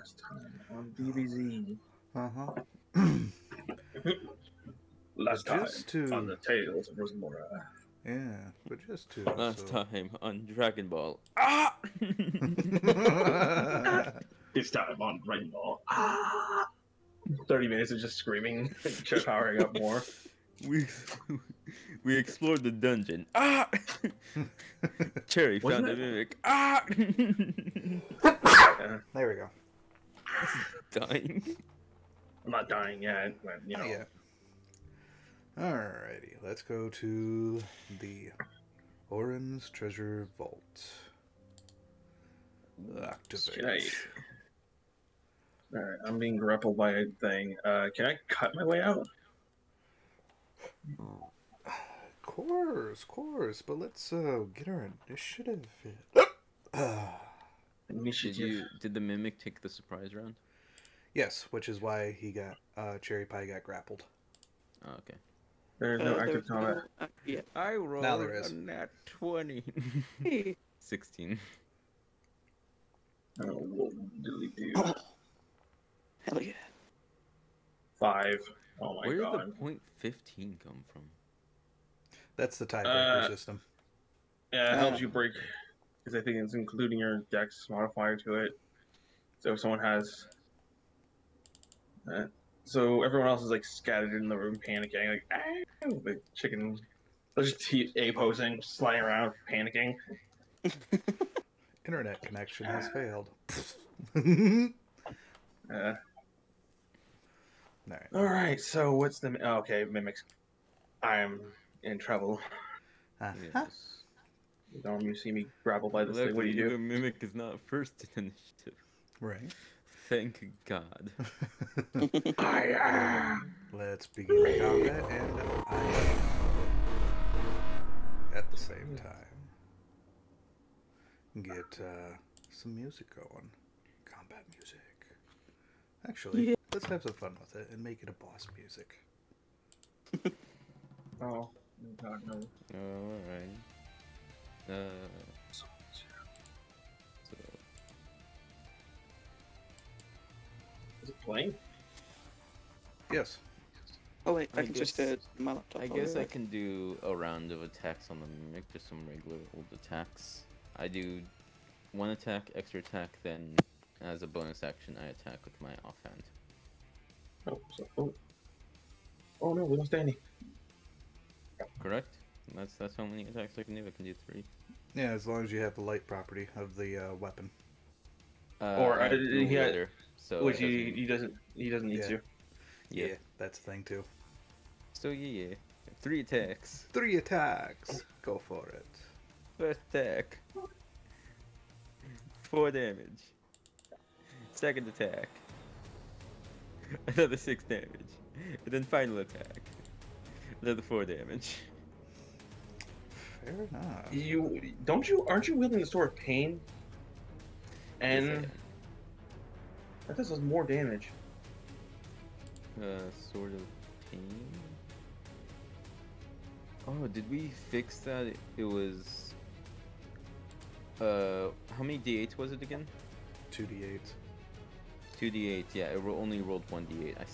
last time on DBZ. Uh-huh. Last time Just to... on the Tales of Rosamora. Yeah, but just to... Last time on Dragon Ball. This time on Dragon Ball. 30 minutes of just screaming, just powering up more. We explored the dungeon. Cherry found the mimic. There we go. Dying. I'm not dying yet, but you know. Yeah. Alrighty, let's go to the Orin's Treasure Vault. Activate. Alright, I'm being grappled by a thing. Can I cut my way out? Course, but let's get our initiative. Did the mimic take the surprise round? Yes, which is why he got Cherry Pie got grappled. Oh, okay. There's no active combat. Yeah. I rolled now there is. a nat 20. 16. Oh, what do we do? Oh. Hell yeah. 5. Oh my Where god. did the point 15 come from? That's the tiebreaker system. Yeah, it helps you break, because I think it's including your dex modifier to it. So if someone has... so everyone else is like scattered in the room panicking, like, ah! The chicken... They're just A-posing, sliding around, panicking. Internet connection has failed. Alright, so what's the... Oh, okay, mimics. I'm in trouble. Yes. Don't you see me grappled by this thing? What do you do? The mimic is not first in initiative. Right. Thank God. Let's begin combat and at the same time get some music going. Combat music. Actually, let's have some fun with it and make it a boss music. Oh, God, no. Alright. So... Is it playing? Yes. Oh wait, I I can guess- switch to my laptop. I guess I can do a round of attacks on the mimic, just some regular old attacks. I do one attack, extra attack, then as a bonus action I attack with my offhand. Oh no, we lost Danny. Correct? That's how many attacks I can do. I can do 3. Yeah, as long as you have the light property of the weapon. Or I have he dual had- wielder, so Which it he doesn't need Yeah. to. Yeah. That's the thing too. So yeah, 3 attacks. 3 attacks. Go for it. First attack, 4 damage. Second attack, another 6 damage. And then final attack, another 4 damage. Fair enough. Aren't you wielding the sword of pain? And Yes, that does more damage. Sword of Pain. Oh, did we fix that? It was... how many d8s was it again? 2d8. 2d8, yeah, it only rolled 1d8. I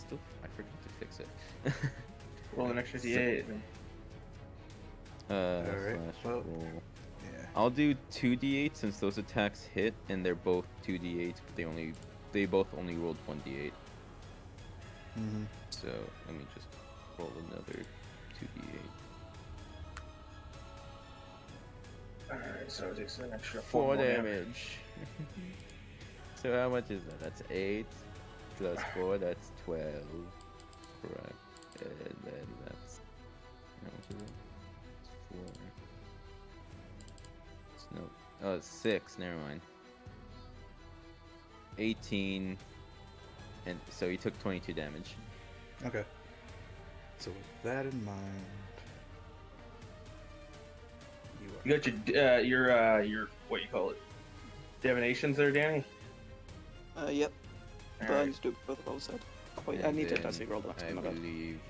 forgot to fix it. Roll an extra d8. Alright, slash well, roll. Yeah. I'll do 2d8 since those attacks hit and they're both 2d8, but they both only rolled 1d8. Mm-hmm. So let me just roll another 2d8. Alright, so it takes an extra 4 more damage. So how much is that? That's 8 plus 4, that's 12. Correct. And then that's... How much is it? It's 4. No. Oh, it's 6. Never mind. 18. And so he took 22 damage. Okay. So with that in mind, You got your what you call it? Divinations there, Danny? Yep. But I Alright. need to do both of those said. Oh, wait, I And need to then actually roll the next I one. My bad. believe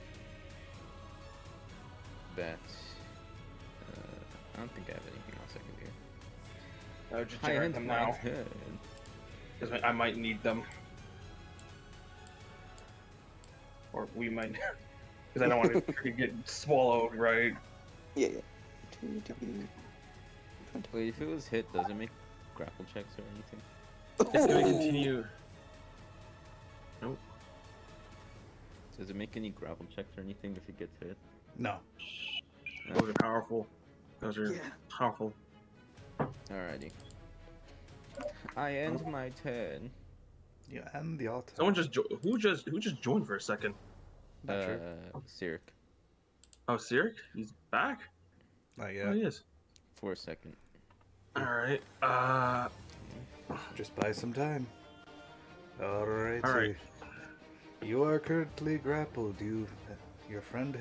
that I don't think I have anything else I can do. I would just I generate end them my now, turn. because I might need them. or we might, because I don't want to get swallowed, right? Yeah, yeah. 2d20. Wait, if it was hit, does it make grapple checks or anything? It's gonna continue. Nope. Does it make any grapple checks or anything if it gets hit? No. Those are powerful. Those are Yeah. powerful. Alrighty. I end my turn. Yeah, and the altar. Someone just who just joined for a second? Not sure. Sirik. Oh, Sirik? He's back? Not Oh, yet. he is. For a second. Alright. Just buy some time. Alright. All right. You are currently grappled. Your friend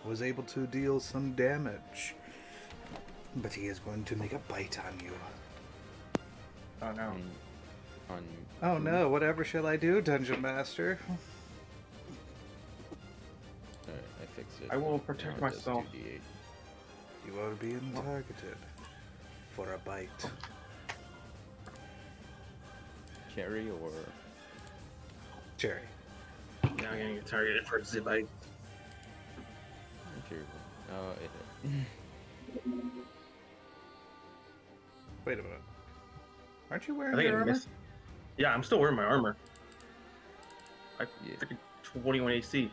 was able to deal some damage, but he is going to make a bite on you. Oh no. Oh no! Whatever shall I do, Dungeon Master? Alright, I fixed it. I will protect Now it does myself. 2d8. You are being targeted for a bite. Cherry or Cherry. Now I'm gonna get targeted for Zibite. cherry? Oh, it hit. Wait a minute. Aren't you I wearing think your I armor? missed. Yeah, I'm still wearing my armor. I Yeah. freaking 21 AC.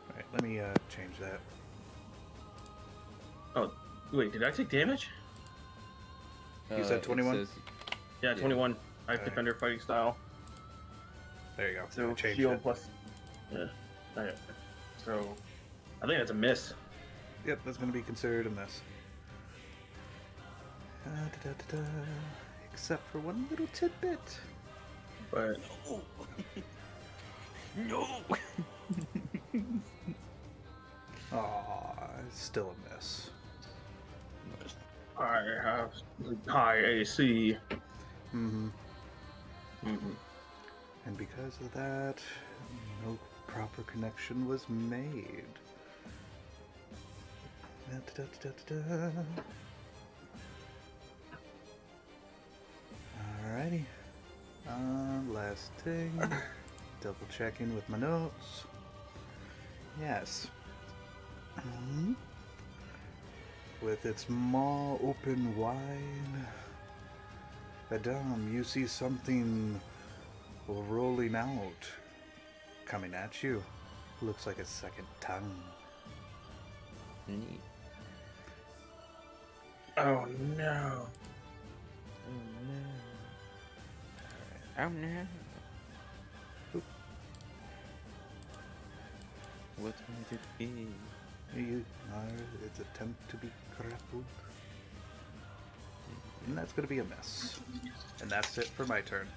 Alright, let me change that. Oh, wait, did I take damage? You said It 21? says- Yeah, 21. I have Alright. Defender fighting style. There you go. So I changed shield it. plus. Yeah. Okay. So I think that's a miss. Yep, that's going to be considered a miss. Da-da-da-da. Except for one little tidbit. But No! Aw, still a miss. I have high AC. Mm-hmm. Mm-hmm. And because of that, no proper connection was made. Da-da-da-da-da. Alrighty. Last thing. Double checking with my notes. Yes. Mhm. With its maw open wide, Adam, you see something rolling out, coming at you. Looks like a second tongue. Neat. Oh no. Oh no. Oh no. Oop. What might it be? You are its attempt to be grappled. And that's gonna be a miss. And that's it for my turn.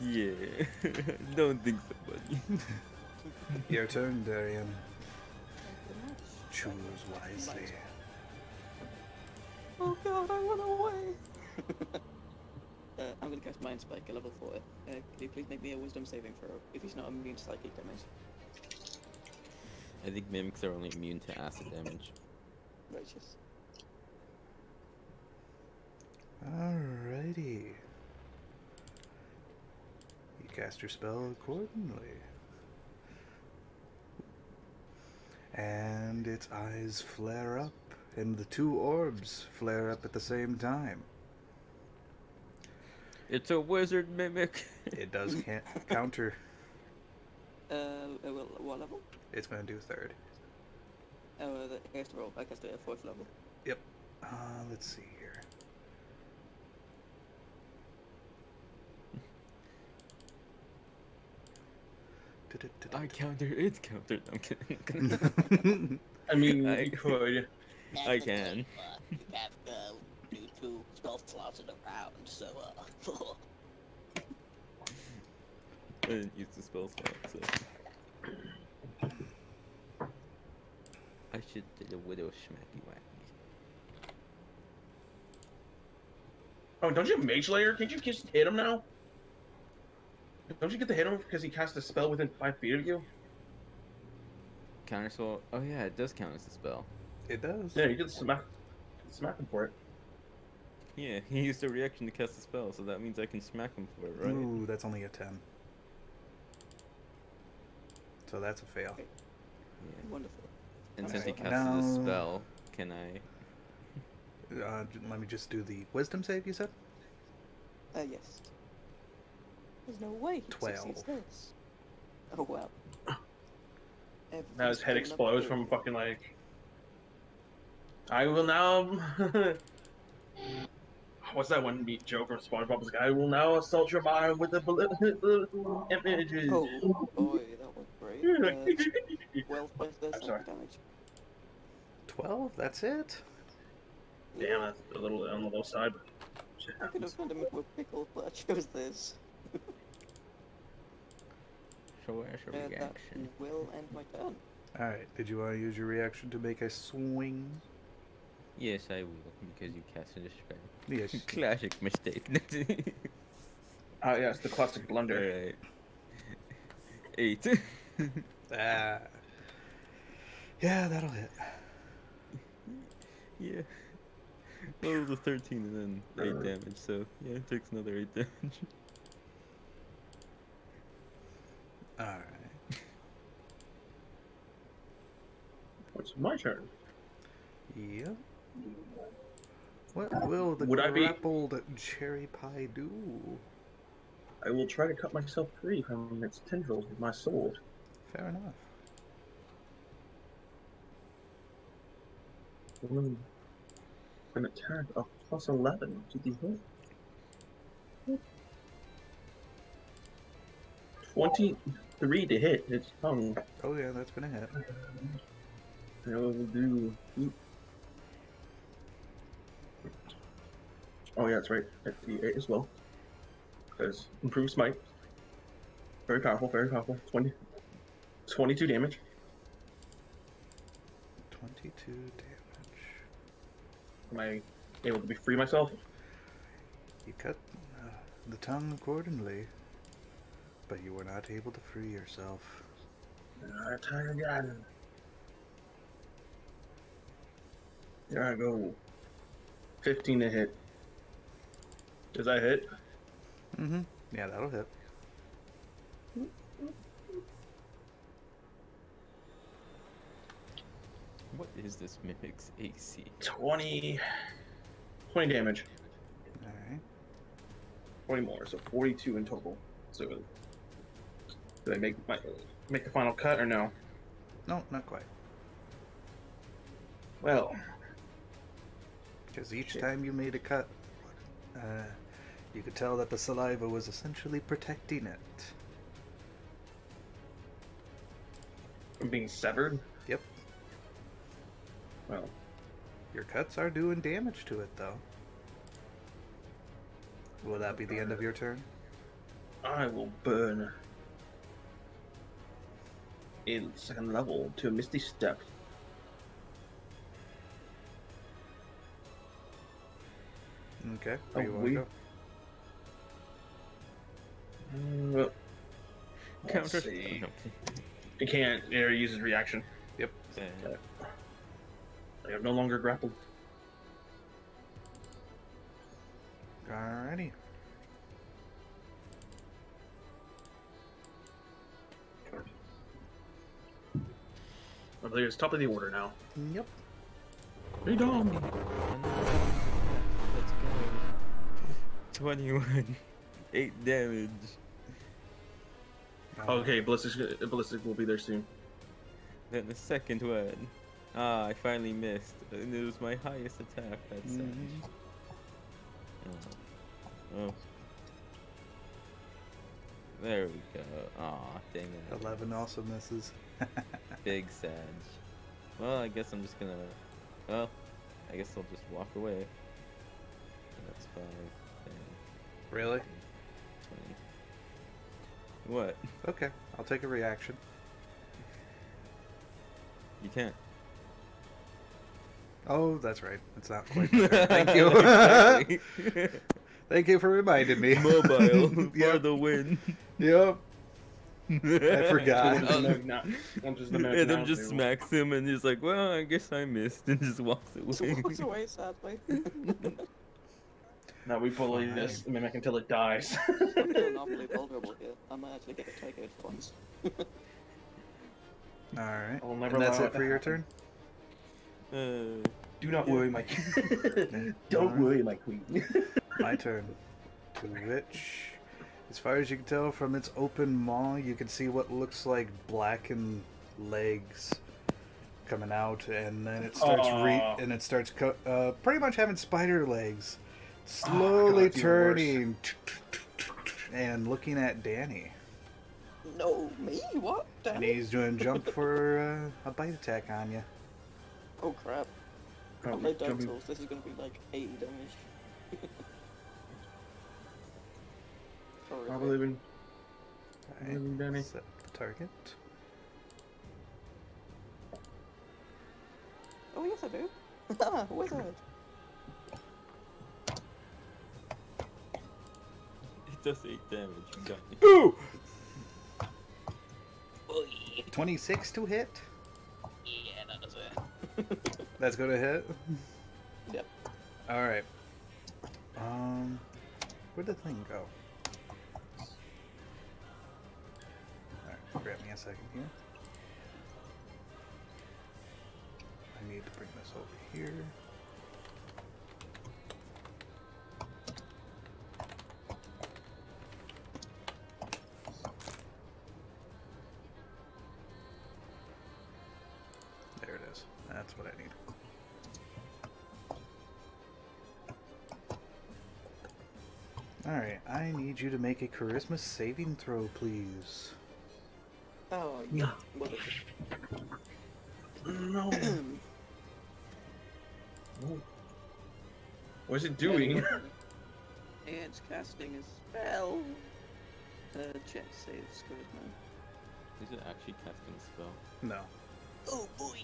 Yeah. Don't think so, buddy. Your turn, Durian. Choose wisely. Oh god, I went away! I'm gonna cast Mind Spike at level 4. Could you please make me a wisdom saving throw if he's not immune to psychic damage? I think mimics are only immune to acid damage. Righteous. Alrighty. You cast your spell accordingly. And its eyes flare up, and the two orbs flare up at the same time. It's a wizard mimic. It does counter. What level? It's going to do third. Oh, the first roll. I cast it at 4th level. Yep. Let's see here. I counter. It's countered. I'm kidding. I mean, I- you could. I can. You have do 2 spell slots in a round, so I didn't use the spell slot, so. I should do the widow schmacky wacky. Oh, don't you have Mage Layer? Can't you just hit him now? Don't you get to hit him because he cast a spell within 5 feet of you? Counter spell. Oh yeah, it does count as a spell. It does. Yeah, you get smack him for it. Yeah, he used a reaction to cast a spell, so that means I can smack him for it, right? Ooh, that's only a 10. So that's a fail. Yeah. Wonderful. And Okay. since he casted Now- a spell, can I? Let me just do the wisdom save, you said? Yes. There's no way he 12. succeeds this. Oh well. Now his head Everything's explodes coming up from fucking like. I will now. What's that one meat joke from SpongeBob? It's like, I will now assault your mind with the images. Oh boy, that was great. 12 points of I'm sorry. damage. 12? That's it? Damn, that's a little on the low side. But I could have found him into a pickle, but I chose this. Show us a That reaction. will end my turn. Alright, did you want to use your reaction to make a swing? Yes, I will, because you casted a spell. Yes. Classic mistake. yeah, it's the classic blunder. Alright. 8. Ah. Yeah, that'll hit. Yeah. Well, it was a 13 and then 8 damage, so yeah, it takes another 8 damage. Alright. It's my turn. Yep. What will the Would I be- grappled cherry pie do? I will try to cut myself free from its tendrils with my sword. Fair enough. An attack of plus 11 to the hit. 23 to hit its tongue. Oh yeah, that's gonna hit. I will do. Oh yeah, that's right. At the 8 as well. Because improved smite. Very powerful, very powerful. 22 damage. 22 damage. Am I able to be free myself? You cut the tongue accordingly, but you were not able to free yourself. Attack again. There I go. 15 to hit. Does that hit? Mm-hmm. Yeah, that'll hit. What is this mimic's AC? 20 damage. Alright. 20 more, so 42 in total. So, do I make the final cut or no? No, not quite. Well, Because each Shit. time you made a cut, you could tell that the saliva was essentially protecting it. I'm being severed. Yep. Well, Your cuts are doing damage to it, though. Will that be the end of your turn? I will burn in second level to a Misty Step. Okay. Where you want to we- go? Let's Counter. see. No. It can't. It uses reaction. Yep. Okay. I have no longer grappled. Alrighty. I believe it's top of the order now. Yep. Hey, Dom. Let's go. 21. 8 damage. Okay, ballistic will be there soon. Then the second one. Ah, I finally missed. And it was my highest attack. That's sad. Oh. There we go. Aw, dang it. 11 also misses. Big Sag. Well, I guess I'm just gonna. Well, I guess I'll just walk away. That's 5, 10, Really? 20. What? Okay, I'll take a reaction. You can't. Oh, that's right. It's not quite there. Thank you. Exactly. Thank you for reminding me. Mobile for Yep. the win. Yep. I forgot. And then just smacks him and he's like, well, I guess I missed, and just walks So away. walks away sadly. Now we bully this mimic until it dies. I'm feeling awfully vulnerable here. I might actually get a takeout points. Alright. I'll never And that's allow it it for to your happen. turn? Do not worry, my Don't Alright. worry, my queen. My turn. To which, as far as you can tell from its open maw, you can see what looks like blackened legs coming out, and then it starts pretty much having spider legs, slowly God, it's even worse. turning and looking at Danny. No, me? What? And Danny? he's doing jump for a bite attack on you. Oh crap. I Probably played Dark jumping- Souls, this is gonna be like 80 damage. Horrific. Probably been Alright, Danny. set the target. Oh yes I do. Wizard. It does 8 damage. You got it. Ooh! Oy. 26 to hit. Yeah, that does it. That's gonna hit. Yep. Alright. Where'd the thing go? Alright, grab me a second here. I need to bring this over here. There it is. That's what I need. Alright, I need you to make a charisma saving throw, please. Oh, No. what is No. it? No. What is it doing? It's casting a spell. Check saves charisma. Is it actually casting a spell? No. Oh boy.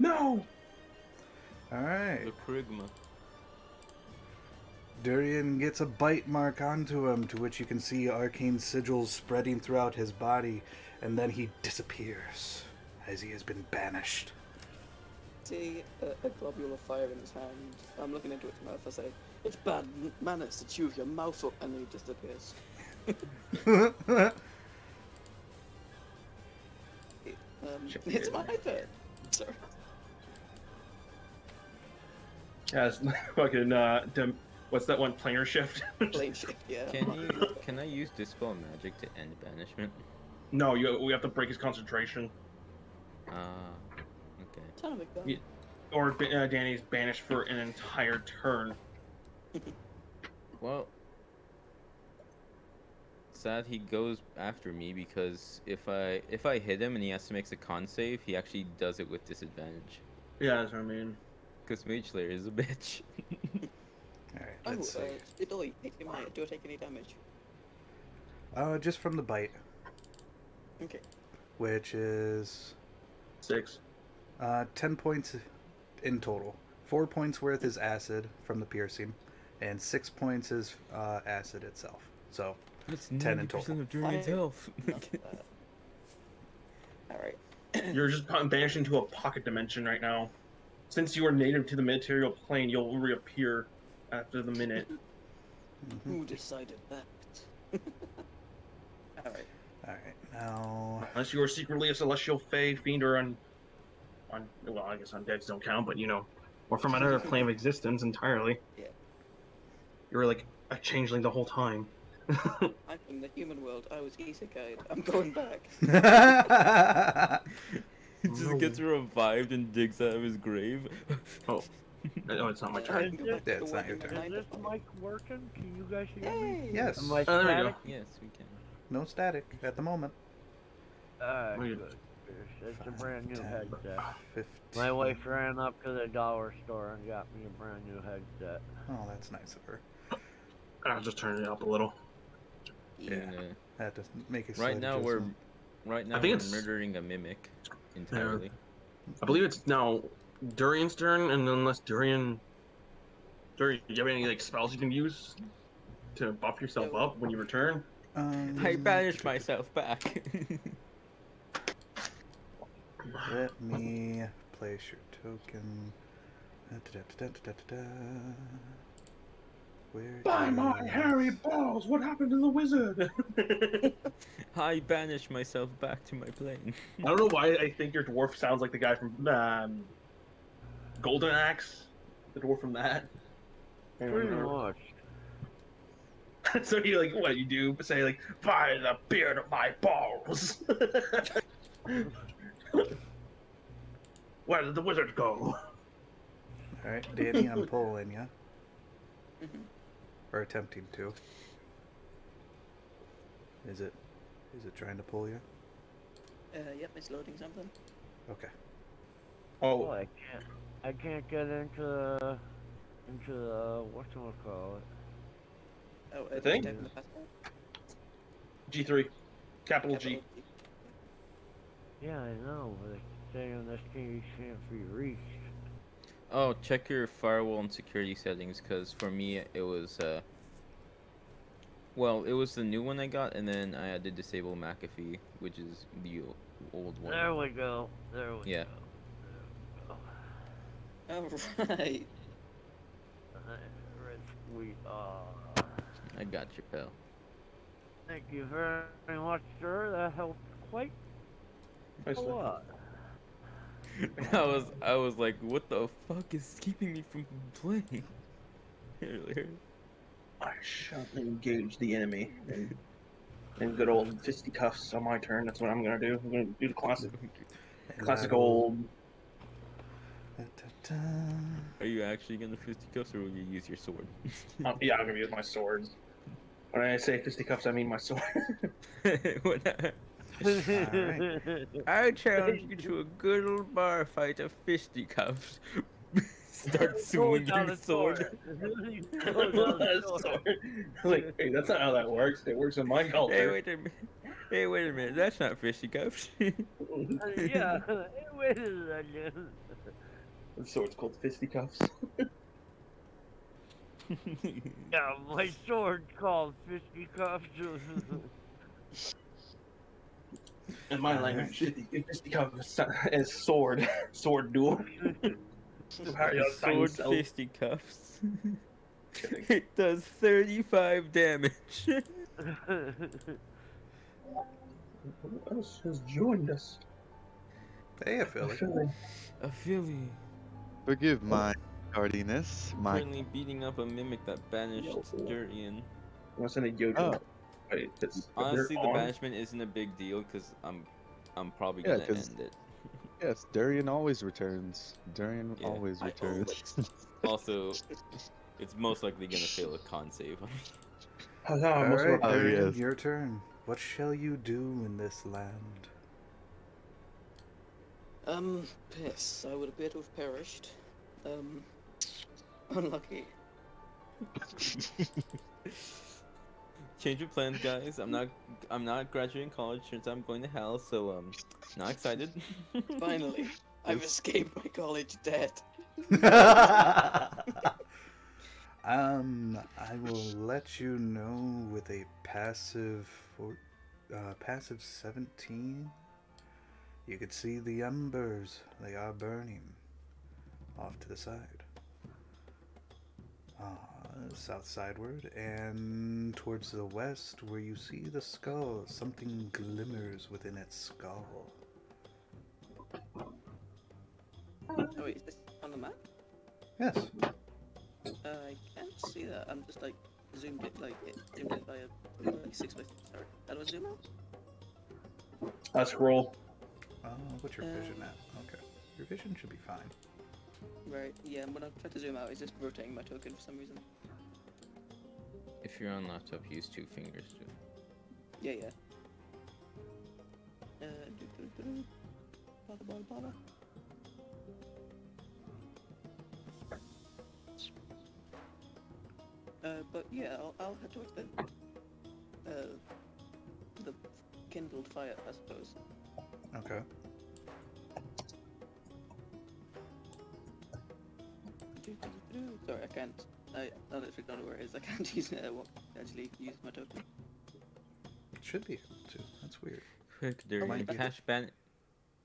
No. Alright. The charisma. Durian gets a bite mark onto him, to which you can see arcane sigils spreading throughout his body, and then he disappears, as he has been banished. See a globule of fire in his hand. I'm looking into its mouth. I say, "It's bad manners to chew your mouth up," and he disappears. It's my turn. Sorry. As fucking what's that one? Planar shift. Plane shift, yeah. Can I use dispel magic to end banishment? No, we have to break his concentration, Okay. Son of a gun. Yeah. or Danny's banished for an entire turn. Well, sad he goes after me because if I hit him and he has to make a con save, he actually does it with disadvantage. Yeah, that's what I mean. Because Mage Slayer is a bitch. Alright, Oh, let's see. Italy, do I take any damage? Just from the bite, Okay. which is 6. 10 points in total. 4 points worth is acid from the piercing, and 6 points is acid itself. So, That's 10 in total. of Durian's health. Alright. You're just banished into a pocket dimension right now. Since you are native to the material plane, you'll reappear after the minute. Who decided that? Alright. Alright, now... Unless you are secretly a celestial fae, fiend, or well, I guess undeads don't count, but you know, or from another plane of existence entirely. Yeah. You were like a changeling the whole time. I'm from the human world. I was isekai. I'm going back. He just No. gets revived and digs out of his grave. Oh, no, it's not my I turn. can go back to Yeah, it's not your working turn. at Is 9 to this 5. mic working? Can you guys hear me? Hey! Yes, Am I Oh, there we go. static? Yes, we can. no static at the moment. Wait. Good. It's a brand new 10, headset. 15. My wife ran up to the dollar store and got me a brand new headset. Oh, that's nice of her. I'll just turn it up a little. Yeah. And, I had to make a right slight now adjustment. I think we're it's- murdering a mimic entirely. I believe it's now Durian's turn, and unless Durian, do you have any like spells you can use to buff yourself up when you return? I banished myself back. Let me place your token. Da-da-da-da-da-da-da. Where By my is- hairy balls, what happened to the wizard? I banish myself back to my plane. I don't know why I think your dwarf sounds like the guy from Golden Axe, the dwarf from that. I don't Pretty remember. much. So you like what you do? Say like, by the beard of my balls. Where did the wizard go? Alright, Danny, I'm pulling you. Mhm. Or attempting to. Is it trying to pull you? Yep, it's loading something. Okay. Oh, Oh, I can't get into the whatchamacallit. Oh, I did think- you type in the password? G3, capital G. Capital G. Yeah, I know, but it's saying this can't be reached. Oh, check your firewall and security settings, because for me it was well, it was the new one I got, and then I had to disable McAfee, which is the old one. There we go. There we Yeah. go. Oh, right. Red sweet. I got you, pal. Thank you very much, sir. That helped quite a Nicely. lot. I was like, what the fuck is keeping me from playing earlier? I shall engage the enemy in good old fisticuffs on my turn. That's what I'm gonna do. I'm gonna do the classic, And classic that'll- old. Da-da-da. Are you actually gonna fisticuffs, or will you use your sword? Yeah, I'm gonna use my swords. When I say fisticuffs, I mean my sword. What- Alright. I challenge you to a good old bar fight of fisticuffs. Start swinging your sword. Sword. Like, hey, that's not how that works. It works in my Hey, culture. wait a minute. Hey, wait a minute. That's not fisticuffs. Yeah, wait a second. The sword's called fisticuffs. Yeah, my sword's called fisticuffs. In my language, fisticuffs is sword. Sword duel. How are you Sword self? fisticuffs. It does 35 damage. Who else has joined us? Hey, Apheli. Apheli. Forgive my tardiness. My Currently beating up a mimic that banished Durian. What's in a Yojo? Oh. Wait, if Honestly, they're the on- banishment isn't a big deal because I'm probably Yeah, gonna 'cause- end it. yes, Durian always returns. Durian Yeah, always I returns. Also, it's most likely gonna fail a con save. Huzzah, most of Alright, our- Oh, Durian, yes. your turn. What shall you do in this land? Piss. I would appear to have perished. Unlucky. Change of plans, guys. I'm not graduating college since I'm going to hell, so not excited. Finally, I've escaped my college debt. I will let you know with a passive passive 17. You could see the embers. They are burning off to the side. South sideward, and towards the west where you see the skull, something glimmers within its skull. Oh wait, is this on the map? Yes. I can't see that. I'm just like zoomed it by a like 6x6. Sorry. How do I zoom out? Scroll. What's your vision at? Okay. Your vision should be fine. Right. Yeah. When I try to zoom out, it's just rotating my token for some reason. If you're on laptop, use 2 fingers too. Yeah. Yeah. Bada. But yeah, I'll head towards the kindled fire, I suppose. Okay. Sorry, I can't. I literally don't know where it is. I can't actually use my token. Should be able to. That's weird. Quick, Durian, might be.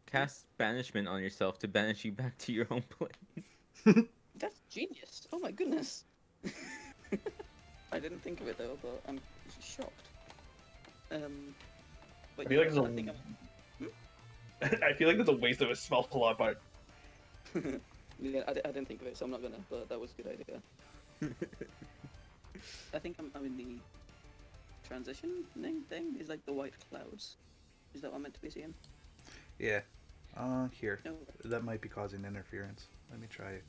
cast banishment on yourself to banish you back to your own plane. That's genius. Oh my goodness. I didn't think of it though, but I'm shocked. But I feel like yeah, it's I think I feel like that's a waste of a spell slot, but yeah, I didn't think of it, so I'm not gonna. But that was a good idea. I think I'm in the transitioning thing. Is like the white clouds. Is that what I'm meant to be seeing? Yeah. Here. No. That might be causing interference. Let me try it.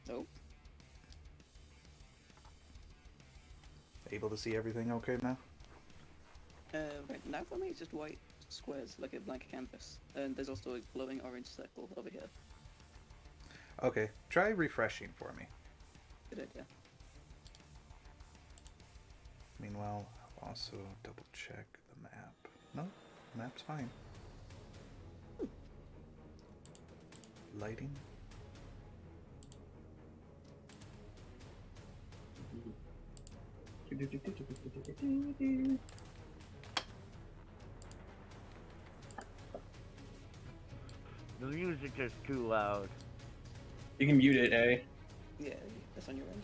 No. Able to see everything okay now? Right now for me it's just white squares, like a blank canvas. And there's also a glowing orange circle over here. Okay. Try refreshing for me. Good idea. Meanwhile, I'll also double check the map. No, map's fine. Lighting. The music is too loud. you can mute it, eh? Yeah, that's on your end.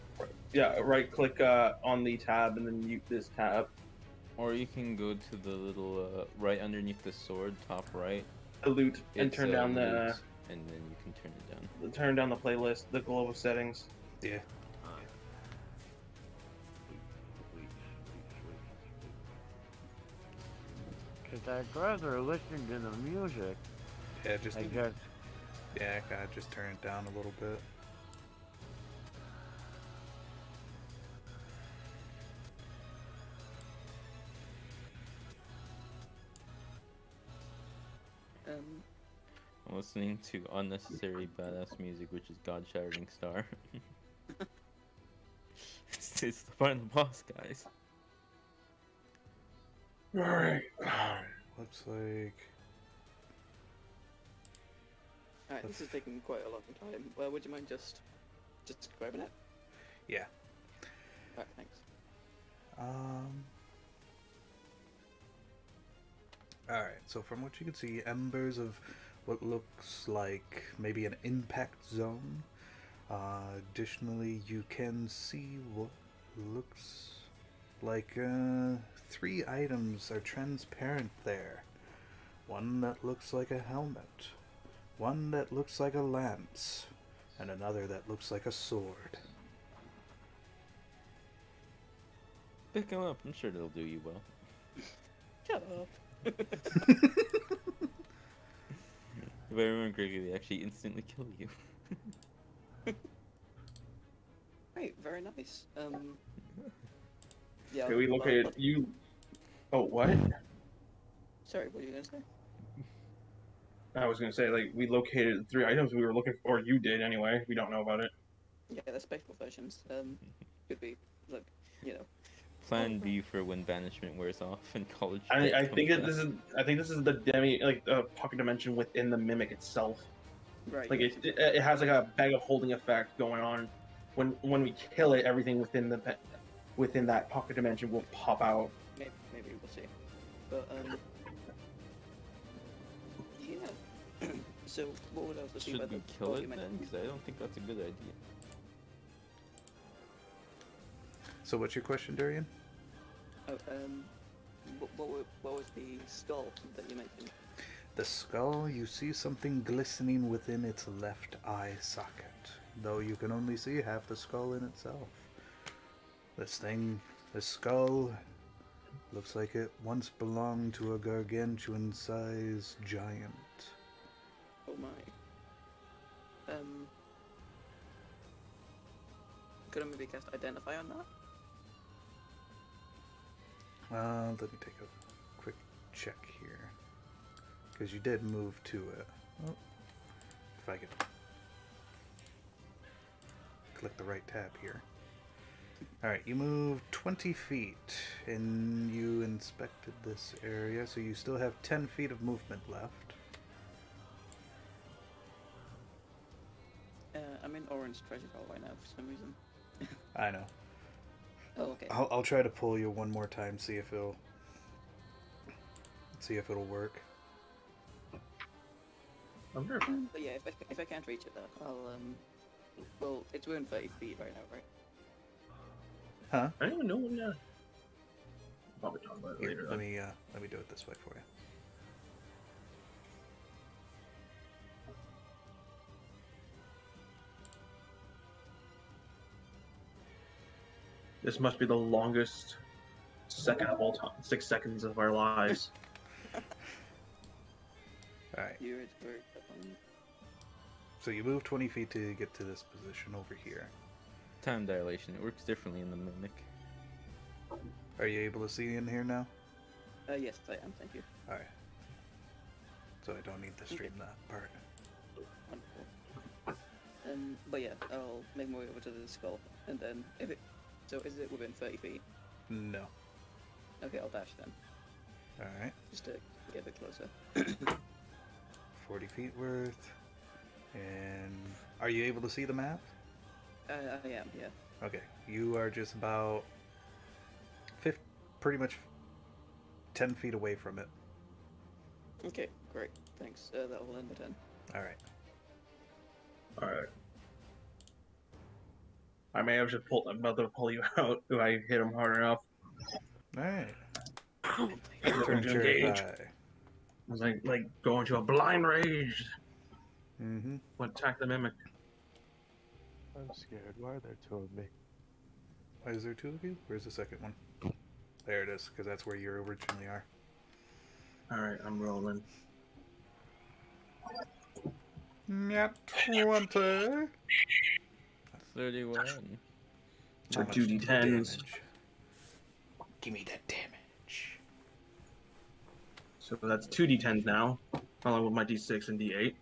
Yeah, right click on the tab and then mute this tab. Or you can go to the little right underneath the sword, top right. The loot and It's, turn down the loot, and then you can turn it down. the playlist, the global settings. Yeah. Because I'd rather listen to the music. Yeah, just I guess. yeah, gotta just turn it down a little bit. I'm listening to unnecessary badass music, which is God Shattering Star. it's the final boss, guys. Alright. Looks like Alright, this is taking quite a long time. Well, would you mind just describing it? yeah. Alright, thanks. Alright, so from what you can see, embers of what looks like maybe an impact zone. Additionally, you can see what looks like 3 items are transparent there. One that looks like a helmet, one that looks like a lance, and another that looks like a sword. Pick him up. I'm sure they'll do you well. Shut up. If I remember correctly, they actually instantly kill you. Right, very nice. Yeah. Okay, we located you. Oh, what? Sorry, what were you gonna say? I was gonna say, like, we located 3 items we were looking for. Or you did anyway. We don't know about it. Yeah, they're spectral versions. Could be like, you know. Plan B for when banishment wears off and college. I think this is the pocket dimension within the mimic itself. Right. Like it has like a bag of holding effect going on. When we kill it, everything within that pocket dimension will pop out. Maybe we'll see. But yeah. So what would else see Should about we the kill what it you then? mentioned? Because I don't think that's a good idea. So what's your question, Durian? Oh, what was the skull that you mentioned? The skull, you see something glistening within its left eye socket, though you can only see half the skull in itself. This skull, looks like it once belonged to a gargantuan-sized giant. Oh my. Could I maybe cast Identify on that? Let me take a quick check here, because you did move to it. Oh, if I could click the right tab here. Alright, you moved 20 feet, and you inspected this area, so you still have 10 feet of movement left. I'm in Orange Treasure Hall right now for some reason. I know. Oh, okay. I'll try to pull you one more time, see if it'll work. I'm sure. But yeah, if I can't reach it, though, I'll well, it's within 30 feet right now, right? Huh? I don't even know when. Probably talk about it Here, later. let me do it this way for you. This must be the longest second of all time. 6 seconds of our lives. All right. Here it's where So you move 20 feet to get to this position over here. Time dilation. It works differently in the mimic. Are you able to see in here now? yes, I am. Thank you. All right. So I don't need to stream that part. Wonderful. But yeah, I'll make my way over to the skull, and then if it. So is it within 30 feet? No. Okay, I'll dash then, All right. just to get a bit closer. 40 feet worth. And are you able to see the map? I am, yeah. Okay. You are just about pretty much 10 feet away from it. Okay, great. Thanks. That will end the 10. All right. Alright. I may have just pulled. I'm about to pull you out if I hit him hard enough. All right. Turn Turn to your engage. die. It was like going to a blind rage. Mm-hmm. Attack the mimic. I'm scared. Why are there two of me? Why is there two of you? Where's the second one? There it is, because that's where you originally are. Alright, I'm rolling. Nat 20. 31. So How much 2d10s. damage? Give me that damage. So that's 2d10s now, along with my d6 and d8.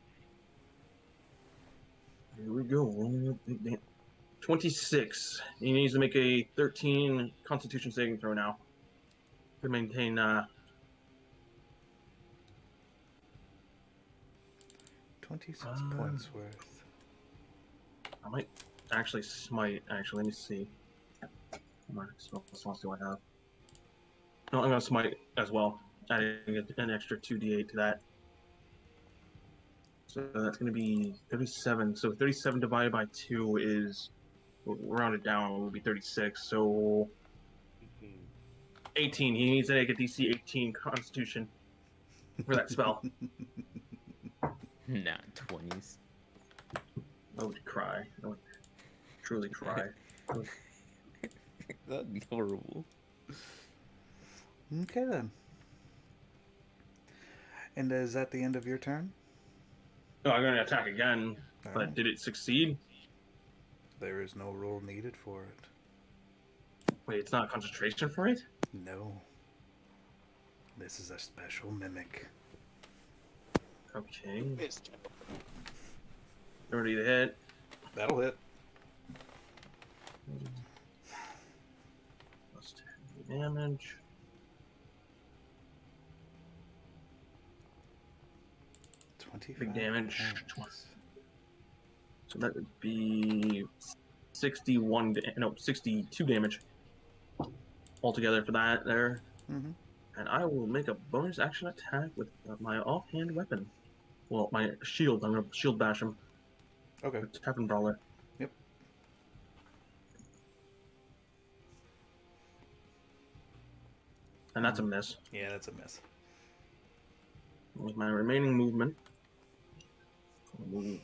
Here we go. 26. He needs to make a 13 Constitution saving throw now to maintain. 26 points worth. I might actually smite. Actually, let me see. How much spells do I have? No, I'm gonna smite as well, adding an extra 2d8 to that. So that's gonna be 37. So 37 divided by 2 is, rounded down, will be 36. So 18. He needs to make a DC 18 Constitution for that spell. Not 20s. I would cry. I would truly cry. That'd be horrible. Okay then. And is that the end of your turn? No, I'm gonna attack again, but Alright. did it succeed? There is no roll needed for it. Wait, it's not concentration for it? No. This is a special mimic. Okay. It's 30 to hit. That'll hit. Plus 10 damage. Big damage. Points. So that would be 62 damage altogether for that there. Mm-hmm. And I will make a bonus action attack with my offhand weapon. Well, my shield. I'm gonna shield bash him. Okay. Tavern Brawler. Yep. And that's a miss. Yeah, that's a miss. With my remaining movement. I'll move.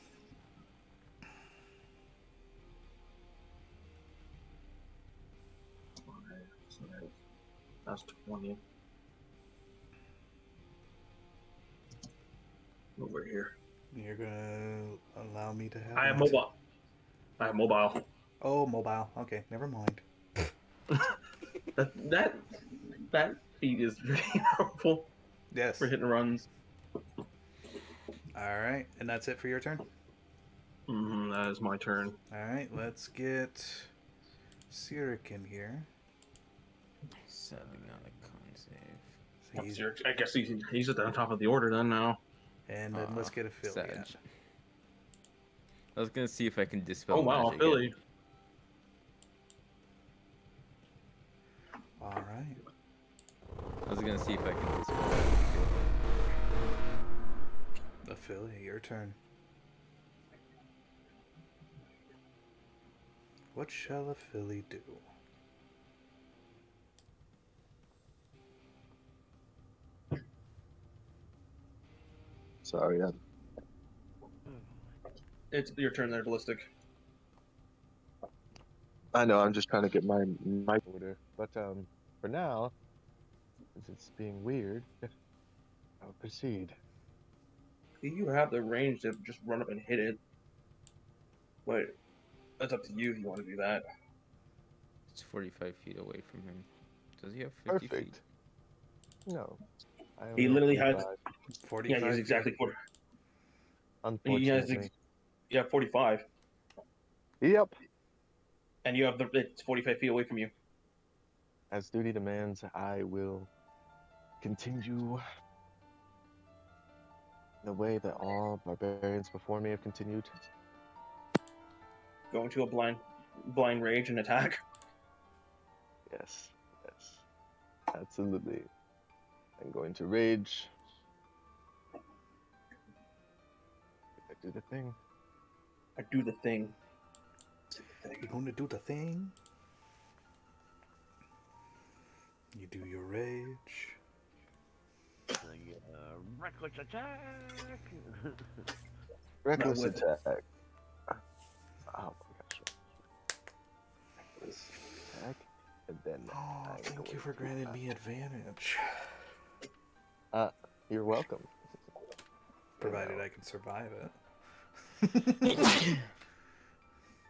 So that's 20. Over here. You're gonna allow me to have I have it? mobile. I have mobile. Oh, mobile. Okay, never mind. That feat is very helpful Yes. for hit and runs. Alright, and that's it for your turn? That is my turn. Alright, let's get Sirik in here. Setting on a con save. So he's- I guess he's at the top of the order then now. and then let's get Apheli. Sag. in. I was gonna see if I can dispel Oh wow, magic Philly. Alright. I was gonna see if I can dispel magic. Apheli, your turn. What shall Apheli do? Sorry, It's your turn there, Ballistic. I know. I'm just trying to get my mic order. But for now, since it's being weird, I'll proceed. You have the range to just run up and hit it. But that's up to you if you want to do that. It's 45 feet away from him. Does he have 50 feet? Perfect. No. I He only literally have has. 45. Yeah, he has exactly 40. He has. Unfortunately. You have 45, Yep. and you have it's 45 feet away from you. As duty demands, I will continue the way that all barbarians before me have continued. Go into a blind rage and attack. Yes, yes, absolutely. I'm going to rage. I do the thing. I do the thing. You're going to do the thing. You do your rage. Reckless attack! Reckless with it. attack. Oh my gosh. Reckless attack. And then Oh, I'm thank you going for to, granting me advantage. You're welcome. Provided I can survive it.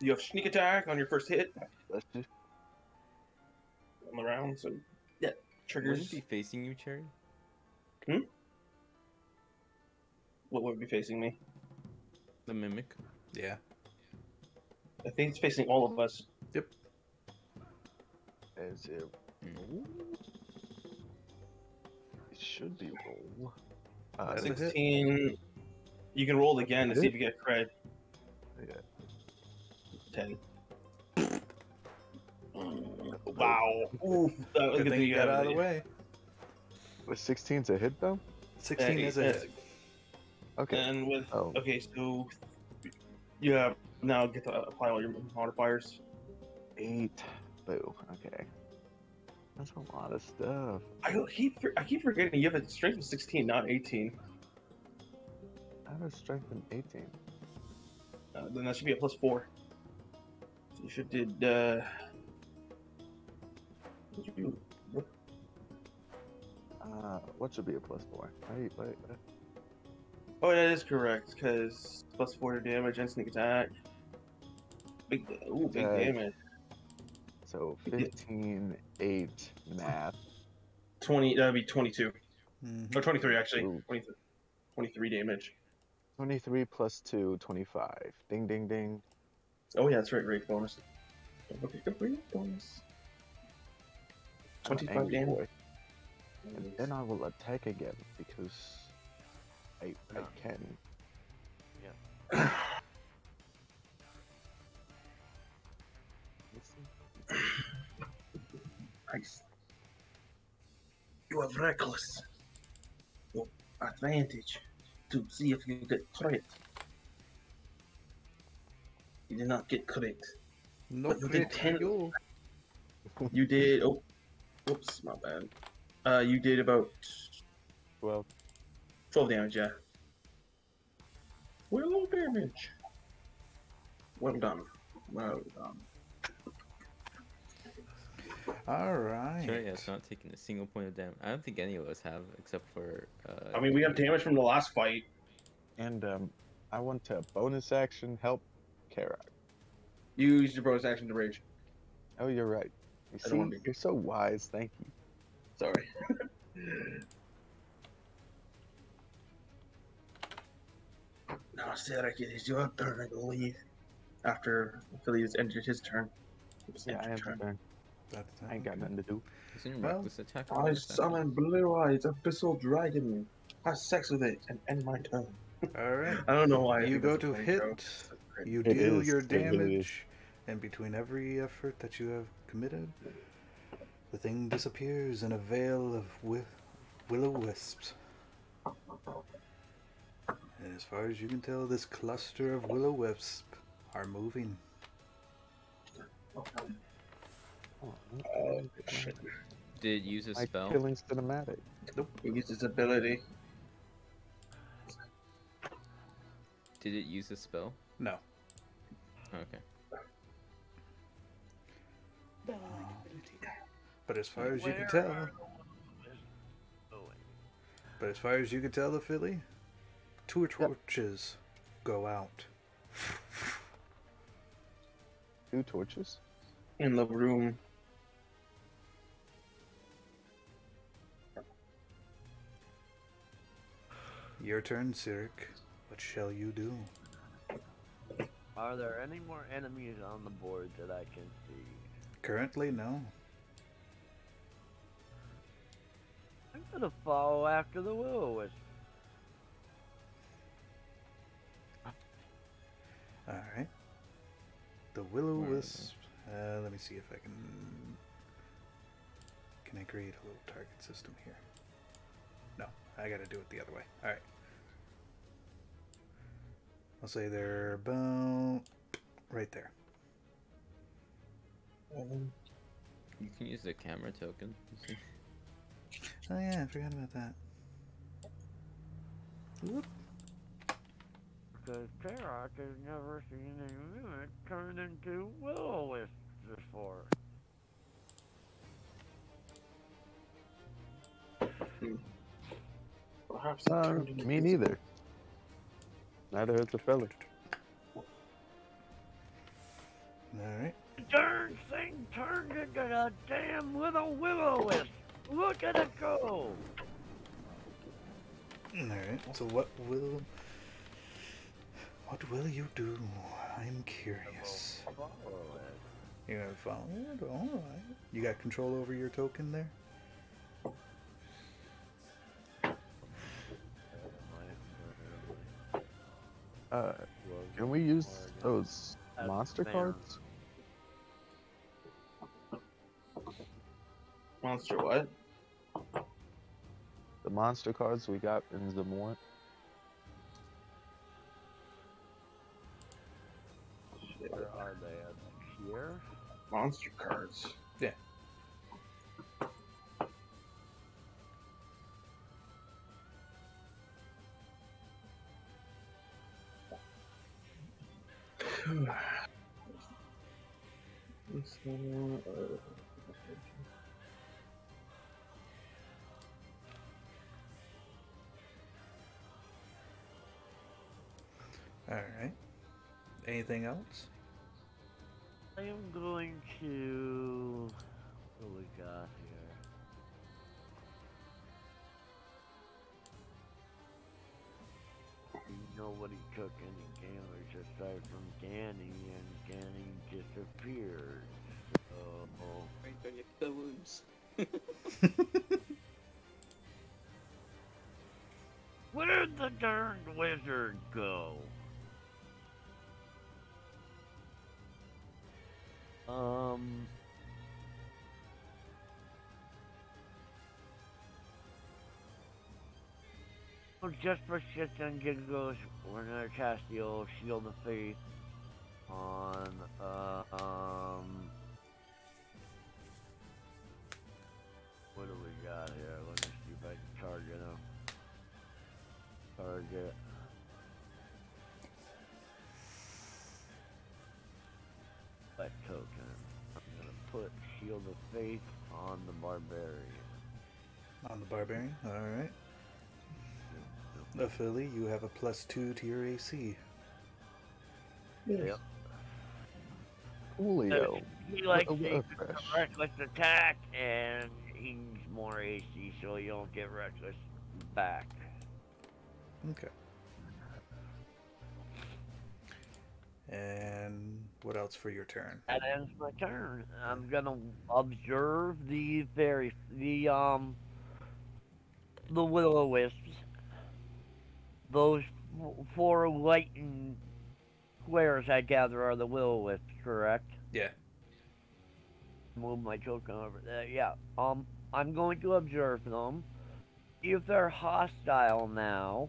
You have sneak attack on your first hit Let's just on the round, so yeah, triggers. Wouldn't it be facing you, Cherry? What would be facing me? The mimic. Yeah. I think it's facing all of us. Yep. as it No. It should be roll. That's a hit. 16. You can roll it again to see if you get cred. Yeah. 10. Wow. Oof. That was Good thing you got out of the way. Was 16's a hit though? 16 is a hit. Okay. And with Oh. okay, so you have now get to apply all your modifiers. 8. Boo. Okay. That's a lot of stuff. I keep forgetting you have a strength of 16, not 18. I have a strength of 18. Then that should be a +4. So you should did. What should be a +4? Wait. Oh, that is correct because +4 to damage and sneak attack. Big damage. So 15, 8 math. 20. That'd be 22. Mhm. Or 23 actually. Ooh. 23 damage. 23 plus 2, 25. Ding, ding, ding. Oh yeah, that's right. Rage bonus. Okay, good rage bonus. I'm an 25 angry damage. boy. And then I will attack again because I can. Nice. You have reckless. Your advantage to see if you get crit. You did not get crit. No But you did crit 10. you. You did. Oh, whoops, my bad. You did about 12. 12 damage. Yeah. Well damage. Well done. Well done. Alright. Cherry has not taken a single point of damage. I don't think any of us have, except for. I mean, we have damage from the last fight. And I want to bonus action help Karak. You used your bonus action to rage. Oh, you're right. You I don't want see, to- you're so wise. Thank you. Sorry. Now, Sarek, it is your turn, I believe. After Apheli has ended his turn. It's Yeah, I your am turn. concerned. That's I ain't got nothing to do. Isn't Well, reckless attack? a I bonus action? summon Blue Eyes Abyssal Dragon. Have sex with it and end my turn. Alright. I don't know why. I You think go that's a to funny hit, joke. you It deal is, your it really damage, and between every effort that you have committed, the thing disappears in a veil of will-o-wisps. And as far as you can tell, this cluster of will-o-wisps are moving. Oh, shit. Did it use a My spell? killing cinematic. He used his ability. Did it use a spell? No. Okay. But as far as you can Where tell, are the will-o-wisps going? Apheli, two torches go out. 2 torches? In the room. Your turn, Sirik. What shall you do? Are there any more enemies on the board that I can see? Currently, no. I'm gonna follow after the will-o-wisp. Alright. The will-o-wisp. Let me see if I can... Can I create a little target system here? No, I gotta do it the other way. Alright. I'll say they're about... right there. You can use the camera token. You see? Oh yeah, I forgot about that. Whoop. Because Terrock has never seen a mimic turn into will-o-wisps before. Perhaps it turned into Me neither. Neither has Apheli. Alright. The darn thing turned into a damn little will-o-wisp! Look at it go! Alright, so what will you do? I'm curious. Follow it. You're gonna follow it? Alright. You got control over your token there? Can we use those monster cards? Monster what? The monster cards we got in Zamorant? Where are they? Are they here? Monster cards. Yeah. Alright. Anything else? I am going to... What do we got here? Nobody took any damage aside from Danny, and Danny disappeared. Oh. Right on your kill wounds. Where'd the darned wizard go? Well, just for shits and giggles, we're gonna cast the old Shield of Faith on, what do we got here? Let me see if I can target him. Target. That token. I'm gonna put Shield of Faith on the Barbarian. On the barbarian? Alright. Apheli, you have a +2 to your AC. Yep. Coolio. He likes What a to fresh. reckless attack, and he's more AC, so you don't get reckless back. Okay. And what else for your turn? That ends my turn. I'm gonna observe the will-o-wisps. Those 4 lightened squares, I gather, are the will-o-wisps, correct? Yeah. Move my token over there. Yeah. I'm going to observe them. See if they're hostile now.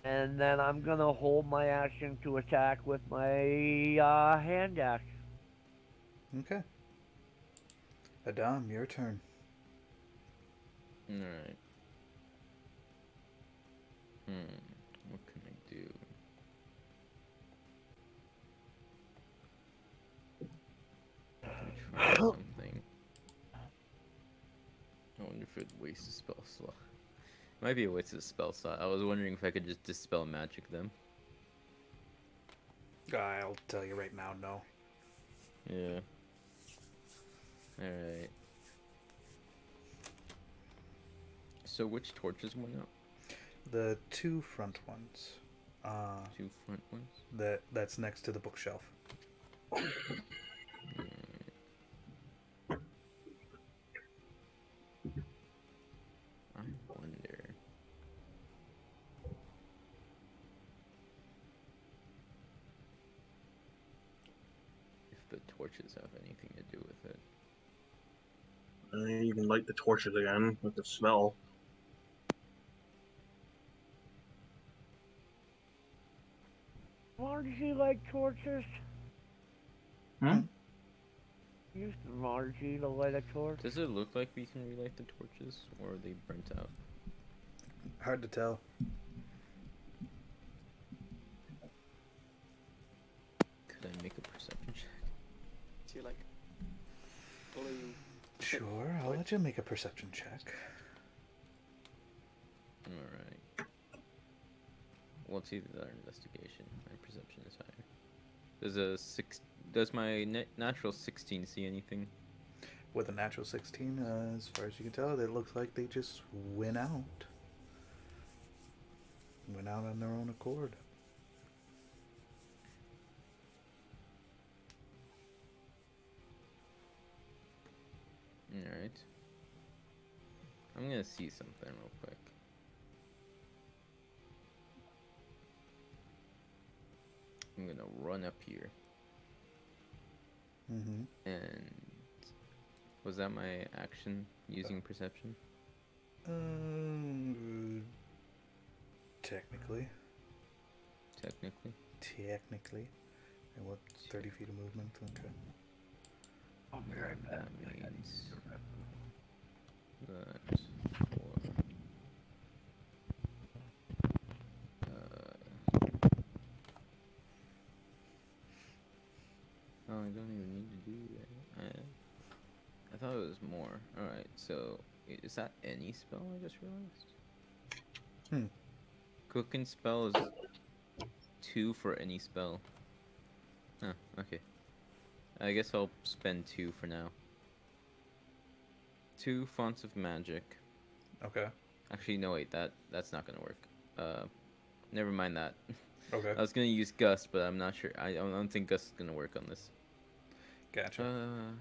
And then I'm gonna hold my action to attack with my hand axe. Okay. Adam, your turn. Alright. What can I do? something. I wonder if it wastes a spell slot. Might be a waste of a spell slot. I was wondering if I could just dispel magic them. I'll tell you right now, no. Yeah. Alright. So which torches went up? The two front ones. Two front ones? That's next to the bookshelf. I wonder. If the torches have anything to do with it. You can light the torches again with the smell. Margie like torches? Hmm? Use the Margie to light a torch? Does it look like we can relight the torches, or are they burnt out? Hard to tell. Could I make a perception check? To like blue. Sure, I'll let you make a perception check. Alright. Well, it's either that or investigation. My perception is higher. Does my natural 16 see anything? With a natural 16, as far as you can tell, it looks like they just went out. Went out on their own accord. Alright. I'm gonna see something real quick. I'm gonna run up here. Mm-hmm. And was that my action using perception? Technically. Technically. And what, 30 feet of movement? Okay. I'll be right back. That means that's 4. Oh, I don't even need to do that. I thought it was more. Alright, so is that any spell I just realized? Cooking spell is 2 for any spell. Huh, okay. I guess I'll spend 2 for now. 2 fonts of magic. Okay. Actually, no, wait, that's not gonna work. Never mind that. Okay. I was gonna use Gust, but I'm not sure. I don't think Gust is gonna work on this. Gotcha.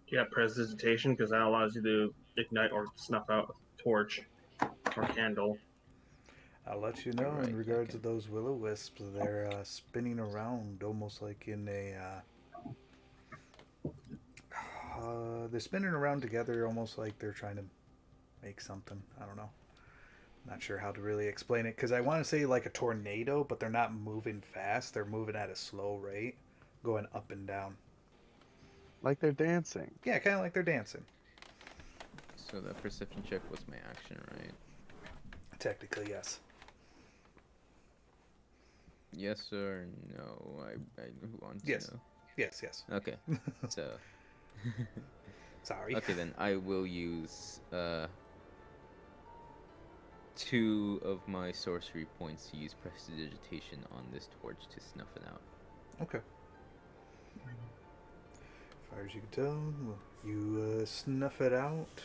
Yeah, prestidigitation, because that allows you to ignite or snuff out a torch or candle. I'll let you know Right, in regards okay. to those will-o-wisps. They're spinning around almost like in a... they're spinning around together almost like they're trying to make something. I don't know. Not sure how to really explain it, because I want to say like a tornado, but they're not moving fast. They're moving at a slow rate, going up and down. Like they're dancing. Yeah, kind of like they're dancing. So that perception check was my action, right? Technically, yes. Yes or no? I want to Yes. know. Yes, yes. Okay. So. Sorry. Okay, then I will use 2 of my sorcery points to use prestidigitation on this torch to snuff it out. Okay. As far as you can tell, you snuff it out,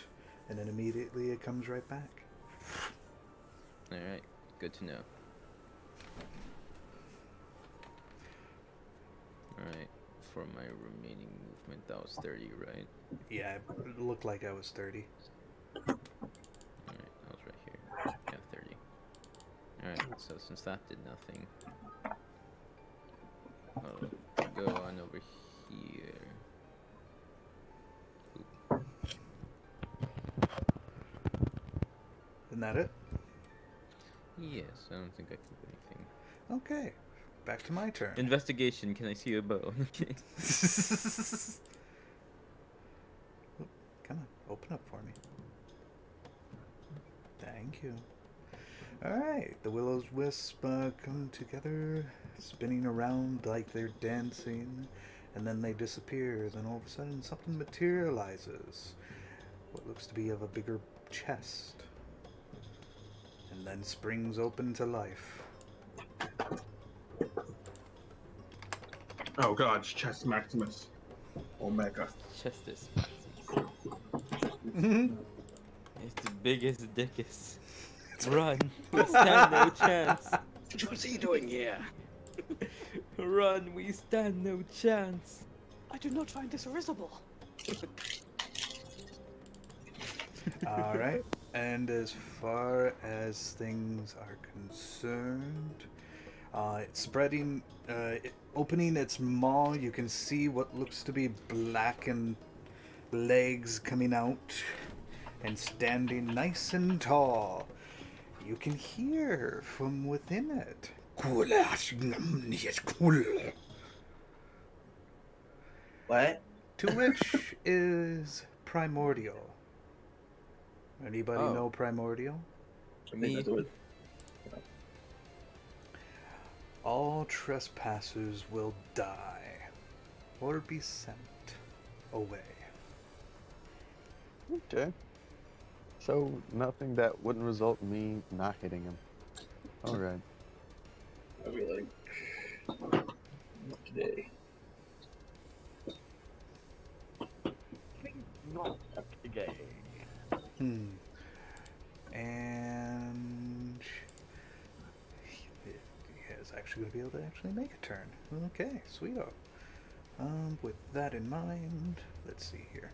and then immediately it comes right back. Alright, good to know. Alright, for my remaining movement, that was 30, right? Yeah, it looked like I was 30. Alright, that was right here. Yeah, 30. Alright, so since that did nothing, I'll go on over here. Oop. Isn't that it? Yes, I don't think I can do anything. Okay. Back to my turn. Investigation, can I see a bow? Okay. Come on, open up for me. Thank you. Alright, the Willow's Wisp come together, spinning around like they're dancing, and then they disappear. Then all of a sudden something materializes. What looks to be of a bigger chest. And then springs open to life. Oh god, it's Chest Maximus. Omega. Chest is it's the biggest dickest. Run. We stand no chance. What's he doing here? Run. We stand no chance. I do not find this risible. Alright, and as far as things are concerned, it's spreading, opening its maw. You can see what looks to be blackened legs coming out and standing nice and tall. You can hear from within it. What? To which is primordial. Anybody know primordial? Me. All trespassers will die or be sent away. Okay. So nothing that wouldn't result in me not hitting him. Alright. I'd be like, not today. Not today. And he is actually going to be able to actually make a turn. Okay, sweeto. With that in mind, let's see here.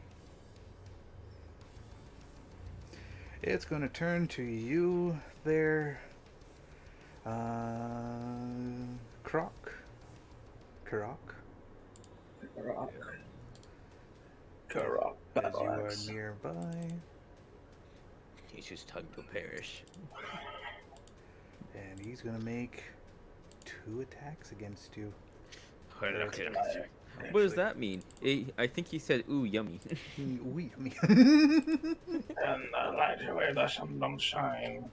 It's going to turn to you there, Croc. As you are nearby. He's just time to perish. And he's going to make 2 attacks against you. What does that mean? I think he said, ooh, yummy. Ooh, yummy. And the light away the sun don't shine.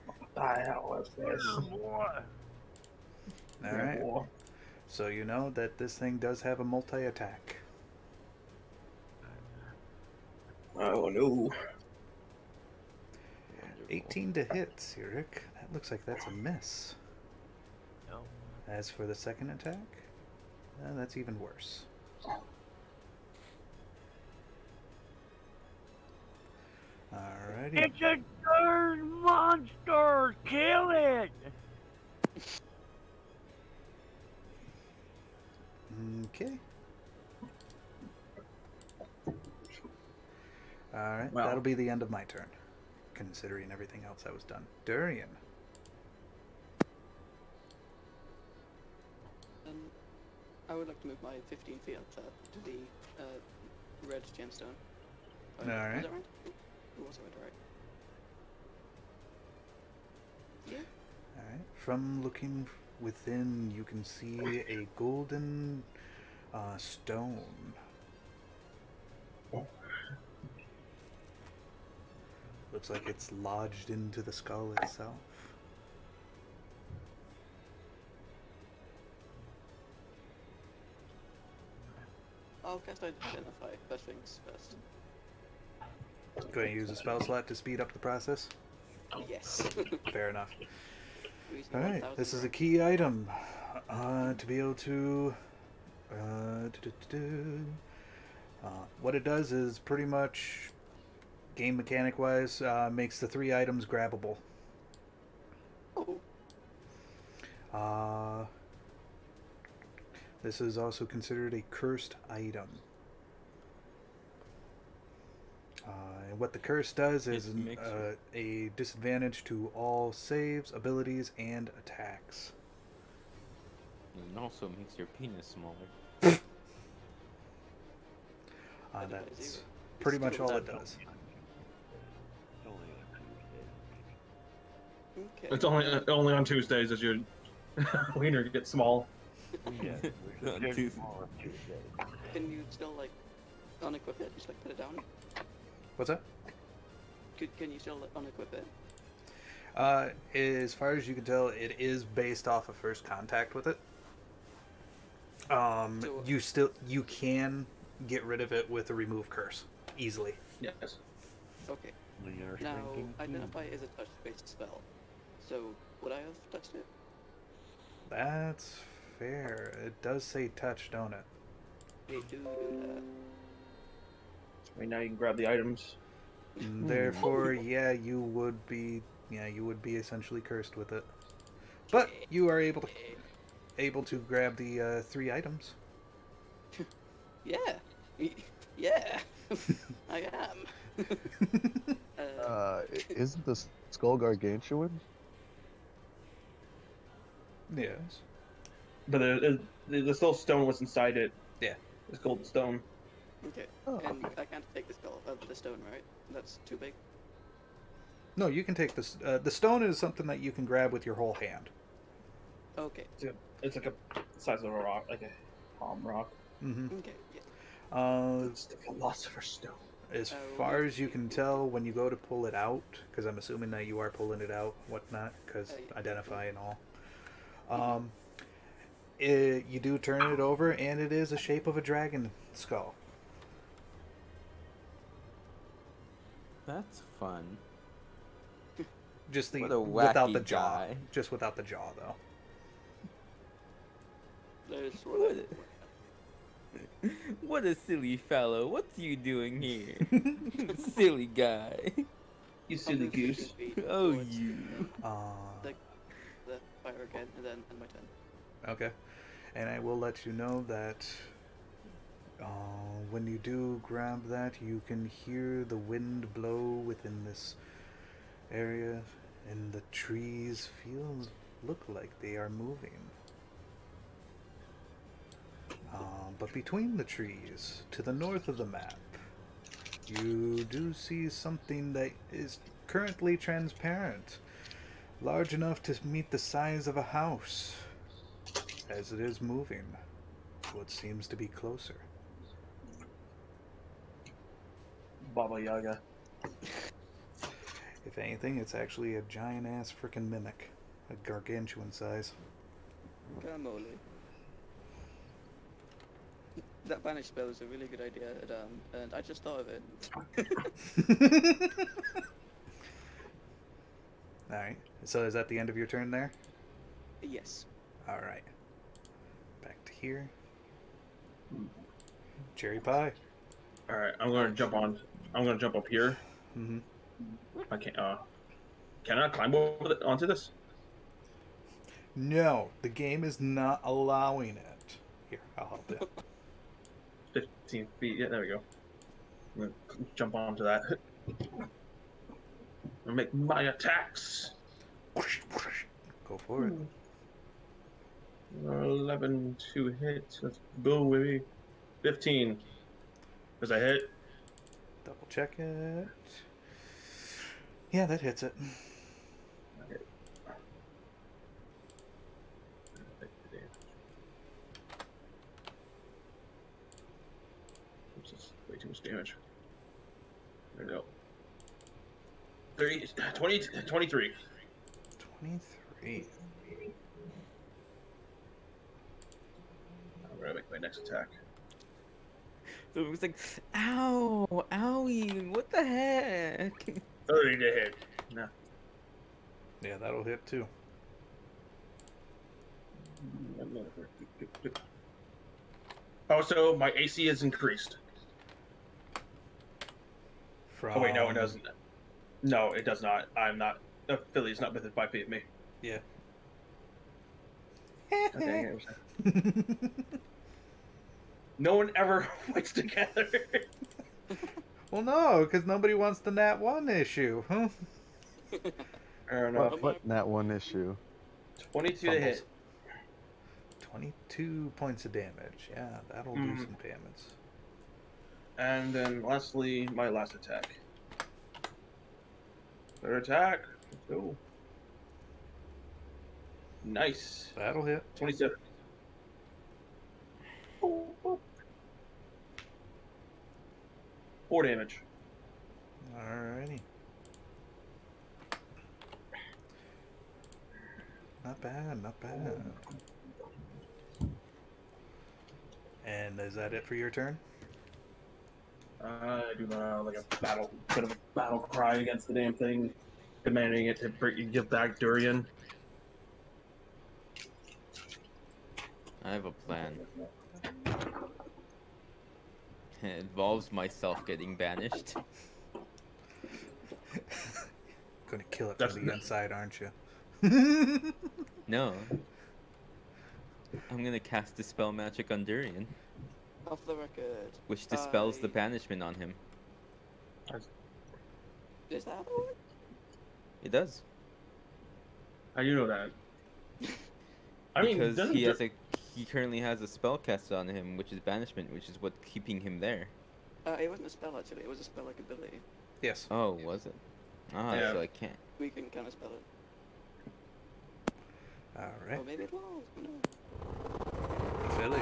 What the hell is this? Alright. So you know that this thing does have a multi-attack. Oh no. 18 to hit, Cyric. That looks like that's a miss. No. As for the second attack, that's even worse. Alrighty. It's a third monster! Kill it! Okay. Alright, Well. that'll be the end of my turn, considering everything else that was done. Durian. I would like to move my 15 feet up to the red gemstone. Alright. Was that right? It was right. Yeah. Alright. From looking within, you can see a golden stone. Looks like it's lodged into the skull itself. I'll cast Identify first things first. Going to use a spell slot to speed up the process? Yes. Fair enough. Reason Alright, 1000 this is a rank. key item. To be able to... what it does is pretty much, game mechanic wise, makes the 3 items grabbable. Oh. This is also considered a cursed item. And what the curse does is a disadvantage to all saves, abilities, and attacks. And also makes your penis smaller. That's pretty much all it does. Okay. It's only on Tuesdays as your wiener gets small. Yeah, On Tuesday. Can you still like unequip it? Just like put it down. What's that? Can you still unequip it? As far as you can tell, it is based off of first contact with it. You can get rid of it with a remove curse easily. Yes. Okay. When you're Now, shrinking identify is a touch-based spell. So, would I have touched it? That's fair. It does say touch, don't it? They do that. Right now you can grab the items. Therefore, yeah, you would be essentially cursed with it. But you are able to grab the 3 items. Yeah. Yeah. I am. Isn't the skull gargantuan? Yes. But the still stone was inside it. Yeah. It's gold stone. Okay. Oh. And I can't take the stone, right? That's too big. No, you can take this. The stone is something that you can grab with your whole hand. Okay. It's like a size of a rock, like a palm rock. Mm-hmm. Okay. Yeah. It's the philosopher's stone. As far as you can tell, when you go to pull it out, because I'm assuming that you are pulling it out, whatnot, because identify and all. You do turn it over, and it is a shape of a dragon skull. That's fun. Just What a without wacky the jaw. guy. Just without the jaw, though. There's What a silly fellow. What's you doing here? Silly guy. You silly goose. Oh, you. The fire again, and then end my turn. Okay. And I will let you know that when you do grab that, you can hear the wind blow within this area, and the trees look like they are moving. But between the trees, to the north of the map, you do see something that is currently transparent, large enough to meet the size of a house, as it is moving what seems to be closer. Baba Yaga. If anything, it's actually a giant-ass frickin' mimic, a gargantuan size. Guacamole. That banish spell is a really good idea, and I just thought of it. Alright, so is that the end of your turn there? Yes. Alright. Back to here. Cherry pie. Alright, I'm gonna jump up here. Mm-hmm. I can't can I climb onto this? No, the game is not allowing it. Here, I'll help you. 15 feet, yeah, there we go. I'm gonna jump onto that. And make my attacks. Go for it. 11 to hit. Let's go, baby. 15. Does I hit? Double check it. Yeah, that hits it. Okay. Oops, that's way too much damage. There we go. 23. 23. I'm gonna make my next attack. So it was like, ow, owie, what the heck? 30 to hit. No. Yeah, that'll hit too. Oh, so my AC is increased. From... Oh wait, no, it doesn't. No, it does not. I'm not. Apheli is not within 5 feet of me. Yeah. Okay, no one ever fights together. Well, no, because nobody wants the Nat 1 issue, huh? I don't know. What Nat 1 issue? 22 to hit. 22 points of damage. Yeah, that'll do some damage. And then lastly, my last attack. Third attack. Let's go. Nice. That'll hit. 27. Oh, oh. 4 damage. Alrighty. not bad, not bad. And is that it for your turn? I do like a bit of a battle cry against the damn thing, demanding it to give back Durian. I have a plan. It involves myself getting banished. Gonna kill it That's from the inside, aren't you? No. I'm gonna cast Dispel Magic on Durian, Off the record. which dispels the banishment on him. Is that how it works? It does. How do you know that? I mean, Because doesn't he currently has a spell cast on him, which is banishment, which is what's keeping him there. It wasn't a spell actually, it was a spell like ability. Yes. Oh, was it? Ah, Yeah. so I can't. We can kind of spell it. Alright. Or maybe it was. No. Apheli.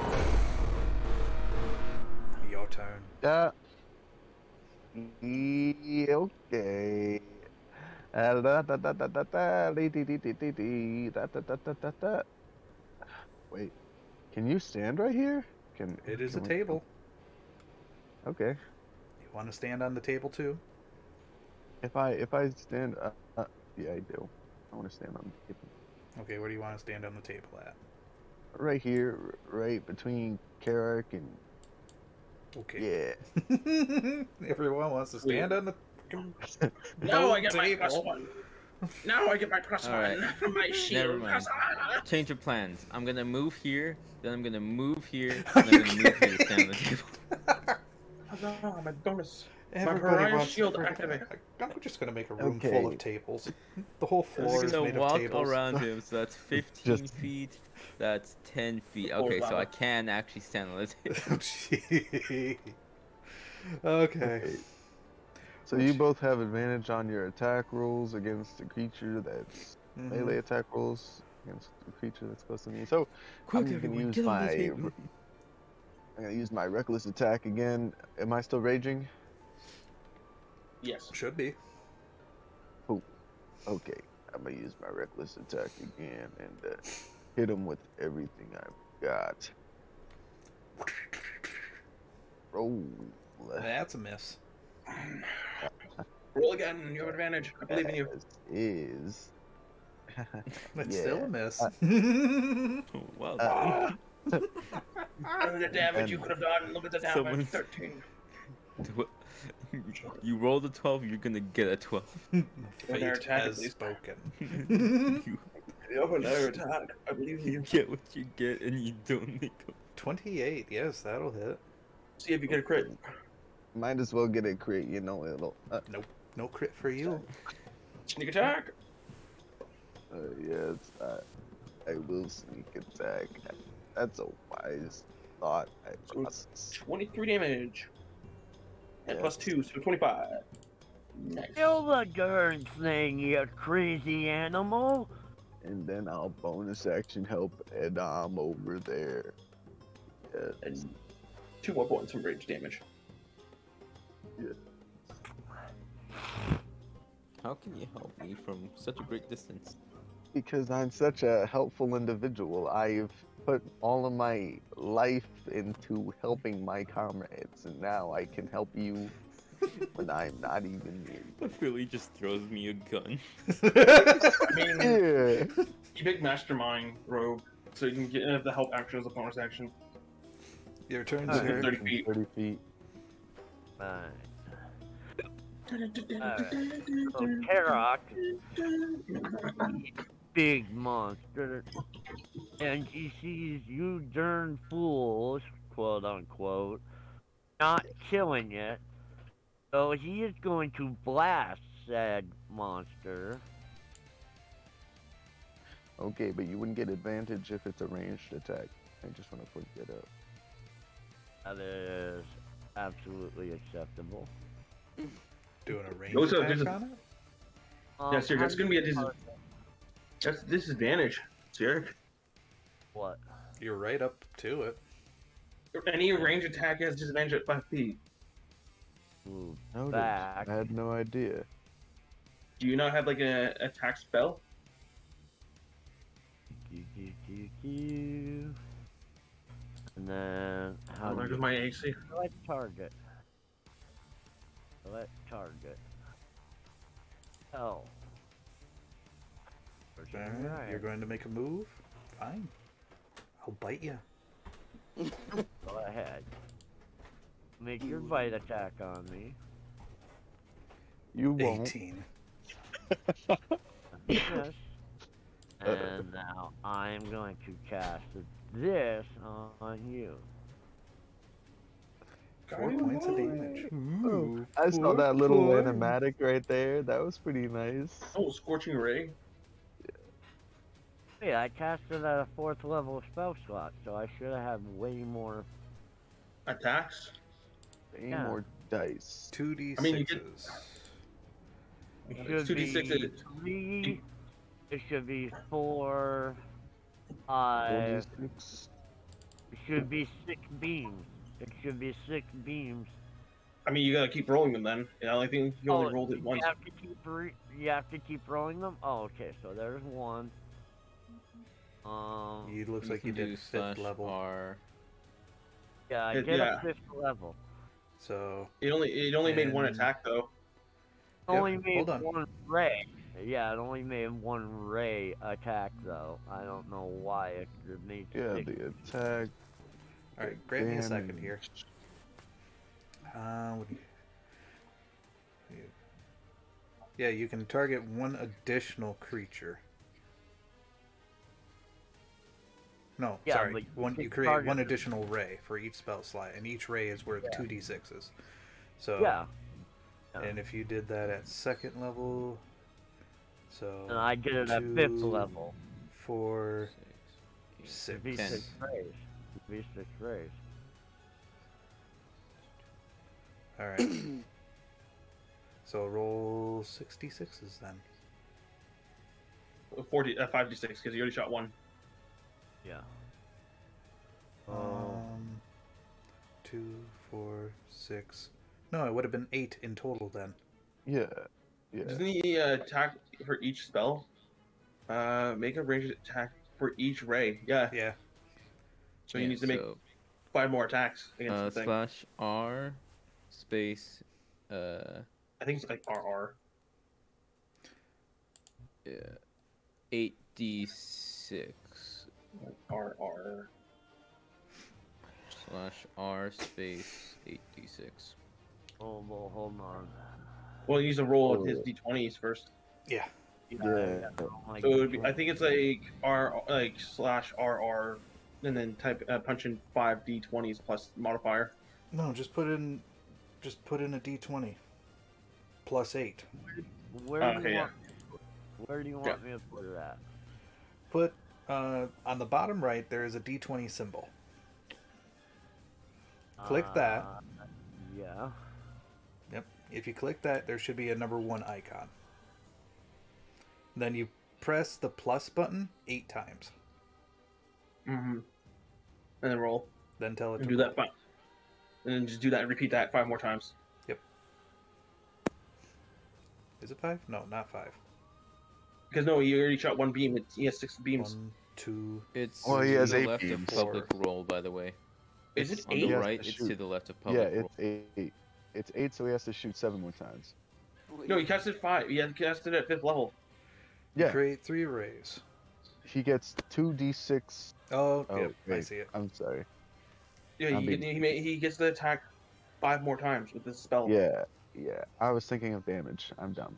Your turn. Okay. Wait, can you stand right here? It is a can we- table. Okay. You want to stand on the table too? If I stand, yeah, I do. I want to stand on the table. Okay, where do you want to stand on the table at? Right here, right between Karak and Okay. yeah. Everyone wants to stand on the freaking Now I gold get my table. +1. Now I get my +1 Alright. from my shield. Never mind. Change of plans. I'm gonna move here, then I'm gonna move here, Are and then you I'm gonna move here to stand on the table. Huzzah, my bonus. Everybody Pariah wants shield to freaking- activate. I'm just gonna make a room Okay. full of tables. The whole floor I'm is gonna made walk of tables. around him, so that's 15 Just- feet. That's 10 feet. Oh, Okay, so wow. I can actually stand on the table. Gee. Okay. So you both have advantage on your attack rolls against a creature that's Mhm. melee attack rolls against a creature that's close to me. So Quick, I'm everyone, gonna use get on the my table. I'm gonna use my reckless attack again. Am I still raging? Yes. Should be. Okay, I'm gonna use my reckless attack again and hit him with everything I've got. Roll. That's a miss. Roll again. You have advantage. I believe in you. Is That's Yeah. still a miss. Well done. Look at the damage you could have done. Look at the damage. Someone's- 13. You rolled a 12, you're gonna get a 12. Fate their attack, at has least. spoken. You You have another attack. I believe in you. get what you get, and you don't make a 28. Yes, that'll hit. See if you get a crit. might as well get a crit, you know. It'll. No crit for you. Sneak attack. Yes, I will sneak attack. That's a wise thought. So it's 23 damage. And plus 2, so 25. Nice. Kill the darn thing, you crazy animal! And then I'll bonus action help Edam over there. Yes. And 2 more points from rage damage. How can you help me from such a great distance? Because I'm such a helpful individual, I've put all of my life into helping my comrades, and now I can help you when I'm not even near. Philly just throws me a gun. I mean, Yeah. you big mastermind rogue, so you can get the help action as a bonus action. Your turn, Alright. sir. 30 feet. 30 feet. Fine. So Karak, big monster, and he sees you darn fools, quote unquote, not killing it. So he is going to blast said monster. Okay, but you wouldn't get advantage if it's a ranged attack. I just want to point that out. That is absolutely acceptable. Doing a range Also, attack there's a- on it? Yeah, sir, that's how gonna be a do you That's disadvantage, Zerk. What? You're right up to it. Any range attack has disadvantage at 5 feet. Move Noted. back. I had no idea. Do you not have like an attack spell? And then how Oh, do there's you my AC. select target? Select target. Oh. Alright, you're going to make a move? Fine. I'll bite you. Go ahead. Make your bite attack on me. You won't. 18. Yes. And now I'm going to cast this on you. 4 points of damage. Ooh, I saw 4 that little points. animatic right there. That was pretty nice. Oh, Scorching Ray. Yeah, I casted at a 4th level spell slot, so I should have had way more. Attacks. Any Yeah. more dice? 2d6s. I mean, you get- It It's should 2d6. be 3. It should be 4. 5. 46. It should be 6 beams. It should be 6 beams. I mean, you gotta keep rolling them then. The only thing you only rolled it once. You have to keep rolling them? Oh, okay, so there's 1. It looks like you can did do 5th level. R. Yeah, I It- did yeah. a 5th level. So, It only made one And- attack though. Only made hold on. 1 ray. Yeah, it only made 1 ray attack though. I don't know why it made Yeah, 6. the attack. alright, grant me a second damage. here. What do you... Yeah, you can target 1 additional creature. No, Yeah, sorry. but you You can create target 1 them. additional ray for each spell slot, and each ray is worth 2d6s. So, Yeah. and if you did that at 2nd level, so And I did it at 5th level. 4, 6, It'd be 6. 6 rays. It'd be 6 rays. Alright. So roll 66s then. 5d6 because you already shot 1. Yeah. 2, 4, 6. No, it would have been 8 in total then. Yeah. Yeah. Doesn't he attack for each spell? Make a ranged attack for each ray. Yeah. Yeah. So he needs to make 5 more attacks against the thing. slash R space I think it's like RR. yeah 8d6 RR. slash R space 8d6. Oh, well, hold on. Well, he needs to roll his d20s first. Yeah. Yeah. Like, So it would be, I think it's like R like slash RR, and then type punch in 5 d20s plus modifier. No, just put in a d20. Plus 8. where do Okay, you yeah. want? Where do you want me to put it at? Put on the bottom right there is a d20 symbol. Click that. Yeah. Yep. If you click that, there should be a number 1 icon. Then you press the plus button 8 times. Mm-hmm. And then roll. Then tell it And to do that 5. And then just do that. Repeat that 5 more times. Yep. Is it 5? No, not 5. Because no, you already shot 1 beam. He has 6 beams. 1, 2. It's Well, he to has the 8 left of beams. public roll, by the way. Is it On 8? the He has right, to it's shoot. to the left of Yeah, public roll. it's 8. It's 8, so he has to shoot 7 more times. No, he casted 5. He had casted at 5th level. Yeah. Create 3 rays. He gets 2d6. Oh, Oh, yep, I wait. see it. I'm sorry. Yeah, I'm he gets to attack 5 more times with this spell. Yeah. Yeah. I was thinking of damage. I'm dumb.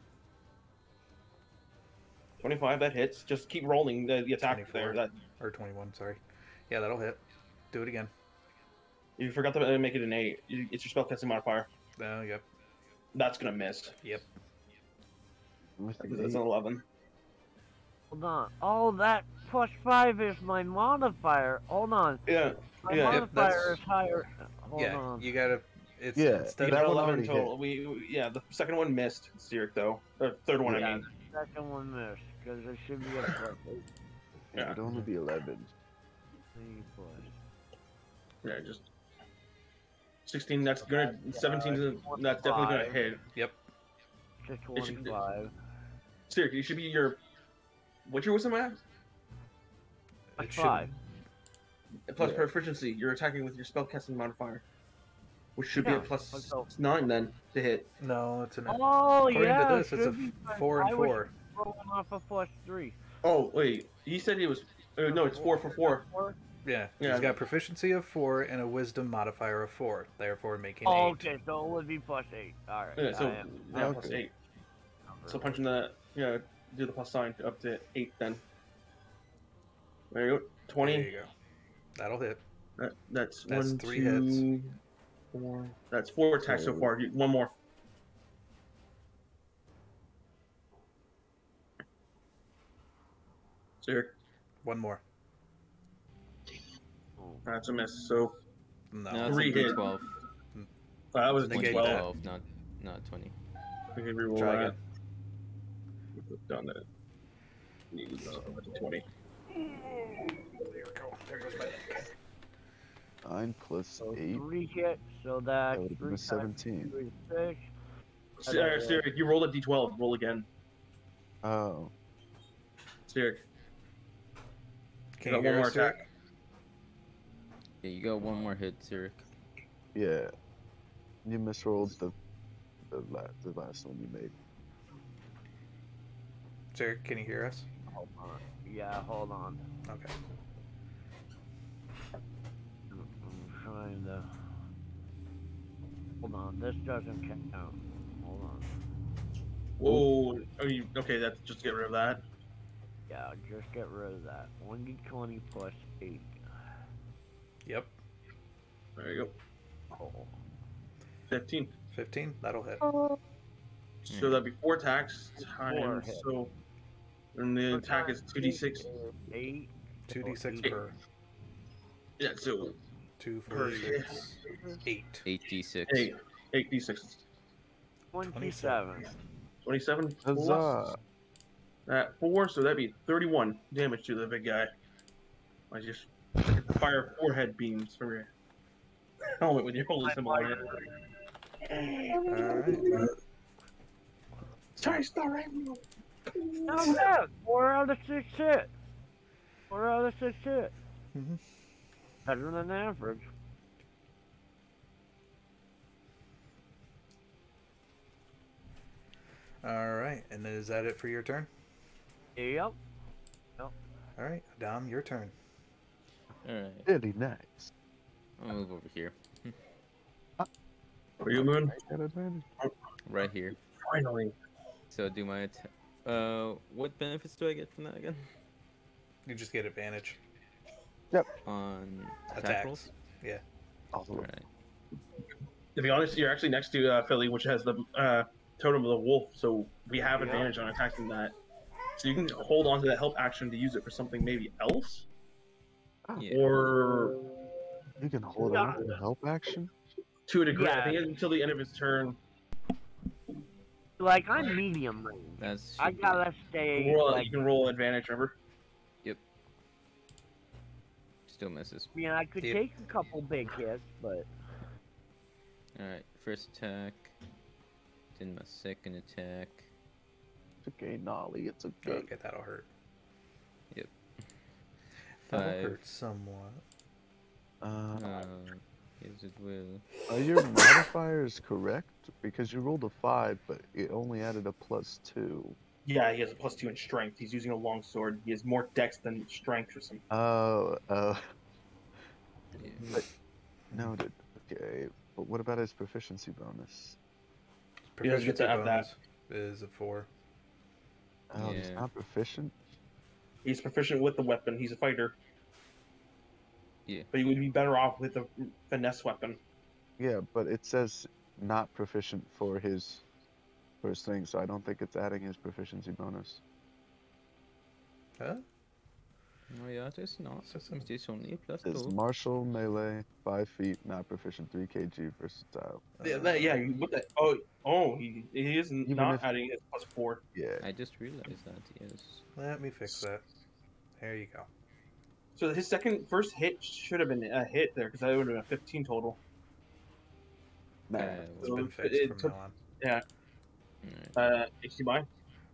25, that hits. Just keep rolling the attack 24. there. That Or 21, sorry. Yeah, that'll hit. Do it again. you forgot to make it an 8. It's your spellcasting modifier. Oh, yep. That's gonna miss. Yep. With Because the it's an 11. Hold on. Oh, that plus 5 is my modifier. Hold on. Yeah. My Yeah. Yep, modifier that's- is higher. Hold Yeah, on. you gotta... It's, Yeah, instead You that got of, one 11 already total. Yeah, the second one missed, Cyric, though. Third one, Yeah, I mean. the second one missed, because it should be a plus 8. Yeah. It'd only be 11. 3 plus. Yeah, just 16. That's gonna 17. That's definitely gonna hit. To It should- 25. Cyric, you should be your. What's your wisdom at? It +5. Plus Yeah. proficiency. You're attacking with your spellcasting modifier, which should be Yeah, a plus so- 9 then to hit. No, it's an. Oh, According yeah. to this, it's a should be fine. 4 and I was 4. rolling off a +3. Oh wait, he said he was. No, it's 4 for 4. Yeah, Yeah. he's got proficiency of 4 and a wisdom modifier of 4, therefore making 8. Oh, okay, so it would be +8. Alright. Yeah, so yeah, Okay. plus 8. So punching that, do the plus sign up to 8 then. There you go. 20. There you go. That'll hit. That's That's 1, 3 2, hits. 4. That's 4 attacks so far. One more. Sir, One more. that's a miss. So No. No, it's a 3 hit. D12. That was a Negate D12. that. 12, not 20. We can reroll Try that. again. Done that. Need 20. There we go. There goes my deck. 9 plus So 8. 3 hits, so That that's would have 3 been times 17. 2 is 6. Syric, you rolled a D12. Roll again. Oh. Syric. Can got you one hear more us, Eric? attack. Yeah, you got one more hit, Zurich. Yeah. You misrolled the last one you made. Eric, can you hear us? Hold on. Yeah, hold on. Okay. I'm trying to. Hold on, this doesn't count. Hold on. Whoa. Okay, that's just get rid of that. Yeah, just get rid of that. 1d20 plus 8. Yep. There you go. Oh. 15. 15. That'll hit. So that'd be 4 attacks Four times. hits. So, and the attack is 2d6. 8. 2d6 8. per. Yeah, so 2, 4, Per 6, 8. 8d6. 8d6. 27. 27 plus Huzzah! that 4, so that'd be 31 damage to the big guy. I just fire 4 head beams from your helmet with your holy symbol on it. Alright. Charge the rainbow! Not bad. 4 out of 6 hit. 4 out of 6 hit. Mhm. Better than average. Alright, and then is that it for your turn? Yep. Alright, Dom, your turn. Alright, Really nice. I'll move over here. Are you moving? I got advantage. Right here. Finally. So do my attack. What benefits do I get from that again? You just get advantage. On attack Attacks. rolls? Oh, Alright. To be honest, you're actually next to Apheli, which has the totem of the wolf, so we have Yeah. advantage on attacking that. So you can hold on to that help action to use it for something maybe else, Yeah. or you can hold on to the help action? to a degree. Yeah. I think until the end of his turn. Like, I'm medium range. That's I gotta stay, like, You can roll advantage, remember? still misses. I mean, I could Yep. take a couple big hits, but Alright, first attack. Then my second attack. It's okay, Nolly. It's okay. Okay, that'll hurt. 5. That'll hurt somewhat. Yes, it will. Are your modifiers correct? Because you rolled a 5, but it only added a +2. Yeah, he has a +2 in strength. He's using a long sword. He has more dex than strength or something. Oh, Yeah. noted. Okay, but what about his proficiency bonus? He doesn't get to have that. bonus is a 4. Oh, he's Yeah. not proficient? He's proficient with the weapon. He's a fighter. Yeah. But he would be better off with a finesse weapon. Yeah, but it says not proficient for his first thing, so I don't think it's adding his proficiency bonus. Huh? No, yeah, it's not. It's only a plus It's 2. martial, melee, 5 feet, not proficient, 3 kg, versatile. What the? He is Even not if- adding his +4. Yeah. I just realized that, yes. Let me fix that. There you go. So his first hit should have been a hit there, because that would have been a 15 total. It's So been fixed it from took- now on. HC mine.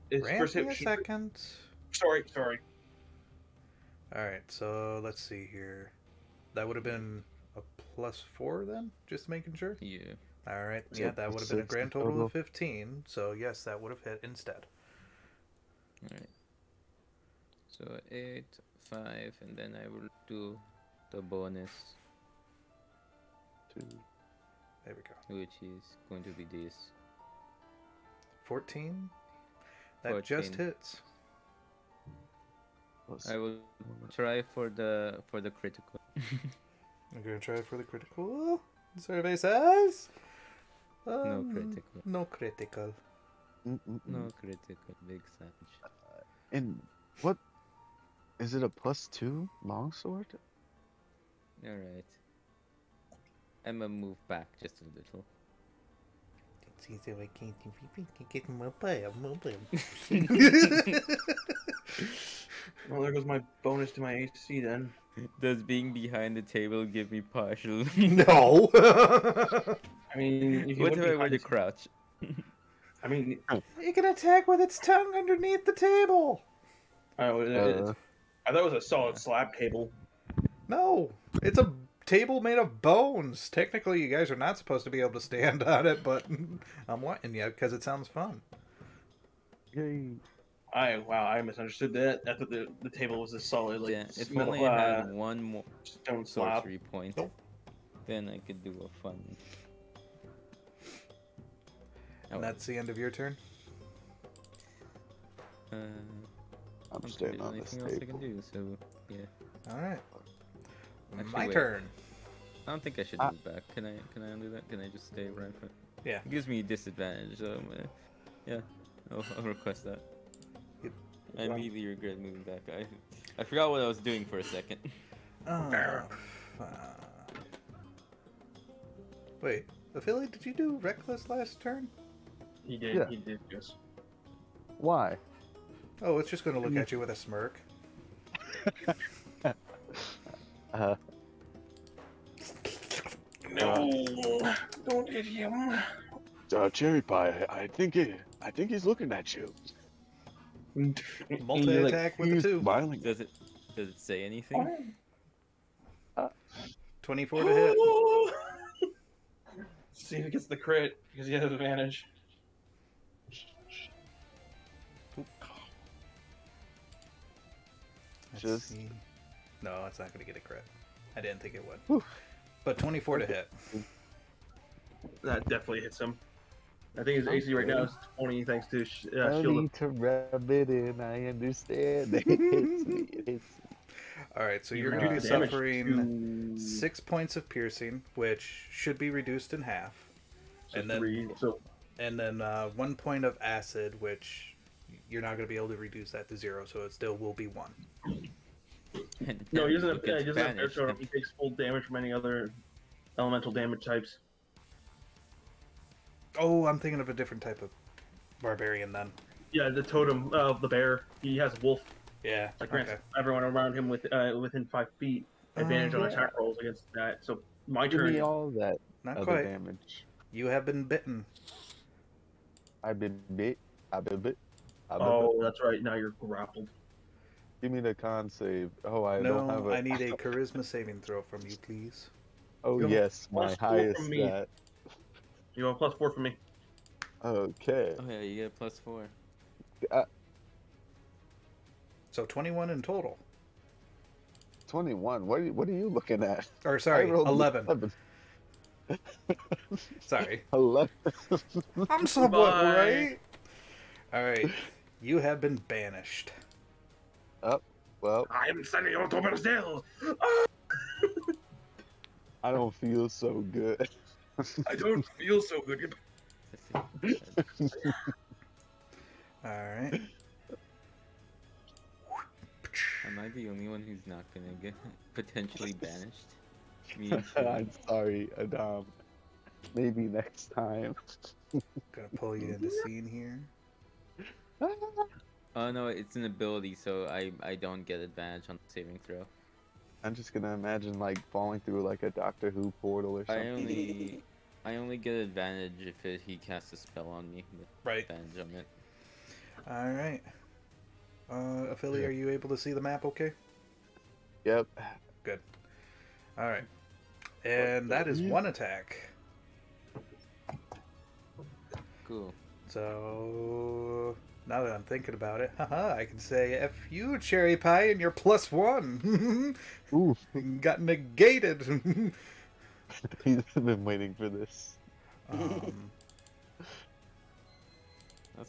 His Grant first me hit a should- second. Sorry. Alright, so let's see here. That would have been a +4 then? Just making sure? Yeah. Alright, Is yeah, it that would have been a 6 grand total total? of 15. So yes, that would have hit instead. Alright. So 8, 5, and then I will do the bonus, 2. There we go. which is going to be this. 14? That just 14. hits. Plus I will try for the critical. I'm gonna try for the critical. Survey says No critical. No critical. No critical, big savage. And what is it? A +2 longsword? Alright. I'm gonna move back just a little. See, so I can't get mobile. Well, there goes my bonus to my AC then. Does being behind the table give me partial? No. I mean, if you What look if I were behind to the- crouch? I mean, It can attack with its tongue underneath the table. I thought it was a solid slab table. No, it's a table made of bones. Technically, you guys are not supposed to be able to stand on it, but I'm letting you because it sounds fun. Yay. I misunderstood that. I thought the table was a solid like Yeah, if small, only I had one more stone slab. sorcery point, Nope. then I could do a fun. Oh, And that's the end of your turn. I'm I'm not staying doing on this anything else I can table. do, so yeah. All right. Actually, My wait. turn. I don't think I should move back. Can I undo that? Can I just stay right in front? Yeah. It gives me a disadvantage, so yeah, I'll request that. Yep. I immediately regret moving back. I forgot what I was doing for a second. Wait, Apheli, did you do reckless last turn? He did. Yeah. He did. Yes. Why? Oh, it's just going to look at you with a smirk. No, don't hit him. Cherry Pie, I think he's looking at you. Multi-attack with the He's 2. smiling. Does it say anything? 24 to hit. See if he gets the crit because he has advantage. Let's Just- see. No, it's not going to get a crit. I didn't think it would. Whew. But 24 to hit. That definitely hits him. I think his AC right now is 20 thanks to I shield. need to rub it in. I understand. It hits me. It hits me. Alright, so You you're going to be reduce the damage suffering to 6 points of piercing, which should be reduced in half. and then- 3, so 1 point of acid, which you're not going to be able to reduce that to 0, so it still will be 1. no, he doesn't Look have, at he doesn't have Spanish. air, he takes full damage from any other elemental damage types. Oh, I'm thinking of a different type of barbarian then. Yeah, the totem of the bear. He has wolf. Yeah, That grants okay. everyone around him within 5 feet advantage on yeah. attack rolls against that. So my Give turn. me all that Not other quite. damage. You have been bitten. I've been bit. I've been bit. I've been Oh, bit. that's right. Now you're grappled. Give me the con save. Oh, I No, don't have a. I need a charisma saving throw from you, please. Oh You yes, want my a score highest from me. stat. You want +4 from me. Okay. Oh yeah, you get +4. So 21 in total. 21. What are you looking at? Or I sorry, rolled 11. Sorry. 11. I'm somewhat Bye. right. Alright. You have been banished. Well, I am sending you to Brazil. I don't feel so good. I don't feel so good. Alright. Am I the only one who's not gonna get potentially banished? Me and I'm sorry, Adam. Maybe next time. Gonna pull you into scene here. Oh no, it's an ability, so I don't get advantage on the saving throw. I'm just gonna imagine like falling through like a Doctor Who portal or I something. only get advantage if he casts a spell on me with Right. advantage on it. Alright. Apheli, are you able to see the map okay? Yep. Good. All right. And that is one attack. Cool. So now that I'm thinking about it, haha, I can say F you, Cherry Pie, and you're +1. Ooh. Got negated. He's been waiting for this. That's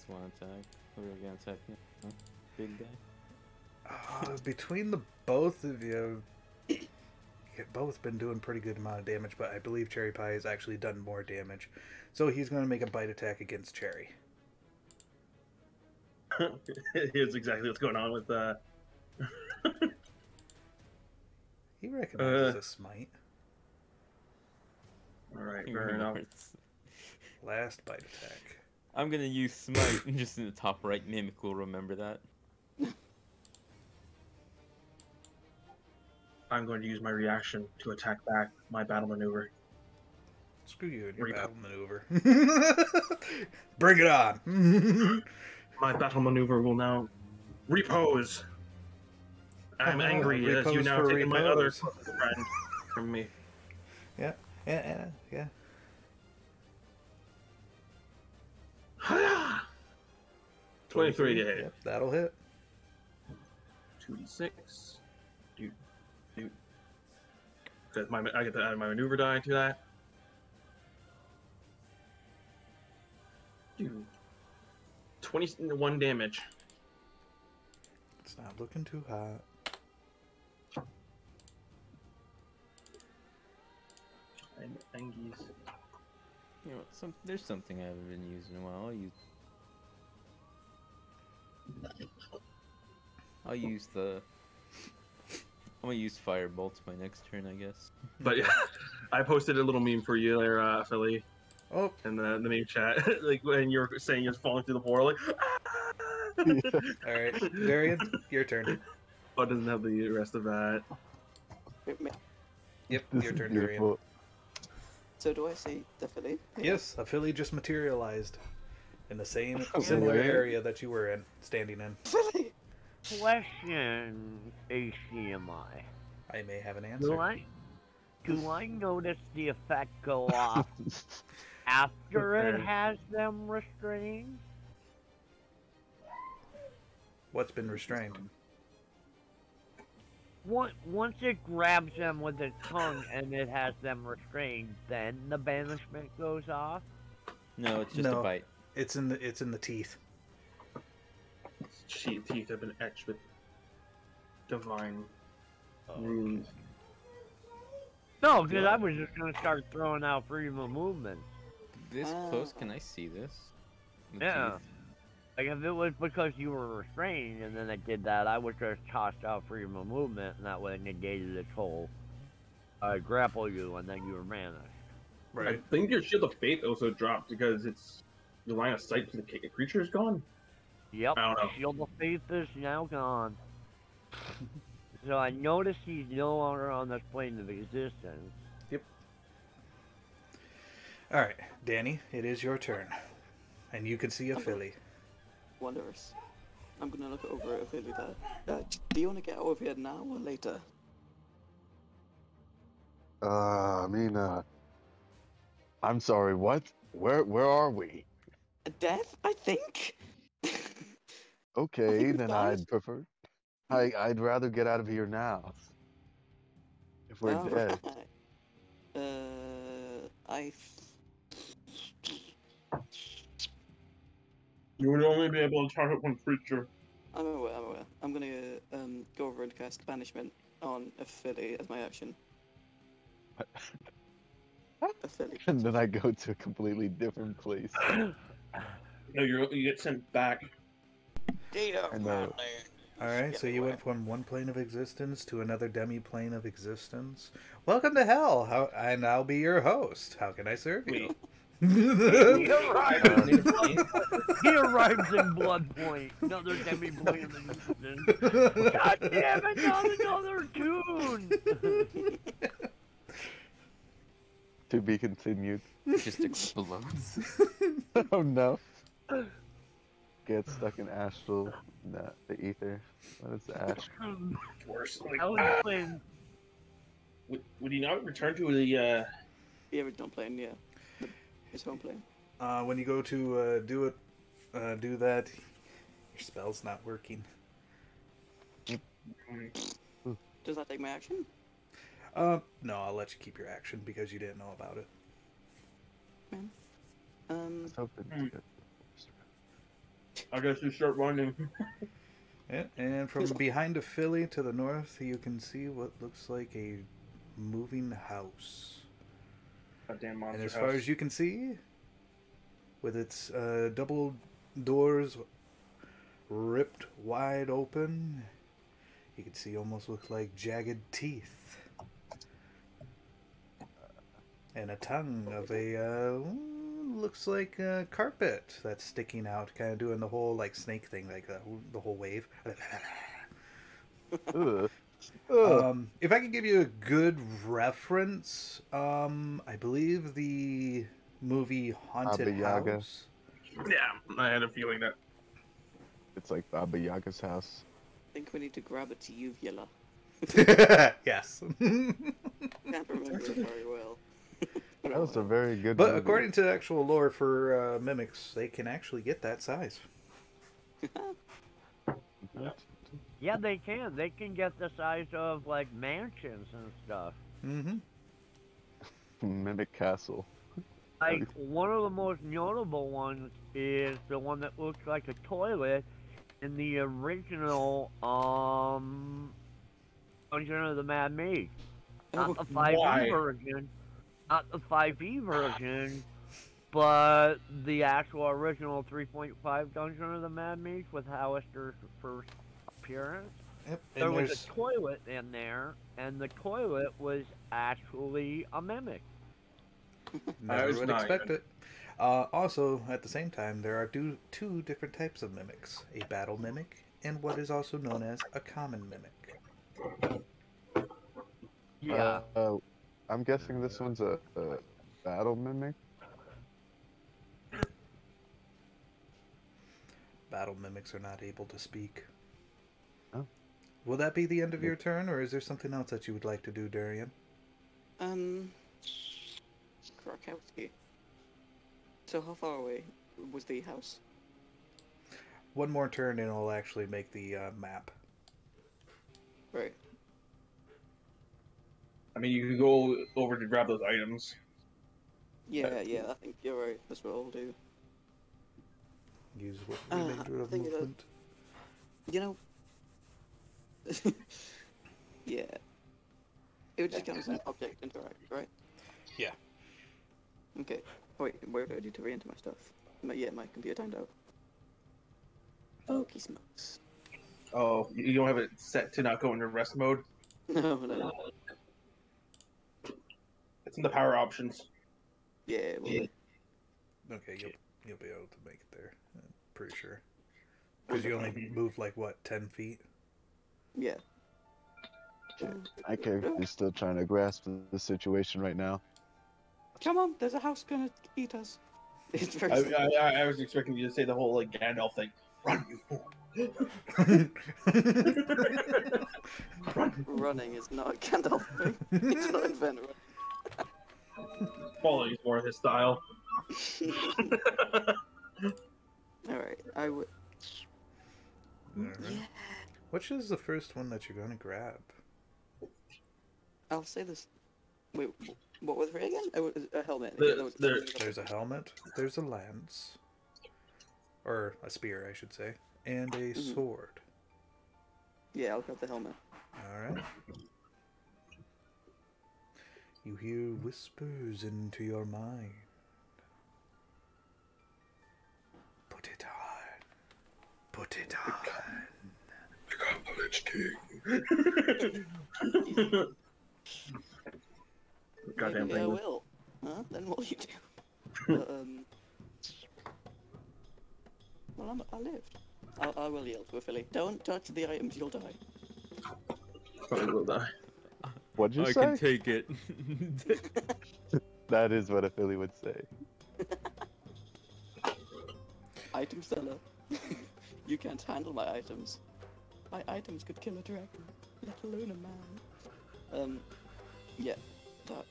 one attack. What are we gonna attack you? Huh? Big guy? Between the both of you, you've both been doing pretty good amount of damage, but I believe Cherry Pie has actually done more damage. So he's going to make a bite attack against Cherry. Here's exactly what's going on with He recognizes a smite. Alright, He fair enough. remembers. Last bite attack. I'm gonna use smite just in the top right. Mimic will remember that. I'm going to use my reaction to attack back my battle maneuver. Screw you and your Repo. battle maneuver. Bring it on. My battle maneuver will now repose. I'm angry as you repose now for taken my other repose. closest friend from me. Yeah. 23 to hit. Yep, that'll hit. 2d6. Because I get to add my maneuver die to that. 21 damage. It's not looking too hot. And Angies. You know, there's something I haven't been using in a while. I'm gonna use Firebolts my next turn, I guess. But yeah, I posted a little meme for you there, Apheli, Oh, in the meme chat. Like when you were saying you're falling through the portal, like. all right. Durian, your turn. Oh, it doesn't have the rest of that. Yep, This your is turn, Durian. beautiful. So do I see the Philly? Yes, Apheli just materialized in the same Oh, similar really? area that you were in, standing in. Philly! Question, HDMI. I may have an answer. Do I notice the effect go off after it has them restrained? What's been restrained? Once it grabs them with its tongue and it has them restrained, then the banishment goes off? No, it's just a bite. It's in the teeth. Teeth have been etched with divine Oh, runes. No, because I was just gonna start throwing out freedom of movement. This close, can I see this? The Yeah. teeth? Like if it was because you were restrained and then it did that, I would just tossed out freedom of movement and that would have negated its whole grapple you and then you were banished. I think your Shield of Faith also dropped because it's the line of sight for the creature is gone. Yep, I don't know. Shield of Faith is now gone. So I noticed he's no longer on this plane of existence. All right, Danny, it is your turn, and you can see Apheli. Wondrous. I'm gonna look over at Philly there. Do you want to get out of here now or later? I'm sorry, what? Where are we? Death, I think? Okay, we've then died. I'd prefer. I'd rather get out of here now. If we're dead. You would only be able to target one creature. I'm aware. I'm gonna go over and cast Banishment on Apheli as my action. Apheli. And then I go to a completely different place. No, you get sent back. I know. All right, so you went from one plane of existence to another demi-plane of existence. Welcome to hell, and I'll be your host. How can I serve you? He arrives in Blood Point, another demi-plane of existence. God damn it, not another tune! To be continued. It just explodes. Oh no. get stuck in astral, the ether. What is the astral? Worse. Like, I was playing. would he not return to the? The original plane, yeah. His home plane. When you go to do that, your spell's not working. Does that take my action? No, I'll let you keep your action because you didn't know about it. Man. Let's hope it's good. I guess you start running. Yeah, and from behind Apheli to the north, you can see what looks like a moving house. A damn monster And as house. far as you can see, with its double doors ripped wide open, you can see almost look like jagged teeth. And a tongue of a, looks like a carpet that's sticking out, kind of doing the whole like snake thing, like the whole wave. Ugh. If I could give you a good reference, I believe the movie Haunted Baba Yaga. House. Yeah, I had a feeling that. It's like Baba Yaga's house. I think we need to grab it to uvula. Yes. Can't remember it very well. That was a very good But movie. according to actual lore for mimics, they can actually get that size. Yeah, they can. They can get the size of like mansions and stuff. Mm-hmm. Mimic Castle. Like one of the most notable ones is the one that looks like a toilet in the original Dungeon of the Mad Mage. Not the 5e why? version. Not the 5e version, but the actual original 3.5 Dungeon of the Mad Mage with Hallister's first appearance. Yep. There And was there's a toilet in there, and the toilet was actually a mimic. never was would not expect even- it. Also, at the same time, there are two different types of mimics: a battle mimic and what is also known as a common mimic. Yeah. I'm guessing this one's a battle mimic. Battle mimics are not able to speak. Oh. Will that be the end of your turn, or is there something else that you would like to do, Durian? Krakowski. So how far away was the house? One more turn and it'll actually make the map. Right. I mean, you could go over to grab those items. Yeah, I think you're right. That's what I'll do. Use what I remainder of think that- movement. You know. Yeah. It would just count as an object interact, right? Yeah. Okay. Oh, wait, where do I need to re-enter my stuff? My computer timed out. Okey smokes. Oh, you don't have it set to not go into rest mode? No. It's in the power options. Yeah, well, Okay, you'll be able to make it there. I'm pretty sure. Because you only moved like what, 10 feet? yeah. My character's still trying to grasp the situation right now. Come on, there's a house gonna eat us. It's very I was expecting you to say the whole like Gandalf thing. Run, you fool! Running is not a Gandalf thing. It's not in Venom. Falling is more his style. Alright, I would. Alright. Yeah. Which is the first one that you're going to grab? I'll say this. Wait, what was it again? Oh, a helmet. There's a helmet, there's a lance, or a spear, I should say, and a sword. Yeah, I'll grab the helmet. Alright. You hear whispers into your mind. Put it on. Put it on. Become the Lich King. Goddamn Maybe I thing. will. Huh? Then what will you do? Well, I lived. I will yield to Apheli. Don't touch the items, you'll die. Probably will die. What'd you I say? can take it. That is what a Philly would say. Item seller. You can't handle my items. My items could kill a dragon, let alone a man. Yeah, that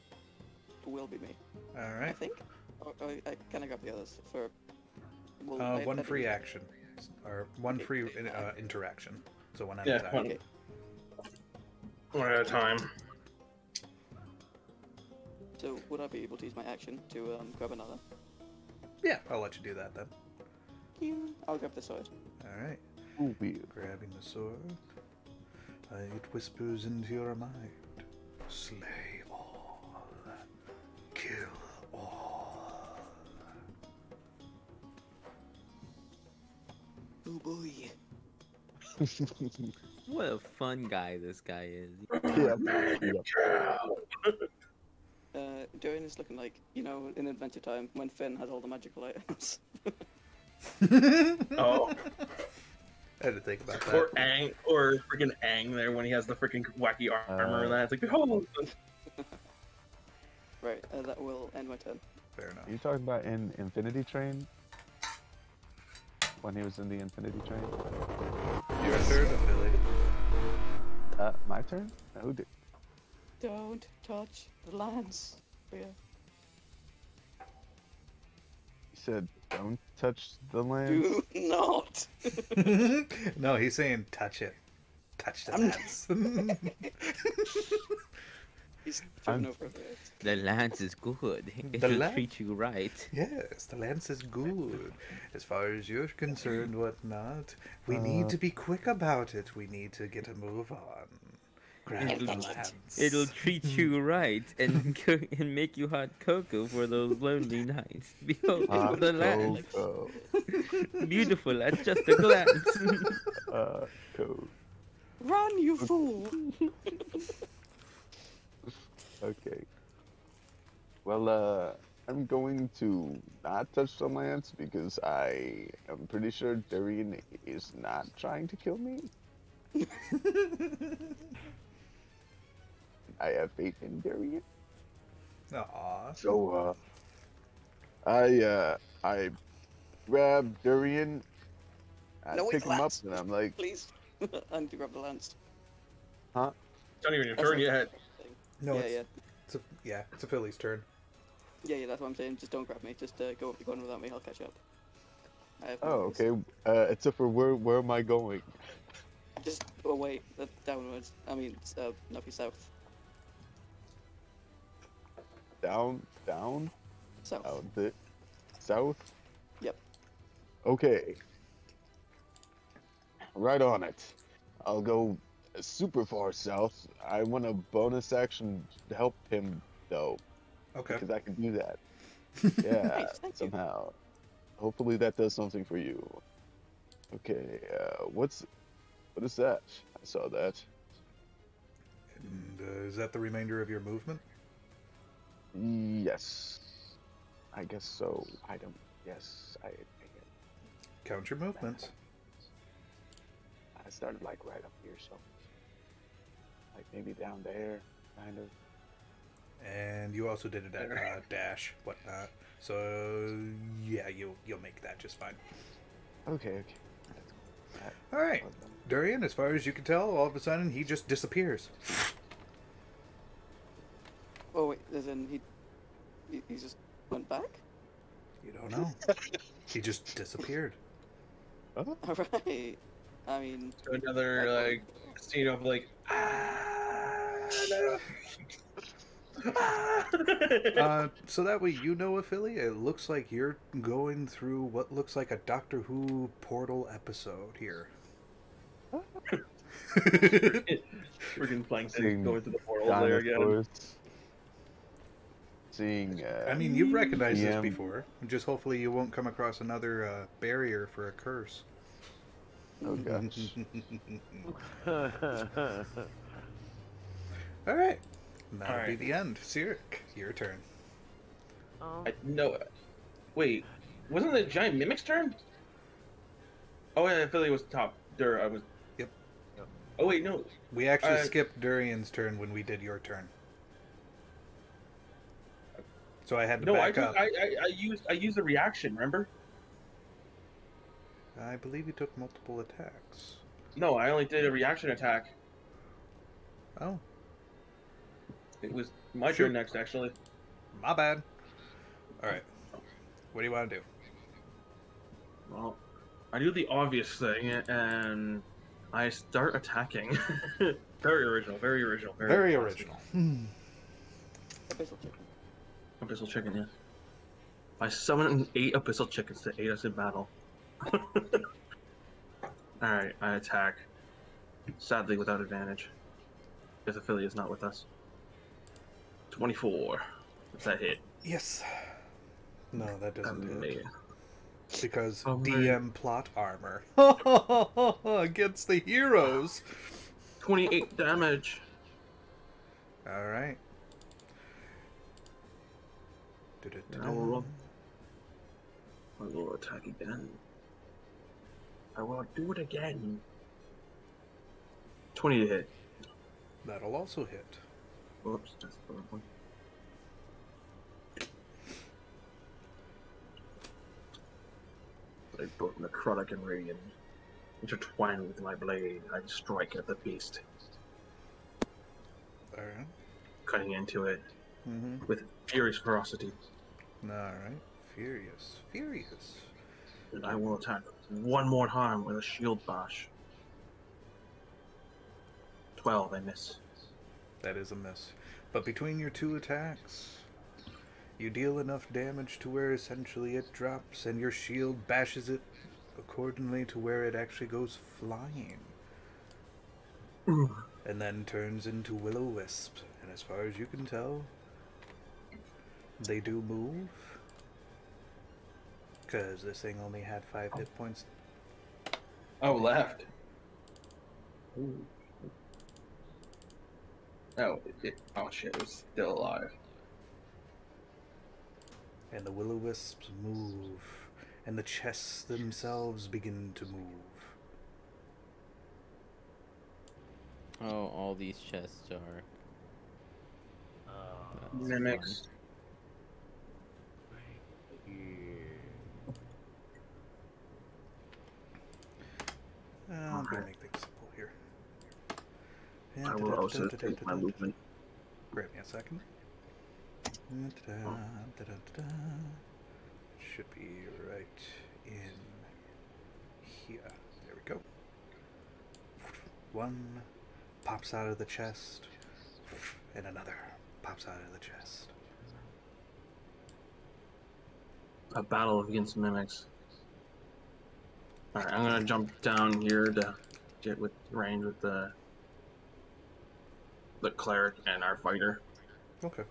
will be me. I Alright. think. Or can I grab the others for? Well, One I free didn't- action. Or one Okay, free okay, interaction. So one at Yeah, a time. one. Okay. One at a time. So would I be able to use my action to grab another? Yeah, I'll let you do that then. I'll grab the sword. Alright. Ooh, weird. Grabbing the sword. It whispers into your mind. Slay all. Kill all. Oh boy. What a fun guy this guy is. Yeah. Durian is looking like, you know, in Adventure Time when Finn has all the magical items. Oh. I had to think about Or that. Aang, or freaking Aang there when he has the freaking wacky armor and that. It's like, behold! Right, that will end my turn. Fair enough. Are you talking about in Infinity Train? When he was in the Infinity Train? Your turn, Apheli. My turn? Oh, dear. Don't touch the lance. Yeah. You said don't touch the land? Do not. No, he's saying touch it. Touch the I'm- lance. He's tripping I'm- over it. The lance is good. It The will lance? treat you right. Yes, the lance is good. As far as you're concerned, whatnot. We need to be quick about it. We need to get a move on. Grab the lance. It'll treat you right and and make you hot cocoa for those lonely nights. Behold Hot the lance, cocoa. beautiful at just a glance. Cool. Run, you fool! Okay. Well, I'm going to not touch the lance because I am pretty sure Durian is not trying to kill me. I have faith in Durian. Aw. So, I grab Durian, I No, wait, pick him up, lance. and I'm like, Please. I need to grab the lance. huh? It's not even your That's turn like- yet. No, yeah, it's it's Apheli's turn. yeah, that's what I'm saying. Just don't grab me. Just go up the corner without me. I'll catch up. I have no Oh, worries. okay. Except for where am I going? Just away, downwards. I mean, north south. Down, South. out the south. Yep. Okay. Right on it. I'll go super far south. I want a bonus action to help him though, Okay. because I can do that. Yeah, Nice, thank you. somehow. Hopefully that does something for you. Okay. What is that? I saw that. And, is that the remainder of your movement? Yes. I guess so. Yes. I Count your movements. I started like right up here, so like maybe down there, kind of. And you also did a dash, whatnot. So yeah, you'll make that just fine. Okay. All right, Durian. As far as you can tell, all of a sudden he just disappears. Oh wait, as in he just went back. You don't know. He just disappeared. All right. I mean, So another like scene of like no. So that way you know, Apheli, it looks like you're going through what looks like a Doctor Who portal episode here. Freaking playing Seeing going through the portal there again. dinosaurs. Seeing. I mean, you've recognized this PM. before. Just hopefully you won't come across another barrier for a curse. Oh gosh. All right. That'll be Alright. the end. Sirik, your turn. No, wait, wasn't it giant mimic's turn? Oh yeah, Philly was top. I was. Yep. Oh wait, no. We actually skipped Durian's turn when we did your turn. So I had to No, back up. I used the reaction. Remember? I believe you took multiple attacks. No, I only did a reaction attack. Oh, It was my Shoot. turn next, actually. my bad. Alright. What do you want to do? Well, I do the obvious thing, and I start attacking. Very original, very original. Very classic. original. Abyssal chicken. Abyssal chicken, yeah. I summon 8 abyssal chickens to aid us in battle. Alright, I attack. Sadly, without advantage. Because Apheli is not with us. 24. Does that hit? Yes. No, that doesn't hit. Amazing. Because Oh, DM plot armor. Against the heroes. 28 damage. Alright. I will attack again. I will do it again. 20 to hit. That'll also hit. Whoops, that's the wrong one. I both necrotic and radiant intertwined with my blade. I strike at the beast, Alright. cutting into it Mm-hmm. with furious ferocity. Alright. Furious. Furious. And I will attack one more time with a shield bash. 12, I miss. That is a miss. But between your 2 attacks, you deal enough damage to where essentially it drops and your shield bashes it accordingly to where it actually goes flying. And then turns into will-o-wisp. And as far as you can tell, they do move. Because this thing only had 5 hit points. Oh, left. Ooh. Oh, oh shit, it was still alive. And the will-o-wisps move. And the chests themselves begin to move. Oh, all these chests are. That's Mimics. I'm gonna make things simple here. I will also take my movement. Grab me a second. Should be right in here. There we go. One pops out of the chest, and another pops out of the chest. A battle against mimics. Alright, I'm gonna jump down here to get with range with the cleric and our fighter. Okay.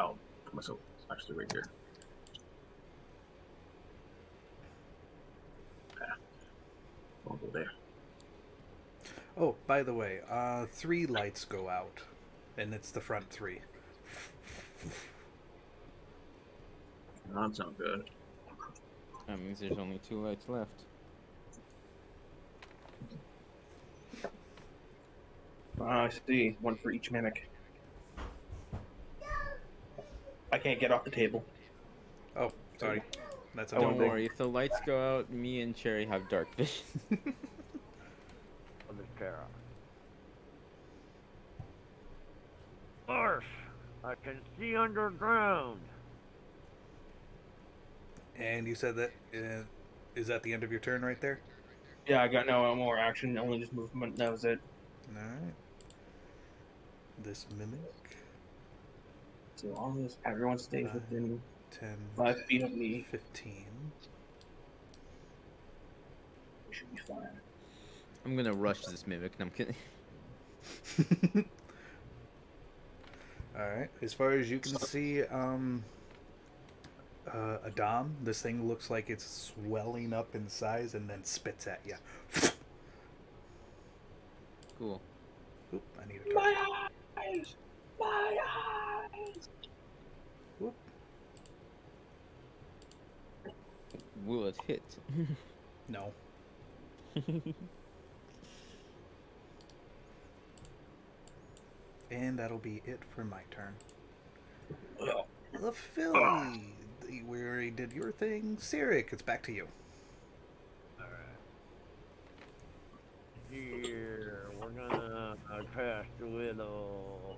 I'll put myself actually right here. Yeah. I'll go there. Oh, by the way, 3 lights go out, and it's the front 3. That sounds good. That means there's only 2 lights left. I see. One for each mimic. I can't get off the table. Oh, sorry. That's a Don't big... worry, if the lights go out, me and Cherry have dark vision. Of the terror. Arf! I can see underground. And you said that is that the end of your turn right there? Yeah, I got no more action, only just movement. That was it. Alright. This mimic. As long as everyone stays within 10, 5 feet of me, 15. we should be fine. I'm gonna rush this mimic. No, I'm kidding. Alright. As far as you can see, Adam, this thing looks like it's swelling up in size and then spits at you. Cool. Oop, I need a target. My eyes! My eyes! Whoop. Will it hit? No. And that'll be it for my turn. Apheli, we already did your thing. Cyric, it's back to you. here. We're gonna cast a little.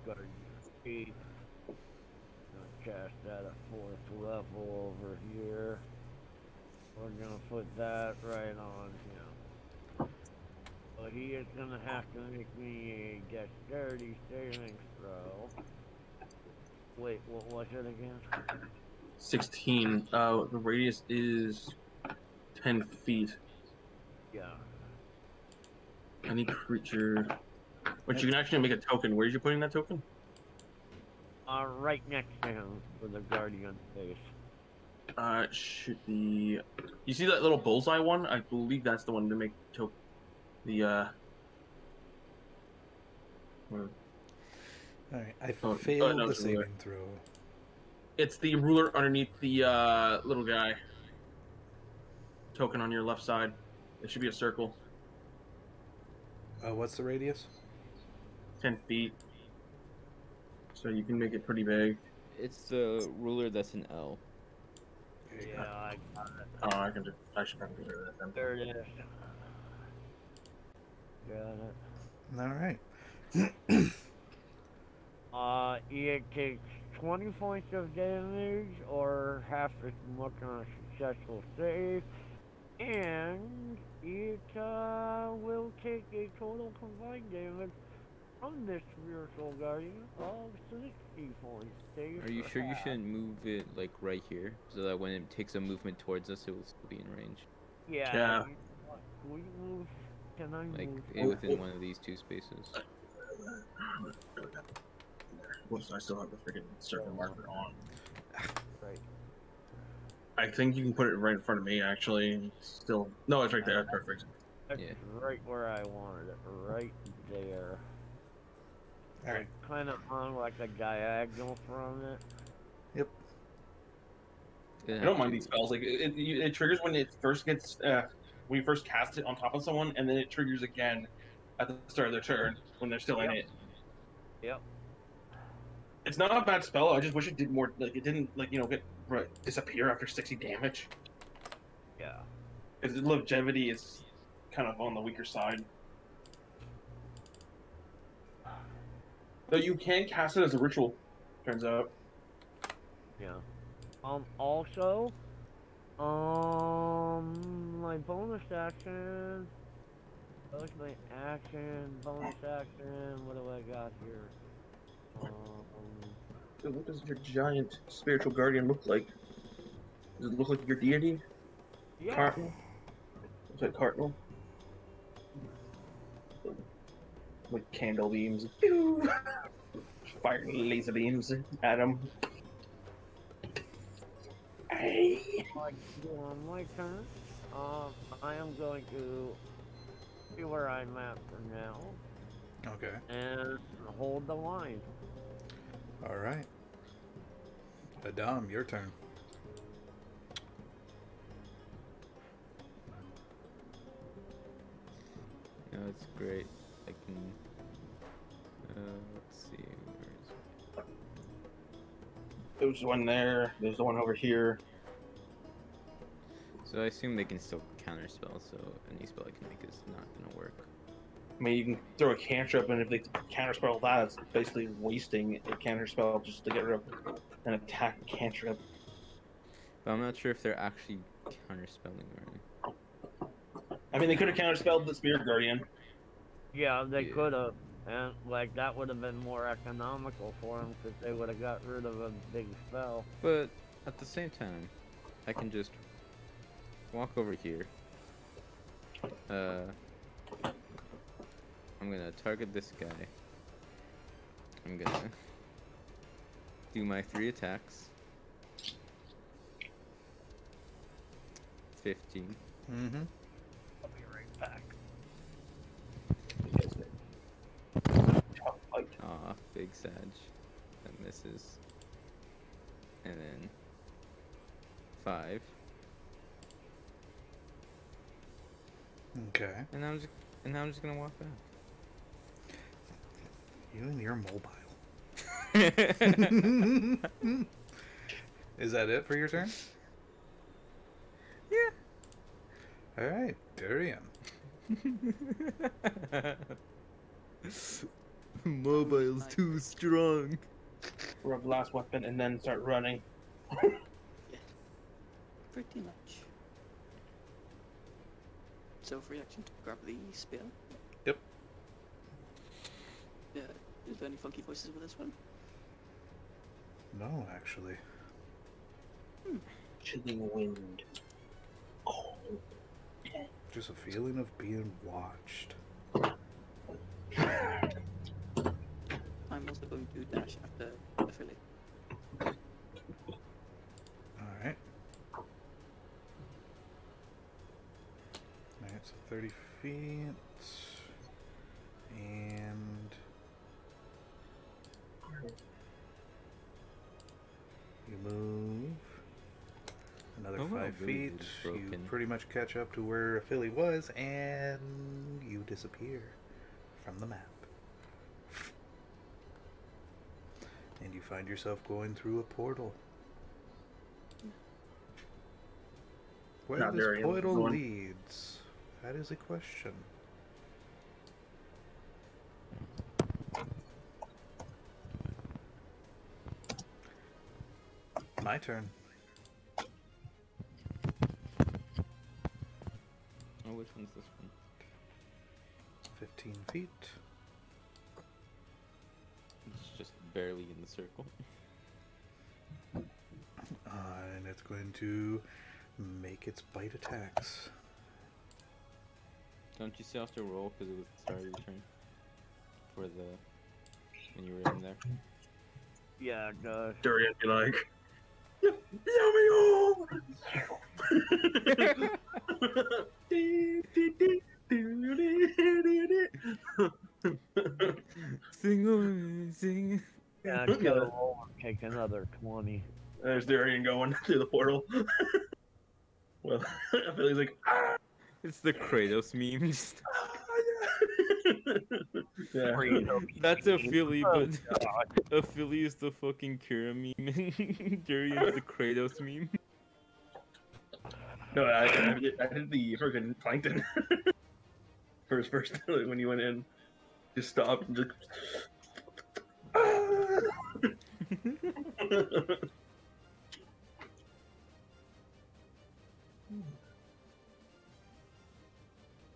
Guardian Chief. Gonna cast that at 4th level over here. We're gonna put that right on him. So he is gonna have to make me a dexterity saving throw. Wait, what was it again? 16. The radius is 10 feet. Yeah. Any creature. But you can actually make a token. Where are you putting that token? Right next to him with the guardian face. It should be. You see that little bullseye one? I believe that's the one to make the Alright, I Oh, failed no, the it's a ruler. saving throw. It's the ruler underneath the little guy. Token on your left side. It should be a circle. What's the radius? 10 feet. So you can make it pretty big. It's the ruler that's an L. Yeah, I got it. Oh, I should probably get rid of that then. There it is. Got it. Alright. It takes 20 points of damage or half its much on a successful save, and it will take a total combined damage from this spiritual guardian of 60 points. Are you sure you shouldn't move it like right here, so that when it takes a movement towards us, it will still be in range? Yeah. Yeah. Can we move? Can I Like move? within one of these two spaces. Whoops, I still have the freaking circle marker on. Right. I think you can put it right in front of me, actually. Still. No, it's right there. That's perfect. That's Yeah. right where I wanted it. Right there. Alright. Kind of on like a diagonal from it. Yep. I don't mind these spells. Like it triggers when it first gets when you first cast it on top of someone, and then it triggers again at the start of their turn when they're still in it. Yep. It's not a bad spell. I just wish it did more. Like it didn't disappear after 60 damage. Yeah. Because the longevity is kind of on the weaker side. Though you can cast it as a ritual, turns out. Yeah. Also, my bonus action. That was my action, bonus action. What do I got here? So what does your giant spiritual guardian look like? Does it look like your deity? Yeah. Cardinal? Is that cardinal? Like candle beams. Pew! Firing laser beams at him. Hey! Like on my turn, I am going to see where I'm at for now Okay. and hold the line. Alright. Adam, your turn. No, it's great. I can. Let's see. Where's... There's one there. There's the one over here. So I assume they can still counterspell. So any spell I can make is not gonna work. I mean, you can throw a cantrip, and if they counterspell that, it's basically wasting a counterspell just to get rid of an attack cantrip. But I'm not sure if they're actually counterspelling or. I mean, they could have counterspelled the Spirit Guardian. Yeah, they Yeah. could have, and like that would have been more economical for them because they would have got rid of a big spell. But at the same time, I can just walk over here. I'm gonna target this guy. I'm gonna do my 3 attacks. 15. Mm-hmm. I'll be right back. Aw, big Sag. That misses. And then 5. Okay. And now I'm just gonna walk back. You and your mobile. Is that it for your turn? Alright, Durian. Mobile's too strong. Rub last weapon and then start running. Pretty much. So free action to grab the spear. Yep. Yeah. Is there any funky voices with this one? No, actually. Chilling wind. Cold. Just a feeling of being watched. I'm also going to dash after Apheli. Alright. Alright, so 30 feet. And you move another Oh, wow, 5 really feet. is You broken. pretty much catch up to where Apheli was, and you disappear from the map. And you find yourself going through a portal. Where Not this Durian, portal going. leads? That is a question. My turn. Oh, which one's this one? 15 feet. It's just barely in the circle. And it's going to make its bite attacks. Don't you still have to roll because it was the start of your turn? For the... when you were in there? Yeah, it does. Durian be like, Yummy! Sing on, sing. Yeah, it's gotta roll and take another 20. There's Durian going through the portal. Well, I feel he's like, ah, It's the Kratos meme. Just- yeah. That's a Philly, Oh, but a Philly is the fucking Kira meme, and Durian's the Kratos meme. No, I did the freaking plankton. first, when you went in, just stopped and just.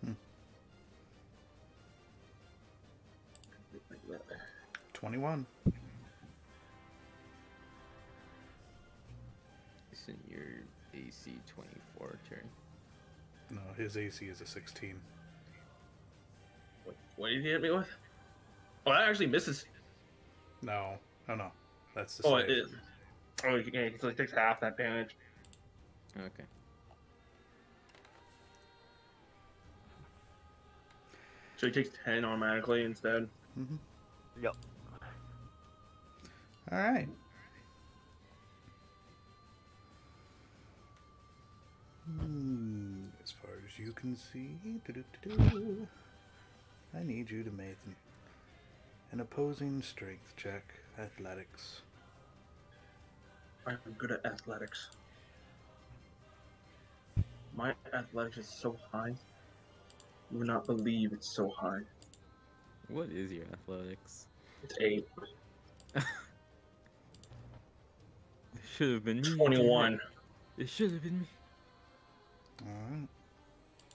Hmm. 21. It's in your AC 24 turn. No, his AC is a 16. What did he hit me with? Oh, that actually misses. No. Oh, no. That's the Oh, save. it is. Oh, yeah, so he takes half that damage. Okay. So he takes 10 automatically instead. Mm-hmm. Yep. Alright. As far as you can see, I need you to make an opposing strength check, athletics. I'm good at athletics. My athletics is so high. You would not believe it's so high. What is your athletics? It's 8. It should have been me. 21. It should have been me.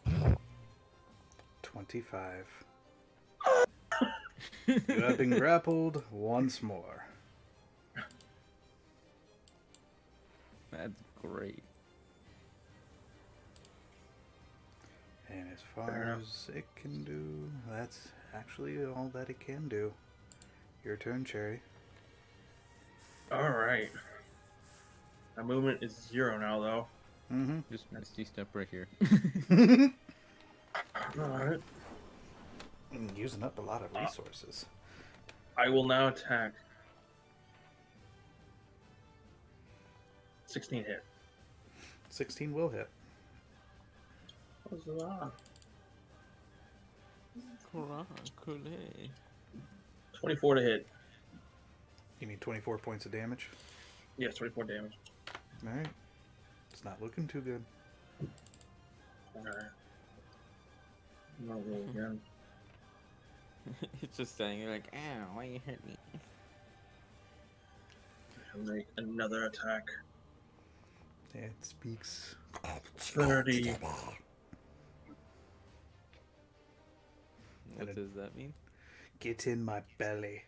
Alright. 25. You have been grappled once more. That's great. And as Fair far enough. as it can do, that's actually all that it can do. Your turn, Cherry. Alright. My movement is 0 now, though. Mm-hmm. Just Misty Step right here. Alright. Using up a lot of resources. I will now attack. 16 hit. 16 will hit. What's that? 24 to hit. You need 24 points of damage. Yes, 24 damage. Alright. It's not looking too good. Alright. Not really again. It's just standing there like, ow, why you hurt me? I'll make another attack. Yeah, it speaks. 30. What does that mean? Get in my belly.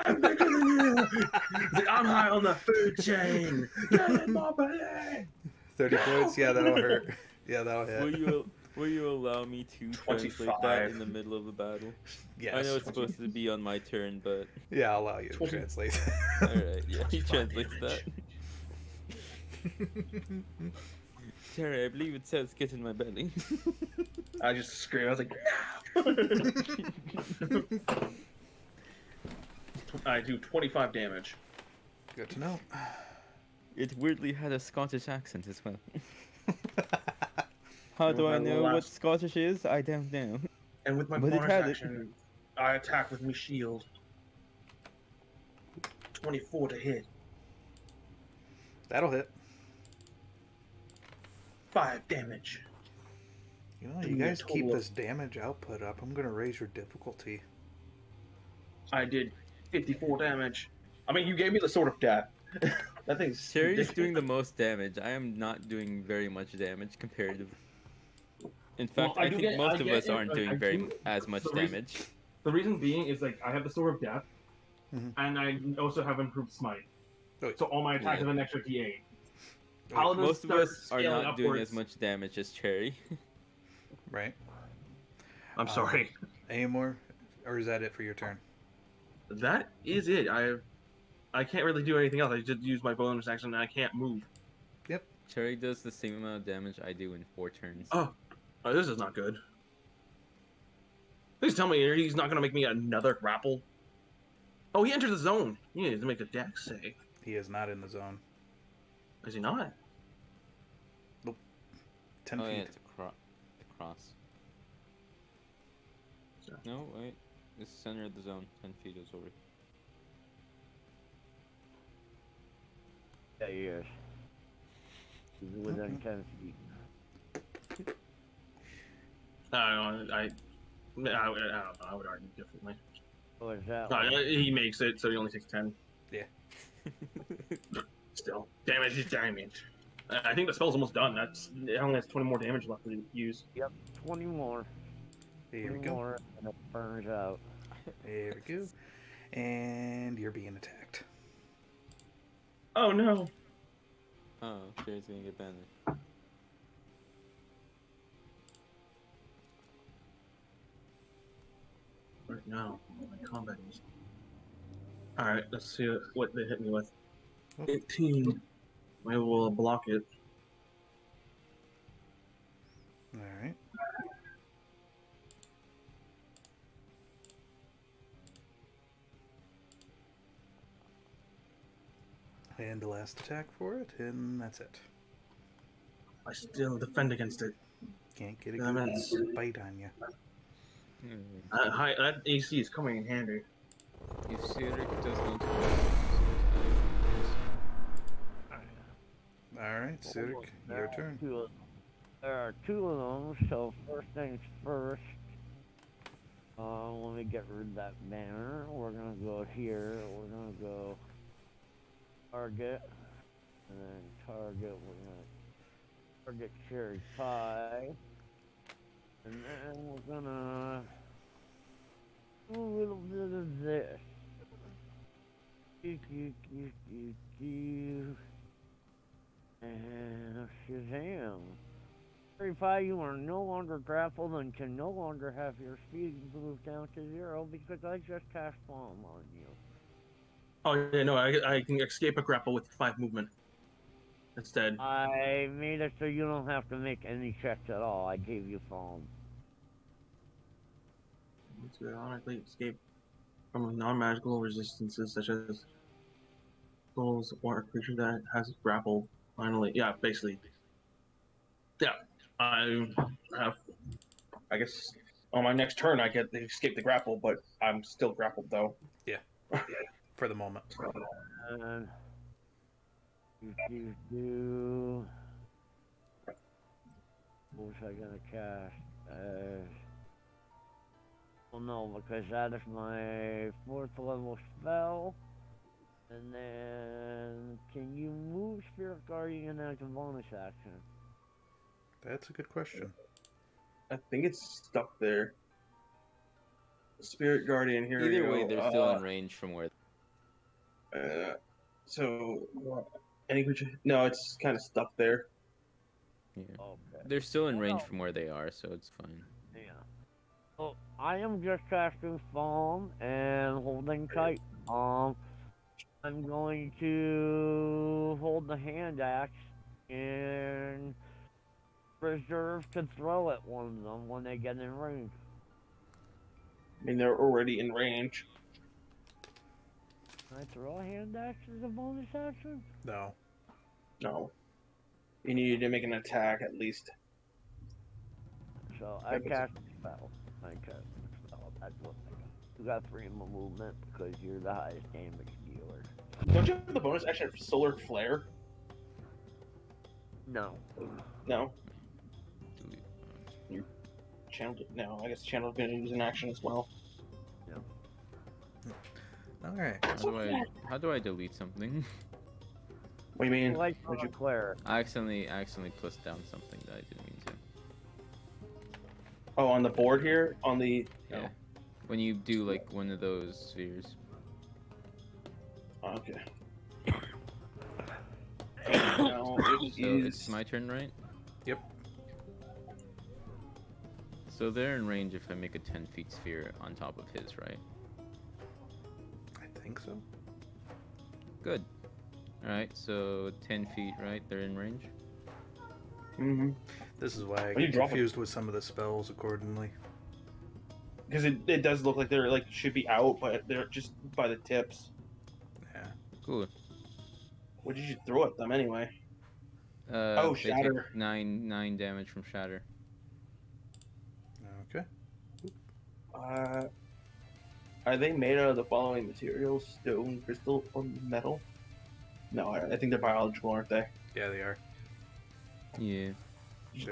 I'm bigger than you! I'm high on the food chain! Get in my belly! 30 points? Yeah, that'll hurt. Yeah, that'll hit. Will you allow me to translate 25. that in the middle of the battle? Yes. I know it's supposed to be on my turn, but Yeah, I'll allow you to 20. translate. alright, yeah, he 25 translates damage. that. Terry, I believe it says get in my belly. I just screamed. I was like, no! I do 25 damage. Good to know. It weirdly had a Scottish accent as well. How do With I my know what last- Scottish is? I don't know. And with my But it bonus had it. action, I attack with my shield. 24 to hit. That'll hit. 5 damage. You know, Do you me a guys keep total of- this damage output up. I'm gonna raise your difficulty. I did 54 damage. I mean, you gave me the sword of death. That thing's Terry's ridiculous. doing the most damage. I am not doing very much damage comparatively. In fact, I I do think get- most I of get us it, aren't like, doing I very do- as much the reason- damage. The reason being is like I have the sword of death, Mhm. and I also have improved smite. Oh, So all my attacks yeah. have an extra D8. Oh, Paladins Most of start us are scaling not doing as upwards. much damage as Cherry. Right? I'm sorry. Any more? Or is that it for your turn? That is it. I can't really do anything else. I just use my bonus action, and I can't move. Cherry does the same amount of damage I do in 4 turns. Oh, this is not good. Please tell me he's not gonna make me another grapple. Oh, he entered the zone. He needs to make a dex save. He is not in the zone. Is he not? 10 Oh feet. yeah, it's the cross. Sorry. No, wait. It's center of the zone. 10 feet is over. Yeah, yes. He's within 10 feet. I don't know. I don't know. I would argue differently. What is that? No, one? he makes it, so he only takes 10. Yeah. Still, damage is damage. I think the spell's almost done. It only has 20 more damage left to use. 20 more. Here we 20 go. more, and it burns out. There we go. And you're being attacked. Oh no! Oh, Cherry's gonna get banned. Right now, my combat is. Alright, let's see what they hit me with. 18. Maybe we'll block it. Alright. And the last attack for it, and that's it. I still defend against it. Can't get a Damn good it. bite on you. That AC is coming in handy. If Cedric does need to Alright, Cedric, your turn. There are 2 of them, so first things first. Let me get rid of that banner. We're gonna go here. We're gonna go target, and then target. We're gonna target cherry pie, and then we're gonna do a little bit of this. And Shazam. Cherry pie, you are no longer grappled and can no longer have your speed moved down to 0 because I just cast bomb on you. Oh, yeah, no, I can escape a grapple with 5 movement. Instead. I made it so you don't have to make any checks at all. I gave you foam. To ironically escape from non-magical resistances such as souls or a creature that has grappled. Finally, yeah, basically. Yeah, I have. I guess on my next turn I get to escape the grapple, but I'm still grappled though. For the moment. And do. What was I gonna cast? Well, no, because that is my 4th level spell. And then, can you move Spirit Guardian as a bonus action? That's a good question. I think it's stuck there. Spirit Guardian, here we Either go. way, they're still in range from where. So, any creature? No, it's kind of stuck there. Yeah. Okay. They're still in range from where they are, so it's fine. Yeah. Well, I am just casting Falm and holding tight. I'm going to hold the hand axe and reserve to throw at one of them when they get in range. I mean, they're already in range. Can I throw a hand axe as a bonus action? No. No. You need to make an attack at least. So I cast a spell. I cast a spell. That's what I got. You got freedom of movement because you're the highest damage dealer. Don't you have the bonus action for Solar Flare? No. No. You channeled it. No, I guess channel's gonna use an action as well. Alright. How do I delete something? What do you mean? Like What'd you- Claire. I accidentally plus down something that I didn't mean to. Oh, on the board here? On the... Yeah. When you do like one of those spheres. Oh, okay. No, it So is... it's my turn, right? Yep. So they're in range if I make a 10 feet sphere on top of his, right? I think so. Good. Alright, so 10 feet, right? They're in range? Mm-hmm. This is why I you get drop it? confused with some of the spells accordingly. Because it does look like they're like should be out, but they're just by the tips. Yeah. Cool. What did you throw at them anyway? They take Shatter. 9 damage from Shatter. Okay. Are they made out of the following materials? Stone, crystal, or metal? No, I think they're biological, aren't they? Yeah, they are. Yeah.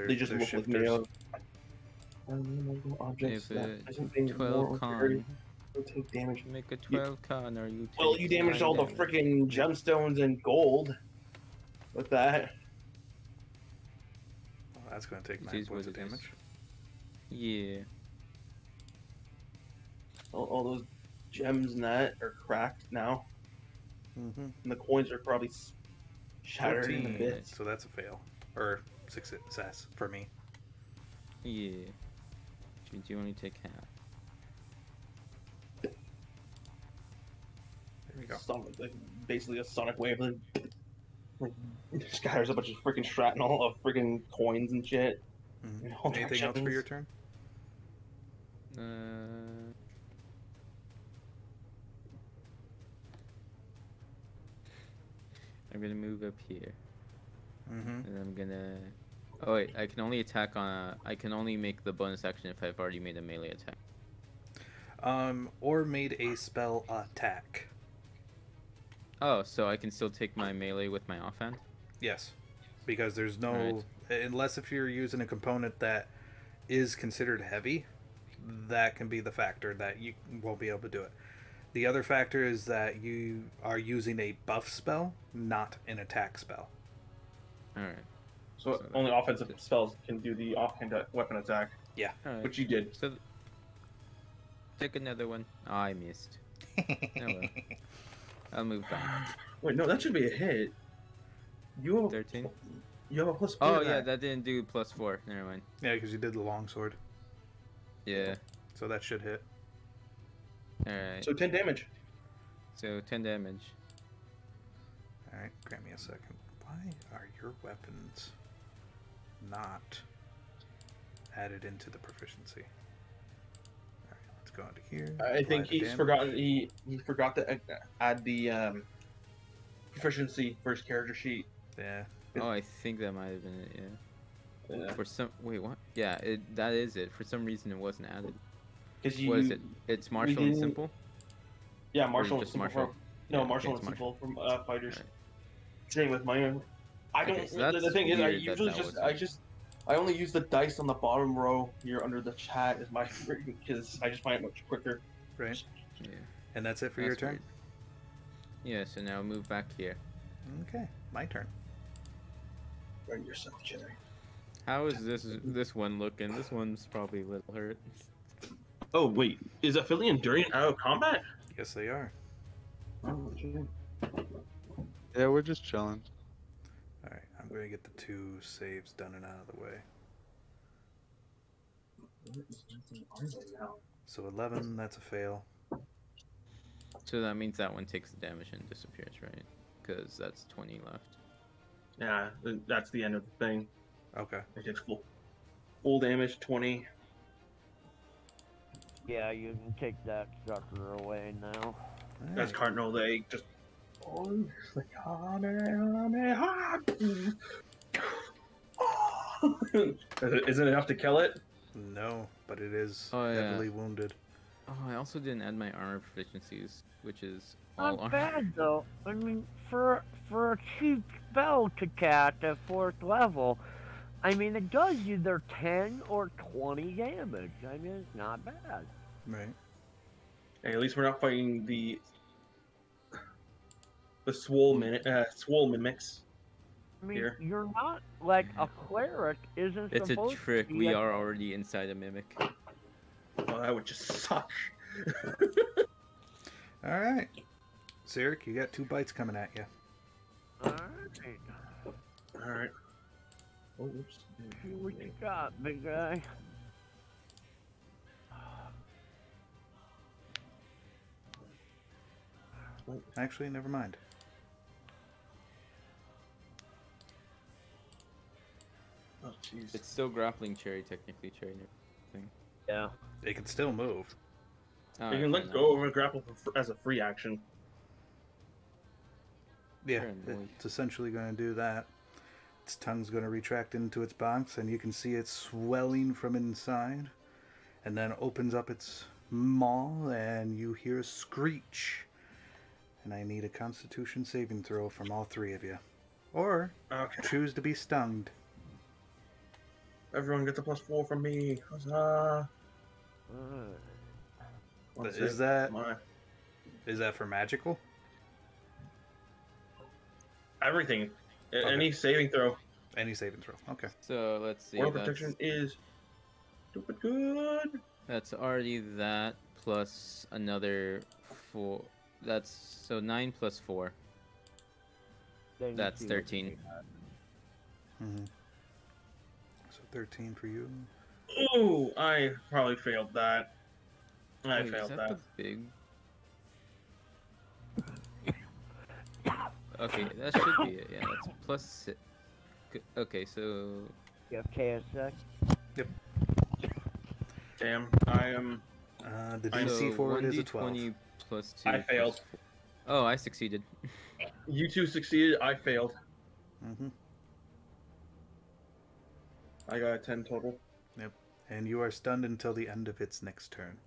They just they're look like made shifters. out of objects If that it isn't being 12 con, will take damage. make a 12 con, or you take Well, you damaged 9 all the damage. freaking gemstones and gold with that. Well, that's going to take It 9 is points what of it is. damage. Yeah. All those gems and that are cracked now, Mm-hmm. and the coins are probably shattered into 14. bits. So that's a fail. Or success for me. Yeah. Which means you only take half. There we go. Like basically a sonic wave, like scatters a bunch of freaking shrapnel of freaking coins and shit. Mhm. in all Anything else for directions. your turn? I'm gonna move up here, Mm-hmm. and I'm gonna. Oh wait, I can only attack on. I can only make the bonus action if I've already made a melee attack. Or made a spell attack. Oh, so I can still take my melee with my offhand? Yes. Because there's no... Alright. Unless if you're using a component that is considered heavy, that can be the factor that you won't be able to do it. The other factor is that you are using a buff spell, not an attack spell. Alright. So So only offensive spells can do the offhand weapon attack, Alright. which you did. So, take another one. Oh, I missed. Oh well. I'll move back. Wait, no, that should be a hit. You have 13? you have a +4. Oh, to yeah, that didn't do +4. Never mind. Yeah, because you did the longsword. Yeah. So that should hit. Alright. So 10 damage. So 10 damage. Alright, grant me a second. Why are your weapons not added into the proficiency? Alright, let's go into here. I think apply the he's damage. forgotten. He forgot to add the proficiency for his character sheet. Yeah. Oh, I think that might have been it, yeah. Yeah. For some... Wait, what? Yeah, that is it. For some reason, it wasn't added. Because What is it? It's martial and didn't- simple? Yeah, Or martial and just simple. martial? From, no, Yeah, martial it's and simple from fighters. Alright. Same with my own. I Okay, don't. so that's the thing is, I weird that usually that just was- I only use the dice on the bottom row here under the chat as my because I just find it much quicker. Right. Yeah. And that's it for your turn? Weird. Yeah, so now move back here. Okay, my turn. Run yourself, Cherry. How is this one looking? This one's probably a little hurt. Oh wait, is Apheli and Durian out of combat? Yes, they are. Oh, gee. Yeah, we're just chilling. Alright, I'm going to get the 2 saves done and out of the way. So 11, that's a fail. So that means that one takes the damage and disappears, right? Because that's 20 left. Yeah, that's the end of the thing. Okay. It takes full damage, 20. Yeah, you can take that sucker away now. That's Cardinal. They just. Is it enough to kill it? No, but it is Oh, yeah. heavily wounded. Oh, I also didn't add my armor proficiencies, which is Not all armor. bad though. I mean, for a cheap spell to cast at 4th level, I mean it does either 10 or 20 damage. I mean it's not bad. Right. Hey, at least we're not fighting the swole mimics. I mean, Here. you're not like a cleric isn't It's a supposed trick. to be We a- are already inside a mimic. Oh, that would just suck. Alright. Sirik, you got 2 bites coming at you. Alright. Alright. Oh, oops. See what you got, big guy. Actually, never mind. Oh, jeez. It's still grappling Cherry, technically, Cherry. Yeah. It can still move. Oh, You can let go of a grapple as a free action. Yeah, Fair enough. it's essentially going to do that. Its tongue's going to retract into its box, and you can see it swelling from inside. And then opens up its maw, and you hear a screech. And I need a Constitution saving throw from all 3 of you. Or Okay. choose to be stung. Everyone gets a +4 from me. Huzzah. One Is save. that My- is that for magical? everything? Okay. Any saving throw. Any saving throw. Okay. So let's see. World That's, protection is stupid good. that's already that plus another 4. That's so 9 plus 4. Then you That's see what you 13. got. Mm-hmm. So 13 for you. Ooh, I probably failed that. I Wait, failed is that. the big? Okay, that should be it. Yeah, that's plus 6. Okay, so You have KSX? Damn, I am. The I'm DC so for it is a 12. 1d20 plus 2. I plus failed. 4. Oh, I succeeded. You 2 succeeded. I failed. Mm-hmm. I got a 10 total. And you are stunned until the end of its next turn.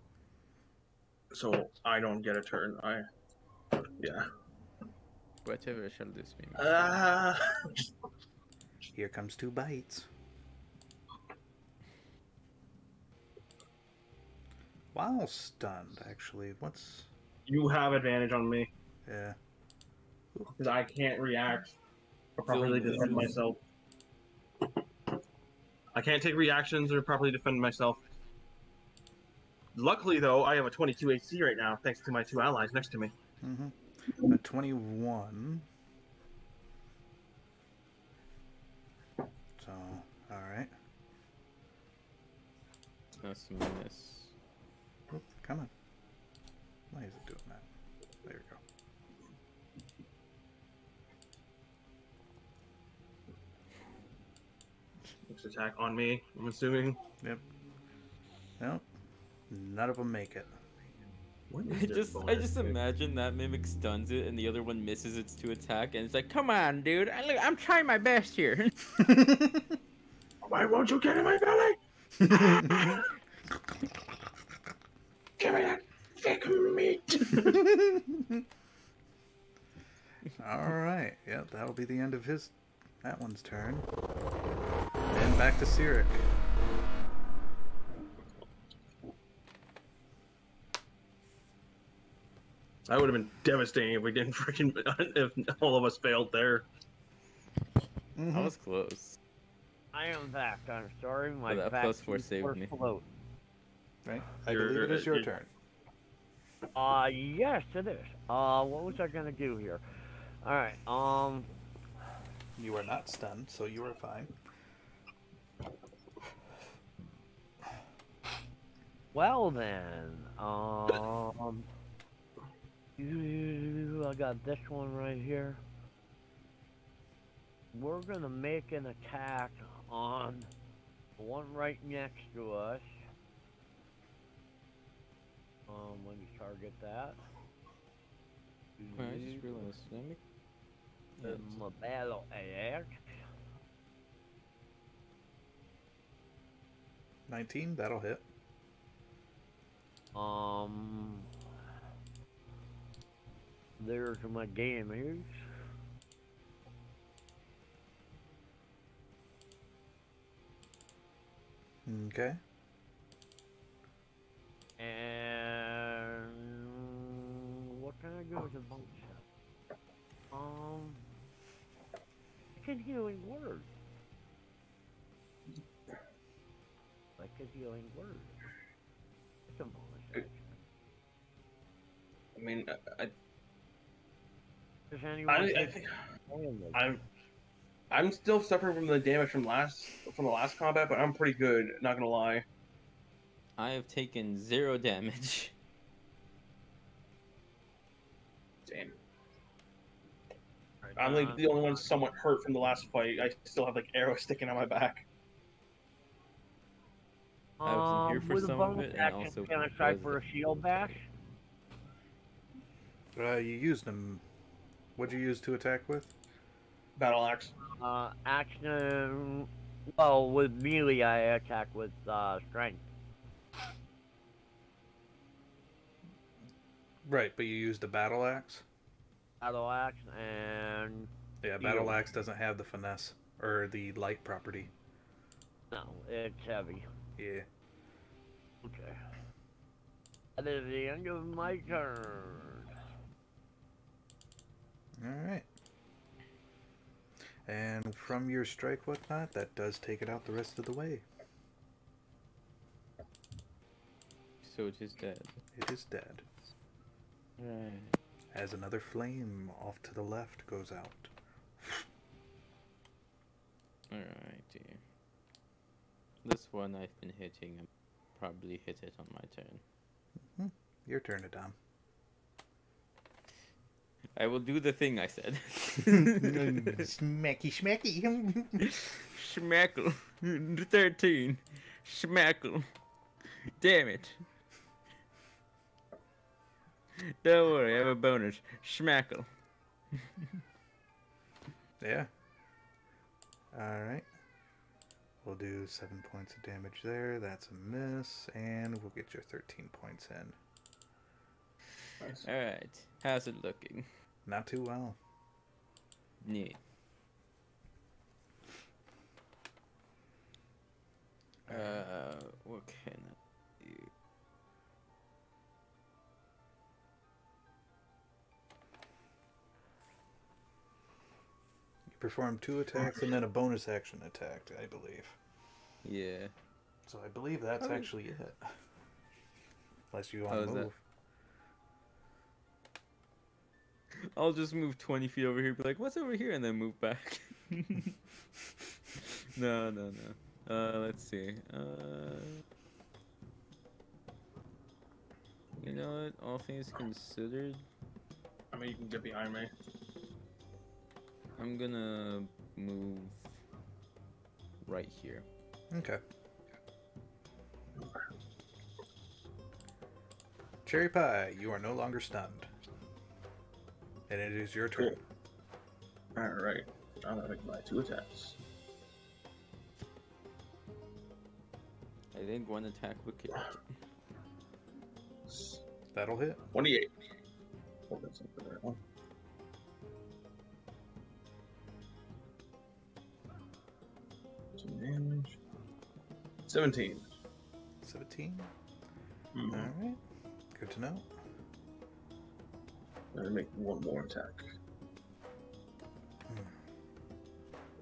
So I don't get a turn. Yeah. Whatever shall this be? Here comes 2 bites. While stunned, actually, what's... You have advantage on me Yeah. because I can't react or properly defend myself. I can't take reactions or properly defend myself. Luckily, though, I have a 22 AC right now, thanks to my 2 allies next to me. Mm-hmm. A 21. So, alright. That's a minus. Come on. Why is it doing that? There we go. Next attack on me, I'm assuming. Yep. Nope. None of them make it. What I just imagine that mimic stuns it and the other one misses its 2 attack and it's like, come on, dude, I'm trying my best here. Why won't you get in my belly? Give me that thick meat. Alright. Yep, that'll be the end of that one's turn. And back to Sirik. That would have been devastating if we didn't freaking if all of us failed there. Mm-hmm. I was close. I am back. I'm sorry, my that back plus 4 saved me. float. Right? I believe it is your turn. Yes, it is. What was I gonna do here? Alright, You are not stunned, so you are fine. well then, I got this one right here. We're gonna make an attack on the one right next to us. Let me target that. I just realized. Let me. My battle axe. 19, that'll hit. There's my damage. Okay. And what can I go with the bonus? Like a healing word. Like a healing word. It's a bonus action. I mean, Does anyone I think I'm still suffering from the damage from the last combat, but I'm pretty good. Not gonna lie. I have taken 0 damage. Damn. Right, I'm like the only one somewhat hurt from the last fight. I still have like arrows sticking out my back. I was in here for with some a of bonus it, and action, also can I try because for a shield bash? You used them. What'd you use to attack with? Battle axe. Action. Well, with melee, I attack with strength. Right, but you used a battle axe? Battle axe and. Yeah, battle axe doesn't have the finesse or the light property. No, it's heavy. Yeah. Okay. That is the end of my turn. Alright. And from your strike whatnot, that does take it out the rest of the way. So it is dead. It is dead. Right. As another flame off to the left goes out. Alrighty. This one I've been hitting. I'll probably hit it on my turn. Your turn, Adam. I will do the thing I said. Smacky smacky. Schmackle. 13. Schmackle. Damn it. Don't worry, I have a bonus. Schmackle. Yeah. Alright. We'll do 7 points of damage there. That's a miss. And we'll get your 13 points in. Nice. Alright. How's it looking? Not too well. Neat. What can I do? You perform 2 attacks and then a bonus action attack, I believe. Yeah. So I believe that's actually it. Unless you want Oh, to is move. I'll just move 20 feet over here, be like, what's over here? And then move back. No. Let's see. You know what? All things considered, I mean, you can get behind me. I'm gonna move right here. Okay. Cherry Pie, you are no longer stunned. And it is your turn. Alright. I'm gonna make my 2 attacks. I think one attack would kill it. That'll hit. 28. Oh, that's not the right one. Some damage. 17. 17. Mm-hmm. All right. Good to know. I'm gonna make one more attack.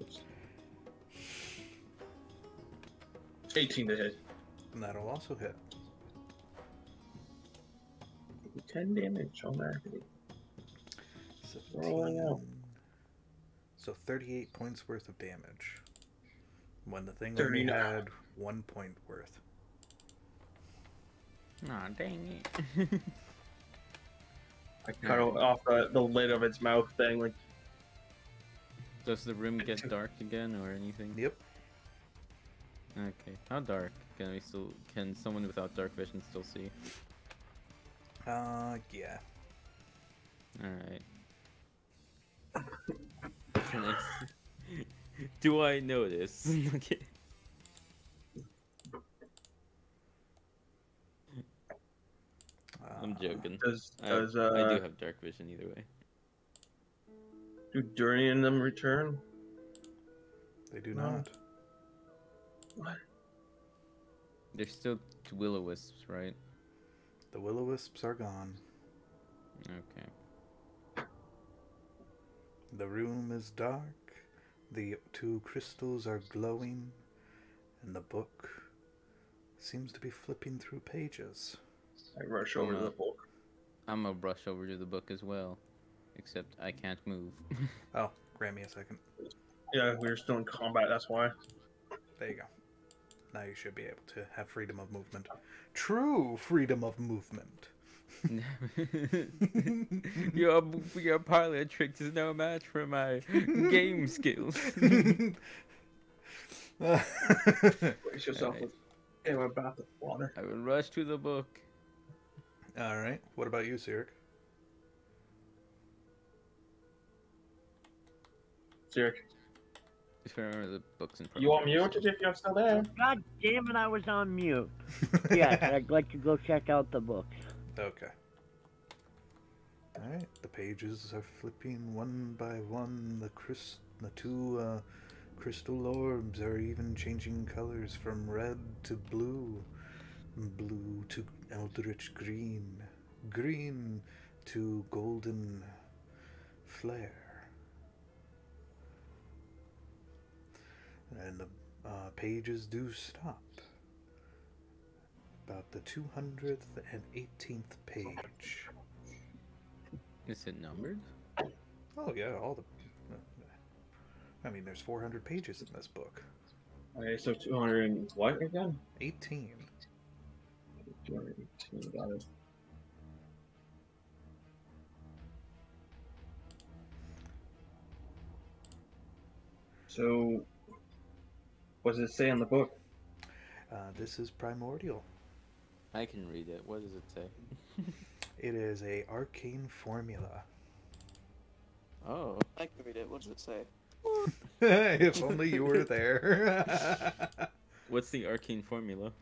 Oops. 18 to hit. And that'll also hit. 10 damage on that. 17. So 38 points worth of damage. When the thing only 39. had 1 point worth. Aw, dang it. I cut off the lid of its mouth thing. Like, Does the room get dark again or anything? Yep. Okay. How dark? Can someone without dark vision still see? Yeah. Alright. Do I notice? Okay. I'm joking. I do have dark vision either way. Do Durian and them return? They do not. What? They're still will-o-wisps, right? The will-o-wisps are gone. Okay. The room is dark. The 2 crystals are glowing. And the book seems to be flipping through pages. I rush over to the book. I'm gonna brush over to the book as well. Except I can't move. Oh, grant me a second. Yeah, we were still in combat, that's why. There you go. Now you should be able to have freedom of movement. True freedom of movement. Your parlor tricks is no match for my game skills. Brace yourself with a bath of water. I will rush to the book. Alright, what about you, Sirik? Sirik. Just remember the books in front. You on mute if you're still there? God damn it, I was on mute. Yes, I'd like to go check out the books. Okay. Alright, the pages are flipping one by one. The 2 crystal orbs are even changing colors from red to blue. Blue to eldritch green. Green to golden flare. And the pages do stop. About the 218th page. Is it numbered? Oh yeah, all the... I mean, there's 400 pages in this book. Okay, so 200 and what again? 18. 218, got it. So, what does it say on the book? This is primordial. I can read it. What does it say? It is a arcane formula. Oh. I can read it. What does it say? If only you were there. What's the arcane formula?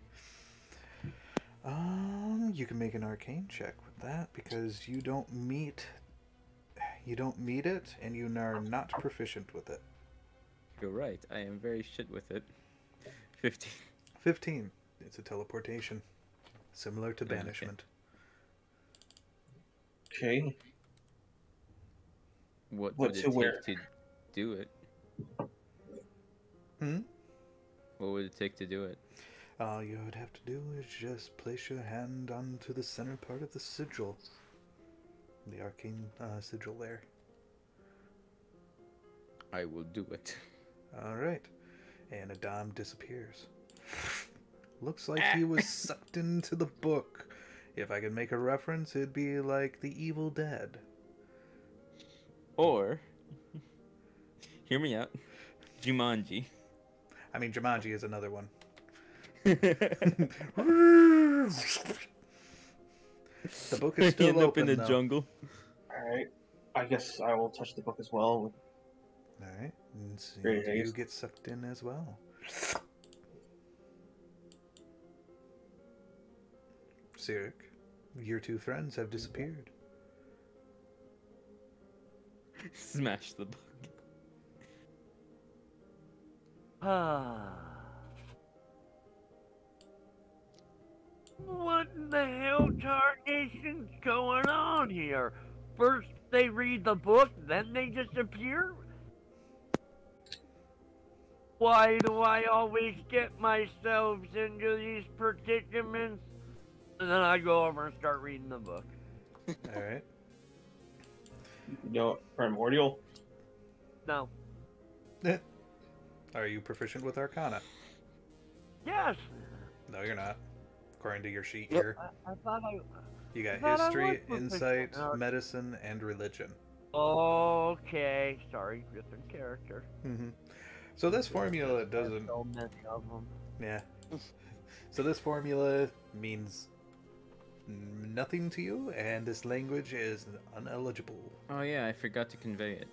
You can make an arcane check with that because you don't meet it, and you are not proficient with it. You're right. I am very shit with it. 15. 15. It's a teleportation, similar to banishment. Okay. What would it take to do it? What would it take to do it? All you would have to do is just place your hand onto the center part of the sigil. The arcane sigil there. I will do it. Alright. And Adam disappears. Looks like he was sucked into the book. If I could make a reference, it'd be like The Evil Dead. Or, hear me out, Jumanji. I mean, Jumanji is another one. The book is still end up open, in the jungle. Alright. I guess I will touch the book as well. Alright. And see, Great you haste. get sucked in as well. Sirik, your 2 friends have disappeared. Smash the book. What in the hell tarnation's going on here? First they read the book, then they disappear? Why do I always get myself into these predicaments? And then I go over and start reading the book. Alright. Yo, primordial. No. Are you proficient with Arcana? Yes! No, you're not. According to your sheet Yep. here. I thought I... You got I thought I history, was insight, proficient. medicine, and religion. Okay, sorry, different character. So this formula doesn't... So many of them. Yeah. So this formula means nothing to you, and this language is uneligible. Oh yeah, I forgot to convey it.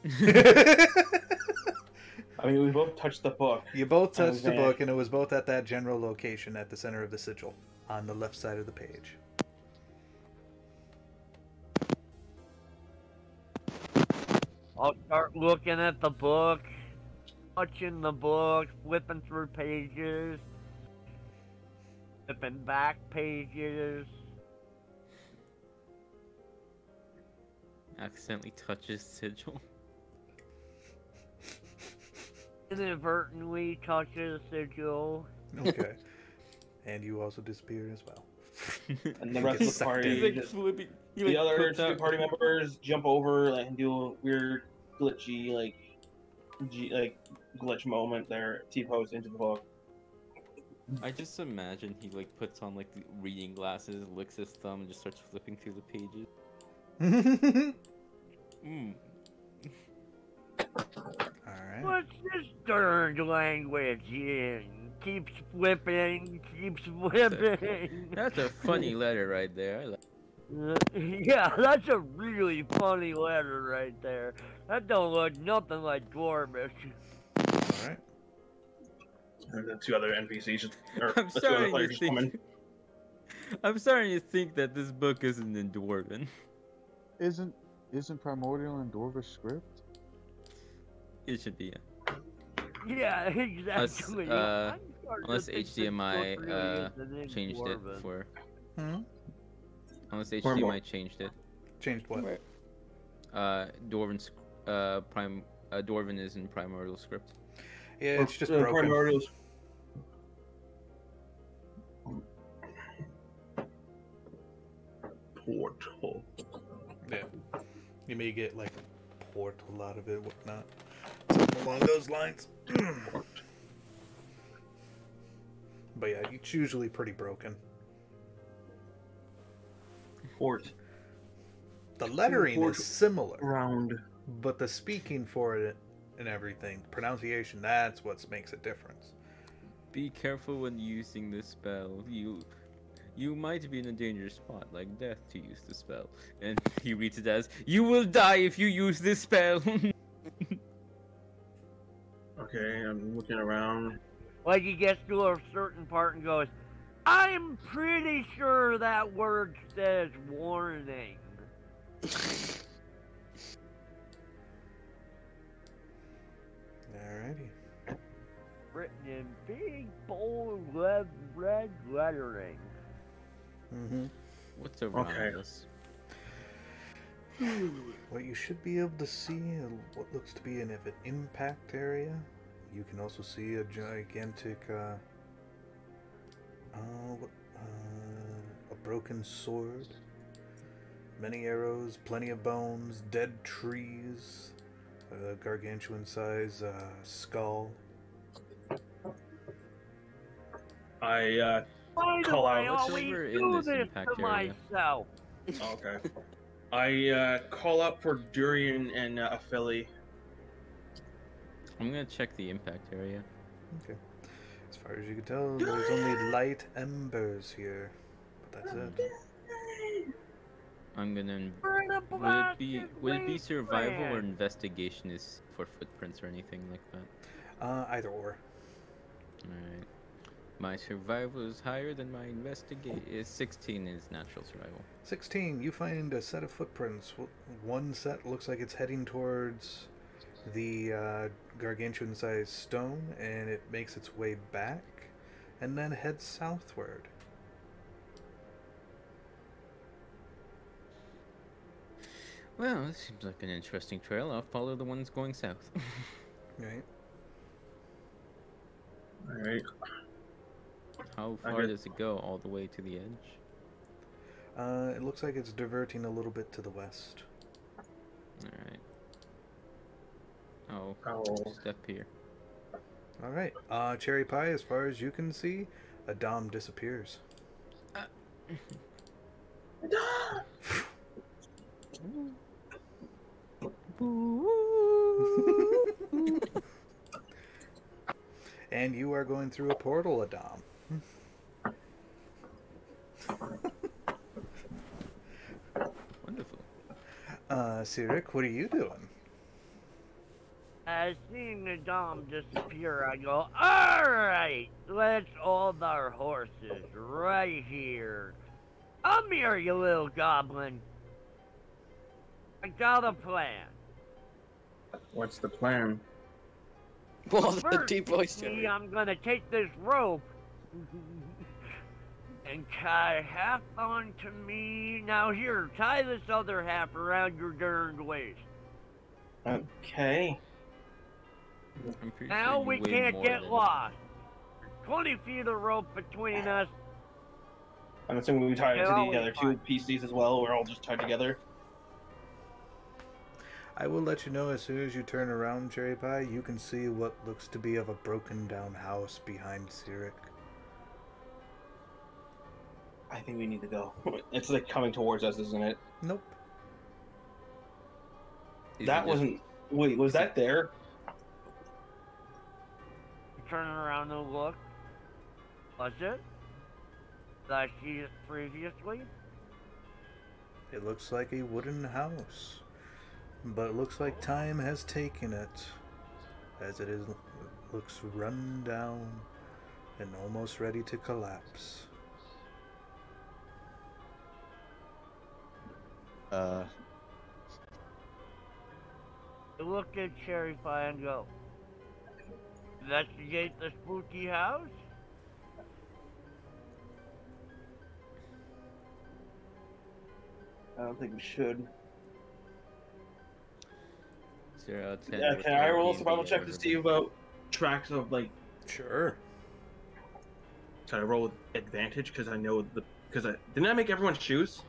I mean, we both touched the book. You both touched the book, and it was both at that general location at the center of the sigil, on the left side of the page. I'll start looking at the book, touching the book, flipping through pages, flipping back pages. Accidentally touches sigil. Inadvertently touches sigil. Okay. And you also disappear as well. And the rest of the party, the other two party members jump over and do a weird glitchy glitch moment there, T-pose into the book. I just imagine he like puts on like the reading glasses, licks his thumb, and just starts flipping through the pages. Alright. What's this darned language in? Keeps flipping, keeps flipping. That's a funny letter right there. I like Yeah, that's a really funny letter right there. That don't look nothing like Dwarvish. Alright. And the two other NPCs, or I'm the two other starting players to just come in. think. I'm starting to think that this book isn't in Dwarven. Isn't Primordial in Dwarvish script? It should be. Yeah, exactly. Unless HDMI changed it for. Unless HDMI changed it. Changed what? Dwarven's Dwarven is in primordial script. Yeah, it's just broken. Primordials. Portal. Yeah. You may get like portal out of it, whatnot. Something along those lines. But yeah, it's usually pretty broken. Port. The lettering is similar, Round. but the speaking for it and everything, pronunciation, that's what makes a difference. Be careful when using this spell. You might be in a dangerous spot, like death, to use the spell. And he reads it as, "You will die if you use this spell." Okay, I'm looking around. Like he gets to a certain part and goes, I'm pretty sure that word says warning. Alrighty. Written in big, bold, red lettering. What's around us? What you should be able to see, what looks to be an impact area. You can also see a gigantic, a broken sword, many arrows, plenty of bones, dead trees, a gargantuan-size skull. I Why do call I out. always over in do this this impact to area? myself? Okay. I call out for Durian and Apheli. I'm gonna check the impact area. Okay. As far as you can tell, there's only light embers here, but that's it. I'm gonna. Would Would it be survival or investigation is for footprints or anything like that? Either or. Alright. My survival is higher than my investigate. 16 is natural survival. 16, you find a set of footprints. One set looks like it's heading towards the gargantuan-sized stone, and it makes its way back, and then heads southward. Well, this seems like an interesting trail. I'll follow the ones going south. Right. All right. How I far get- does it go? All the way to the edge? It looks like it's diverting a little bit to the west. Alright. Oh, Oh. step here. All right. Cherry Pie, as far as you can see, a Dom disappears. And you are going through a portal, Adam. Wonderful. Sirik, what are you doing? As seeing the Dom disappear, I go, alright, let's hold our horses right here. Come here, you little goblin. I got a plan. What's the plan? What the First, deep voice, see, Jerry? I'm gonna take this rope and tie half onto me. Now here, tie this other half around your darned waist. Okay. I'm pretty Now sure you we weigh can't more get than- lost. 20 feet of rope between us. I'm assuming we tied it to It'll the be other two fine. PCs as well. We're all just tied together. I will let you know as soon as you turn around, Cherry Pie, you can see what looks to be of a broken down house behind Sirik. I think we need to go. It's like coming towards us, isn't it? Nope. Is That it just- wasn't. Wait, was that there? Turning around to look. Was it? Did I see it previously? It looks like a wooden house. But it looks like time has taken it. As it is looks run down and almost ready to collapse. I look at Cherry Pie and go, investigate the spooky house? I don't think we should. 0 out of 10 Yeah, with can I roll a Airbnb survival check to ever see been. about tracks of like? Sure. Can I roll with advantage because I know the didn't I make everyone's shoes?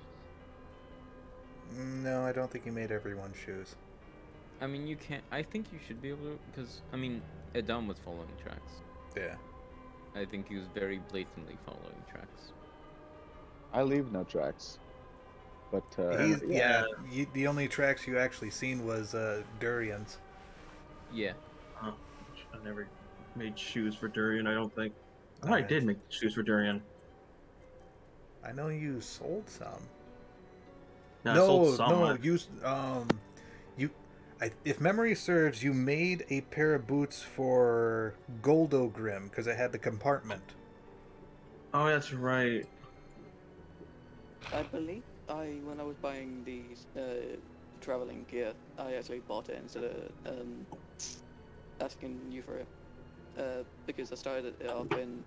No, I don't think he made everyone shoes. I mean, you can't. I think you should be able to, because I mean, Adam was following tracks. Yeah. I think he was very blatantly following tracks. I leave no tracks. But The only tracks you actually seen was Durian's. Yeah. Oh, I never made shoes for Durian. I don't think. I thought I did make shoes for Durian. I know you sold some. No, I sold some. If memory serves, you made a pair of boots for Goldogrim because it had the compartment. Oh, that's right. I believe when I was buying these traveling gear, I actually bought it instead of asking you for it. Because I started it off in,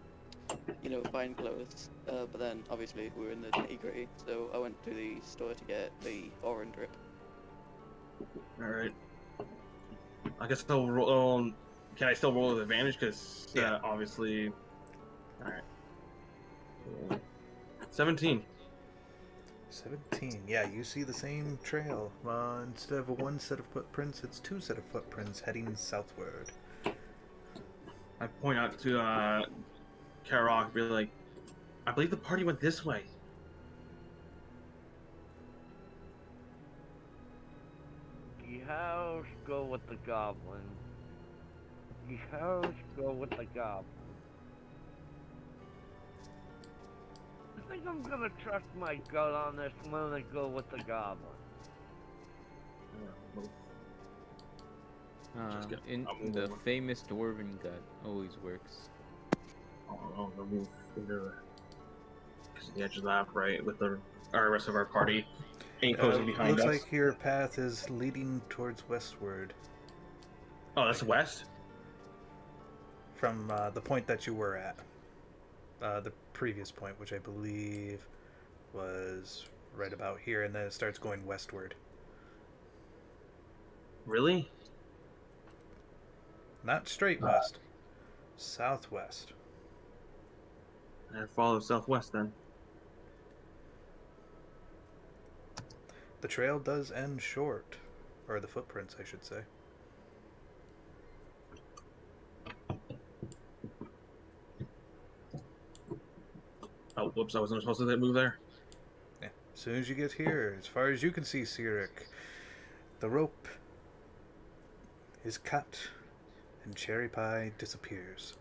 buying clothes, but then obviously we were in the nitty-gritty, so I went to the store to get the orange drip. All right. I guess I'll roll. Can I still roll with advantage? Because obviously. All right. 17. 17. Yeah, you see the same trail. Instead of one set of footprints, it's two set of footprints heading southward. I point out to Karok, be like, I believe the party went this way. The house, go with the goblin. The house, go with the goblin. I think I'm gonna trust my gut on this one and go with the goblin. In the famous dwarven gut always works. I'll remove the edge of that, right, with the rest of our party ain't posing behind looks us. like your path is leading towards westward. Oh, that's west? From the point that you were at. The previous point, which I believe was right about here, and then it starts going westward. Really? Not straight west. Southwest. I follow southwest then. The trail does end short. Or the footprints, I should say. Oh, whoops! I wasn't supposed to move there. Yeah. As soon as you get here, as far as you can see, Sirik, the rope is cut, and Cherry Pie disappears.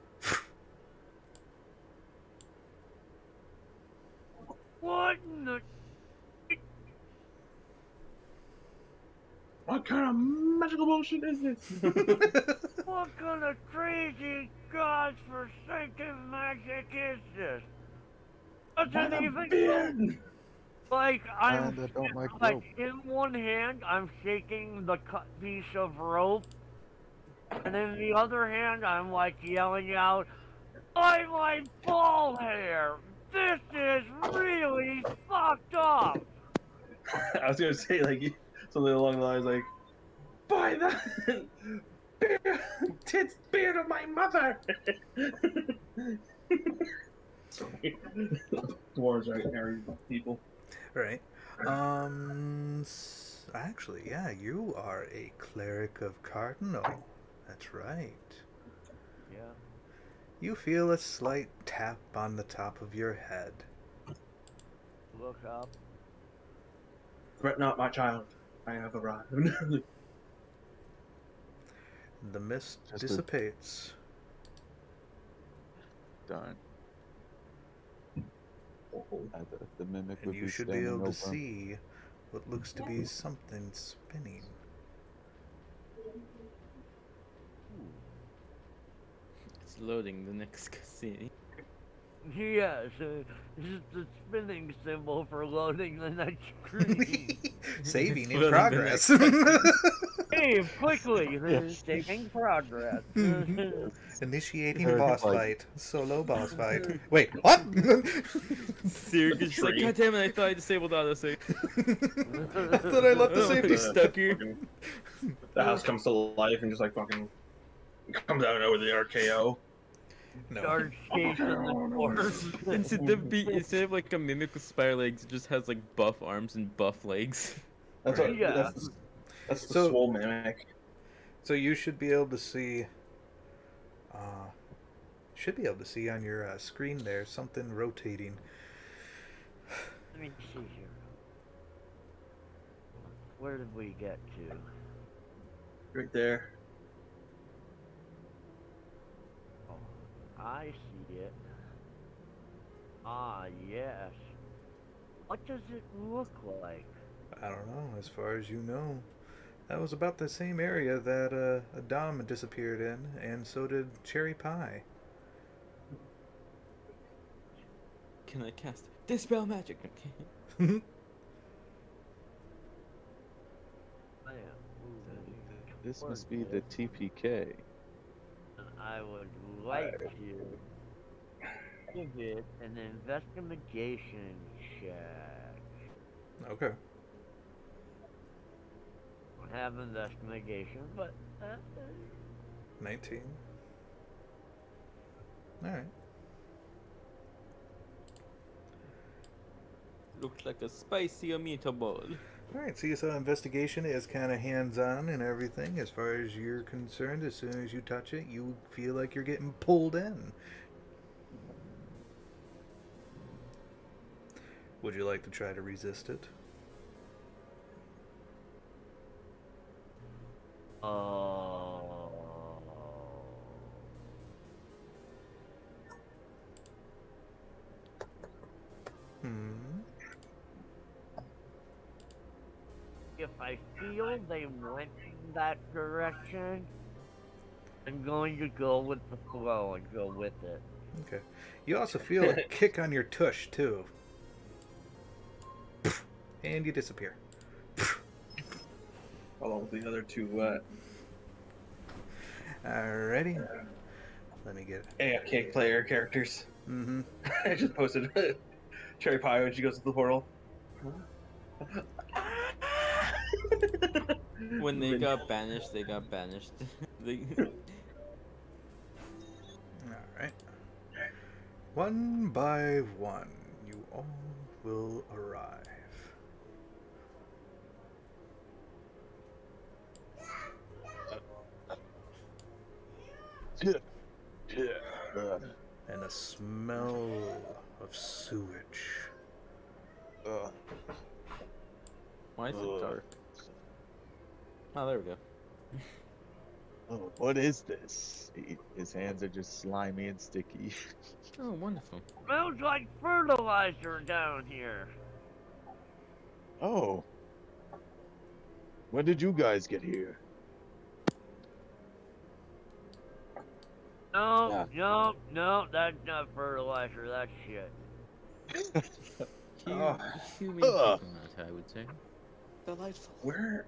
What in the... What kind of magical bullshit is this? What kind of crazy godforsaken magic is this? Doesn't even... Like, I'm... And I don't like like, rope. in one hand, I'm shaking the cut piece of rope. And in the other hand, I'm, like, yelling out, "Buy my ball hair! This is really fucked up!" I was gonna say like something along the lines like, "Buy the tits beard of my mother." Sorry. Dwarves are hairy people. Right. Actually, yeah, you are a cleric of Cardinal. That's right. Yeah. You feel a slight tap on the top of your head. Look up. Fret not, my child. I have arrived. The mist Just a- dissipates. Darn. The mimic And would you be should be standing able to over. see what looks to be something spinning. It's loading the next scene. Yes, this is the spinning symbol for loading the next screen. Saving in Loading the progress. Save quickly, saving progress. Initiating Heard, boss like- fight. Solo boss fight. Wait, what? Sirius is just like, tree. God damn it, I thought I disabled autosave. I thought I left the Oh, safety he's stuck here. The house comes to life and just like fucking comes out over the RKO. No. Dark skates in the course. Instead of like a mimic with spider legs, it just has like buff arms and buff legs. That's Right. what. Yeah. That's the So- swole mimic. So you should be able to see. Should be able to see on your screen there something rotating. Let me see here. Where did we get to? Right there. Oh, I see it. Ah, yes. What does it look like? I don't know. As far as you know, that was about the same area that Adam disappeared in, and so did Cherry Pie. Can I cast Dispel Magic? Okay. I am moving This towards must be the it, TPK. and I would like to give it an investigation check. Okay. Don't have investigation, but 19. Alright. Looks like a spicy meatball. Alright, so you saw investigation is kind of hands-on and everything. As far as you're concerned, as soon as you touch it, you feel like you're getting pulled in. Would you like to try to resist it? If I feel they went in that direction, I'm going to go with the flow and go with it. Okay. You also feel a kick on your tush, too. And you disappear. Along with the other two Alrighty. Let me get it. AFK player characters. Mm-hmm. I just posted Cherry Pie when she goes to the portal. When when they got banished, they got banished. They... Alright. One by one, you all will arrive. And a smell of sewage. Why is it dark? Oh, there we go. Oh, what is this? His hands are just slimy and sticky. Oh, wonderful. Smells like fertilizer down here. Oh. When did you guys get here? No, no, that's not fertilizer, that's shit. Human coconut, I would say. Delightful. Where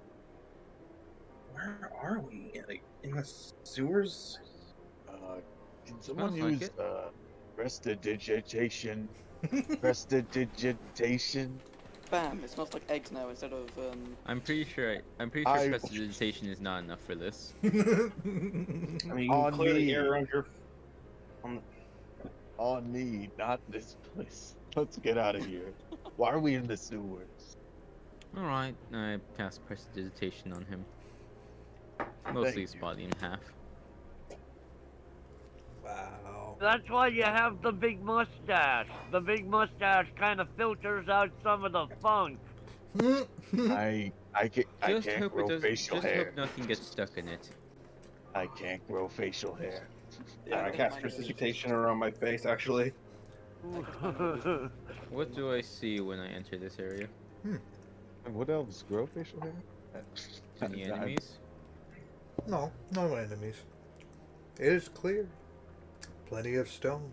are we? Like in the sewers? Can someone Smells like use it. prestidigitation? Prestidigitation? Bam! It smells like eggs now instead of I'm pretty sure I- prestidigitation is not enough for this. I mean, you On can clear the me. air around your. On me, not this place. Let's get out of here. Why are we in the sewers? Alright, I cast prestidigitation on him. Mostly his body in half. Wow. That's why you have the big mustache. The big mustache kind of filters out some of the funk. I Just can't hope grow it doesn't. facial Just hair. hope nothing gets stuck in it. I can't grow facial hair. Yeah, I cast precipitation around my face actually. What do I see when I enter this area? And what else? Grow facial hair? Any enemies? No, no enemies. It is clear. Plenty of stone.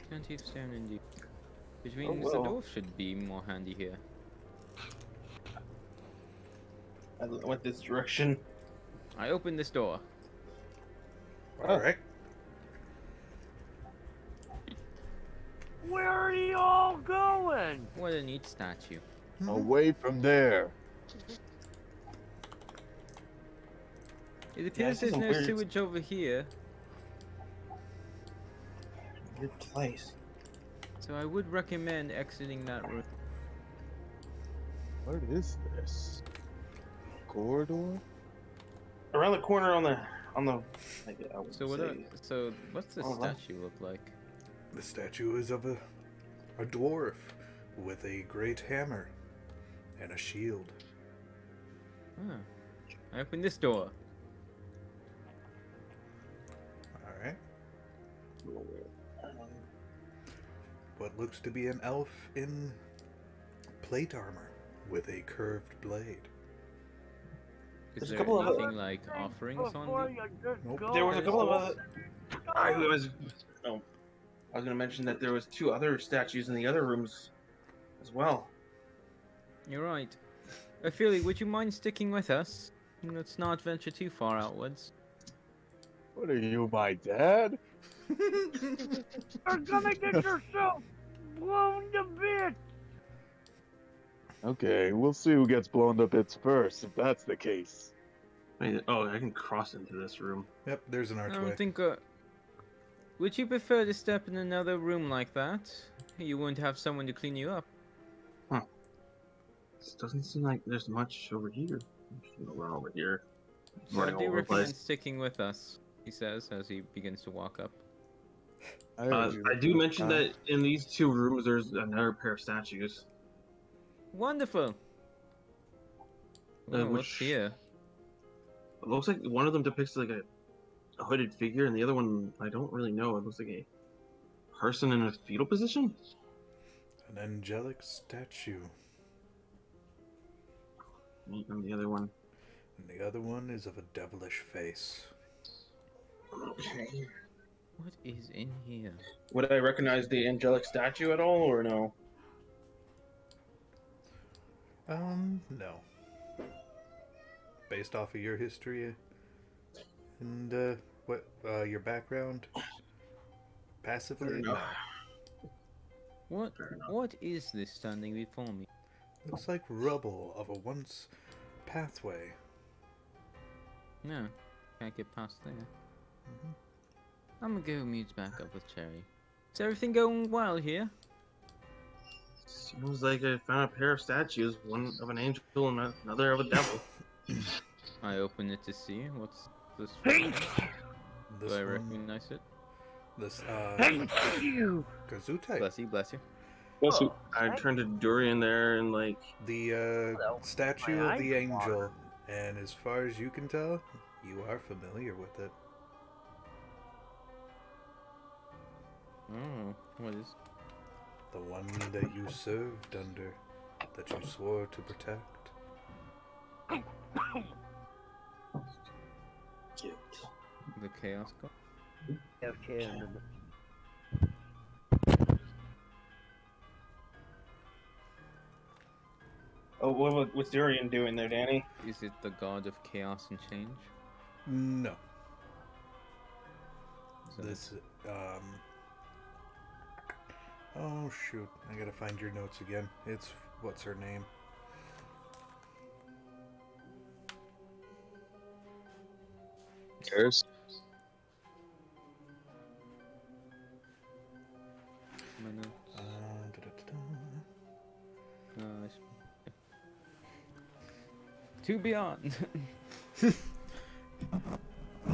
Plenty of stone indeed. Which Oh, means well. the door should be more handy here. I went this direction. I open this door. Alright. Where are you all going? What a neat statue. Away from there. It I appears see there's some no weird- sewage over here, Weird place. so I would recommend exiting that room. What is this? Corridor? Around the corner on the. Like, I would So say. what's this Oh, that- statue look like? The statue is of a dwarf with a great hammer and a shield. Ah. I open this door. Alright. What looks to be an elf in plate armor with a curved blade. Is There's a there couple of- anything like offerings on Before the... you just Nope. go. There was a couple of other. I was going to mention that there was 2 other statues in the other rooms as well. You're right. Apheli, would you mind sticking with us? Let's not venture too far outwards. What are you, my dad? You're gonna get yourself blown to bits. Okay, we'll see who gets blown to bits first, if that's the case. Wait, oh, I can cross into this room. Yep, there's an I archway. don't think... Would you prefer to step in another room like that? You wouldn't have someone to clean you up. This doesn't seem like there's much over here. I'm just gonna run over here. So I Running do all over the recommend place. sticking with us, he says as he begins to walk up. I do mention that in these 2 rooms there's another pair of statues. Wonderful! Oh, what's which- here? It looks like one of them depicts like a hooded figure, and the other one I don't really know. It looks like a person in a fetal position. An angelic statue. And the other one. And the other one is of a devilish face. Okay. What is in here? Would I recognize the angelic statue at all, or no? No. Based off of your history and your background, passively, no. What is this standing before me? Looks like rubble of a once pathway. No, can't get past there. I'm gonna go meet back up with Cherry. Is everything going well here? Seems like I found a pair of statues, one of an angel and another of a devil. I open it to see. What's this for? Do This I one, recognize it? this Kazute. Bless you, bless you. I turned to Durian there and like, The statue My of the eyes angel, and as far as you can tell, you are familiar with it. Oh, what is? The one that you served under, that you swore to protect. cute. The Chaos God? Okay. Oh, what's Durian doing there, Danny? Is it the God of Chaos and Change? No. So This, oh shoot, I gotta find your notes again. It's, what's her name? Cares? my notes. Da-da-da-da. To beyond. There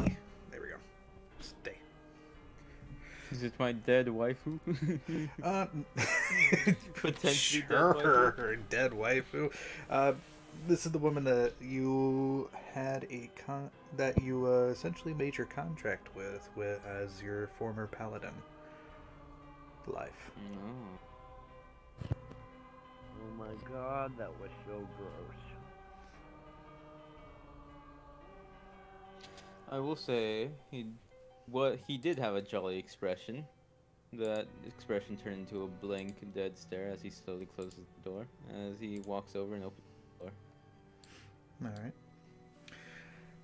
we go. Stay. Is it my dead waifu? Potentially sure, dead waifu. This is the woman that you had that you essentially made your contract with as your former paladin. Life. No. Oh my god, that was so gross. I will say he did have a jolly expression. That expression turned into a blank, dead stare as he slowly closes the door. As he walks over and opens the door. Alright.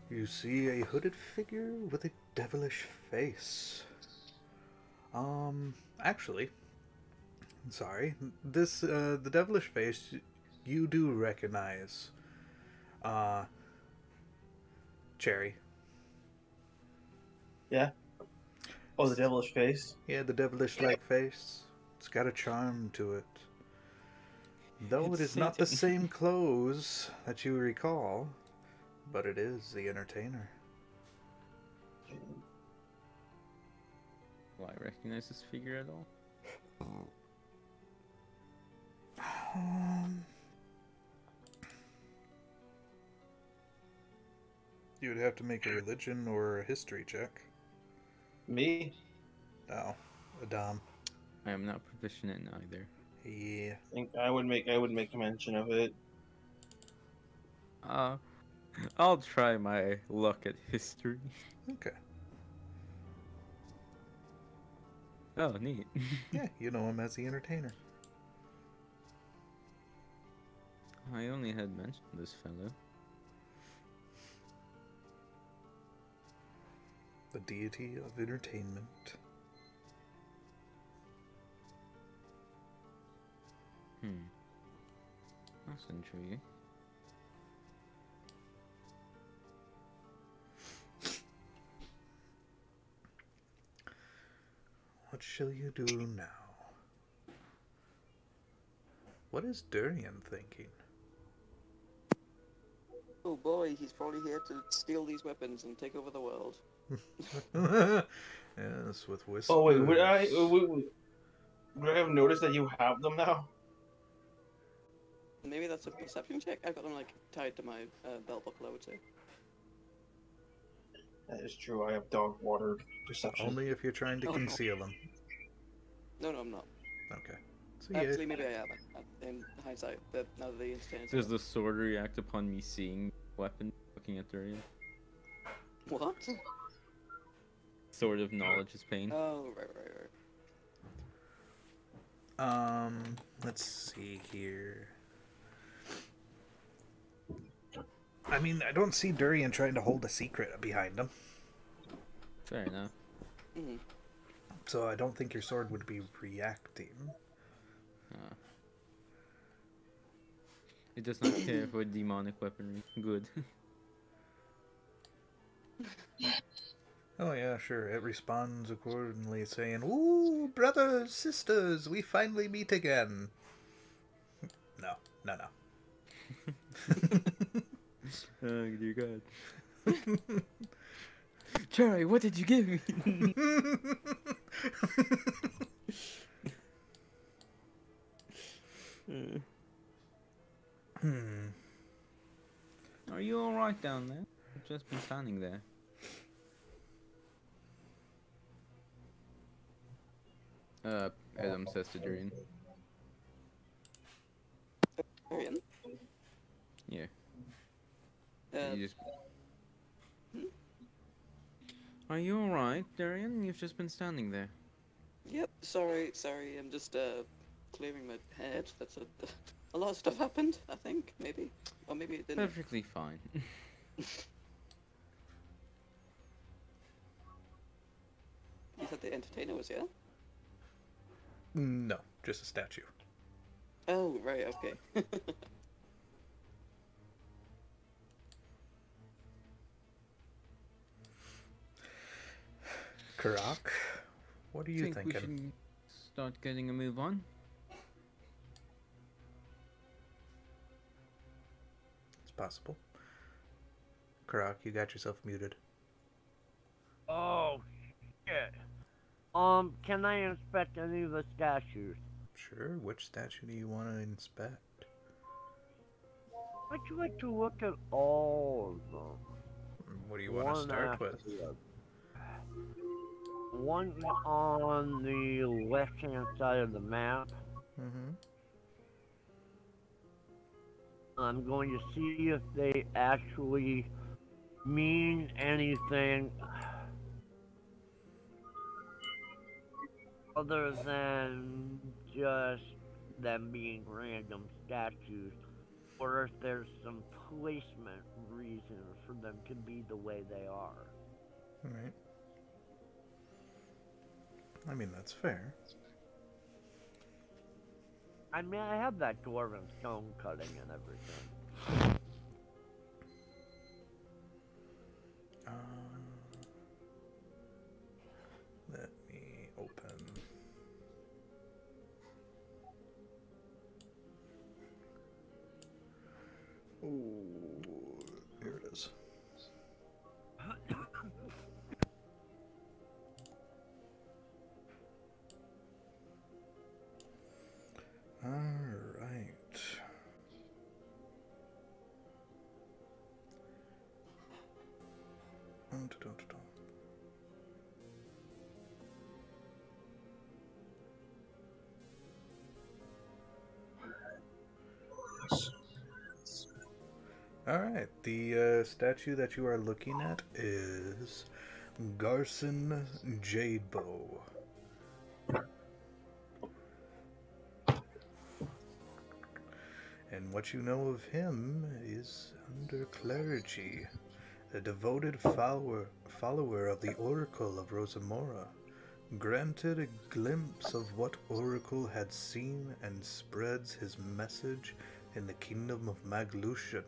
You see a hooded figure with a devilish face. Actually, sorry. This, the devilish face, you do recognize. Cherry. Yeah. Oh, the devilish face. Yeah, the devilish-like face. It's got a charm to it. Though it It's is not the Satan. same clothes that you recall, but it is the entertainer. Do I recognize this figure at all? You would have to make a religion or a history check. Me? No, Adam. I am not proficient in either. Yeah. I think I would make a mention of it. I'll try my luck at history. Okay. Oh, neat. Yeah, you know him as the entertainer. I only had mentioned this fellow. The deity of entertainment. That's intriguing. What shall you do now? What is Durian thinking? Oh boy, he's probably here to steal these weapons and take over the world. Yes, with whispers. Oh wait, would I have noticed that you have them now? Maybe that's a perception check? I've got them like tied to my belt buckle, I would say. That is true. I have dog water perception. Only if you're trying to Oh, no. conceal them. No, I'm not. Okay. So yeah, Actually, maybe I am, in hindsight, but now that the entertainers... Does the sword react upon me seeing weapon, looking at Durian? What? Sword of knowledge is pain. Oh, right. let's see here. I mean, I don't see Durian trying to hold a secret behind him. Fair enough. Mm-hmm. So I don't think your sword would be reacting. It does not care for demonic weaponry. Good. Oh yeah, sure. It responds accordingly, saying, "Ooh, brothers, sisters, we finally meet again." No, no, Oh dear God. Cherry, what did you give me? Hmm. Are you alright down there? I've just been standing there. Adam says to Durian. Durian? Yeah. Uh, You just... hmm? Are you alright, Durian? You've just been standing there. Yep, sorry, I'm just clearing my head. That's a lot of stuff happened, I think, maybe. Or maybe it didn't. Perfectly fine. You said the entertainer was here? No, just a statue. Oh, right, okay. Karak, what are you Think we thinking? should start getting a move on? It's possible. Karak, you got yourself muted. Oh, shit. Can I inspect any of the statues? Sure, which statue do you want to inspect? I'd like to look at all of them. What do you want to start after with? the other. One on the left-hand side of the map. Mm-hmm. I'm going to see if they actually mean anything other than just them being random statues, or if there's some placement reason for them to be the way they are. Alright. I mean, that's fair. I mean, I have that dwarven stone cutting and everything. Let me open. Oh, here it is. All right. All right. The statue that you are looking at is Garson Jadebow. And what you know of him is under clergy, a devoted follower of the Oracle of Rosamora, granted a glimpse of what Oracle had seen and spreads his message in the kingdom of Maglucian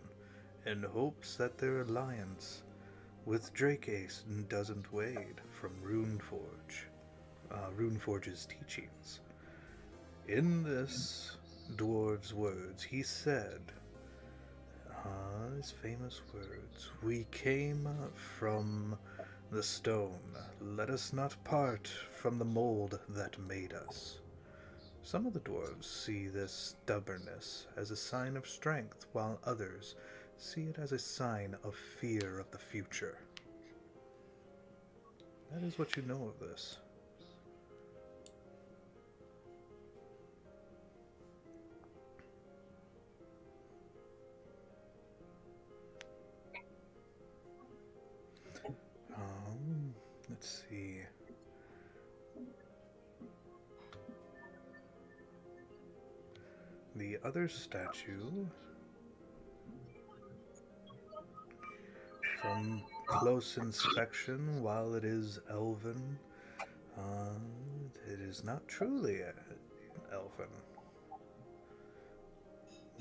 in hopes that their alliance with Drakeace doesn't wade from Runeforge's teachings. In this dwarf's words, he said, his famous words, "We came from the stone. Let us not part from the mold that made us." Some of the dwarves see this stubbornness as a sign of strength, while others see it as a sign of fear of the future. That is what you know of this. Let's see. The other statue, from close inspection, while it is elven, it is not truly elven.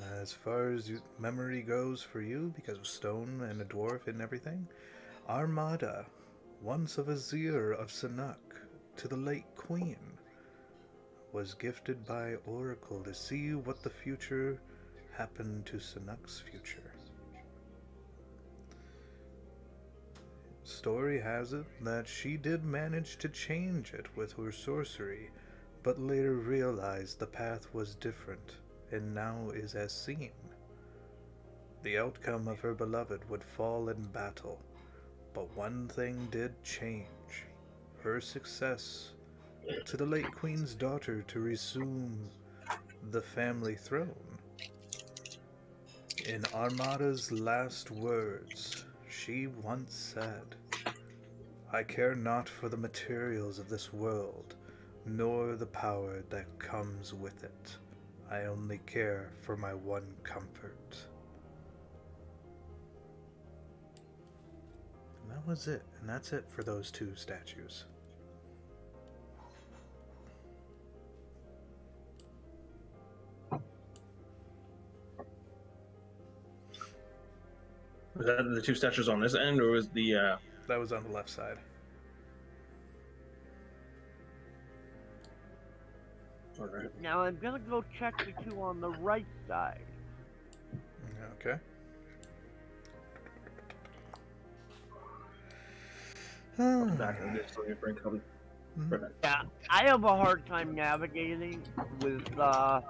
As far as memory goes for you, because of stone and a dwarf and everything, Armada, once a vizier of Sanuk to the late queen, was gifted by Oracle to see what the future happened to Sanuk's future. Story has it that she did manage to change it with her sorcery, but later realized the path was different, and now is as seen. The outcome of her beloved would fall in battle, but one thing did change: her success to the late queen's daughter to resume the family throne. In Armada's last words, she once said, "I care not for the materials of this world, nor the power that comes with it. I only care for my one comfort." And that was it, and that's it for those two statues. Was that the two statues on this end, or was the That was on the left side. Alright. Now I'm gonna go check the two on the right side. Okay. Back in this, so you bring copy. Perfect. Yeah, I have a hard time navigating with No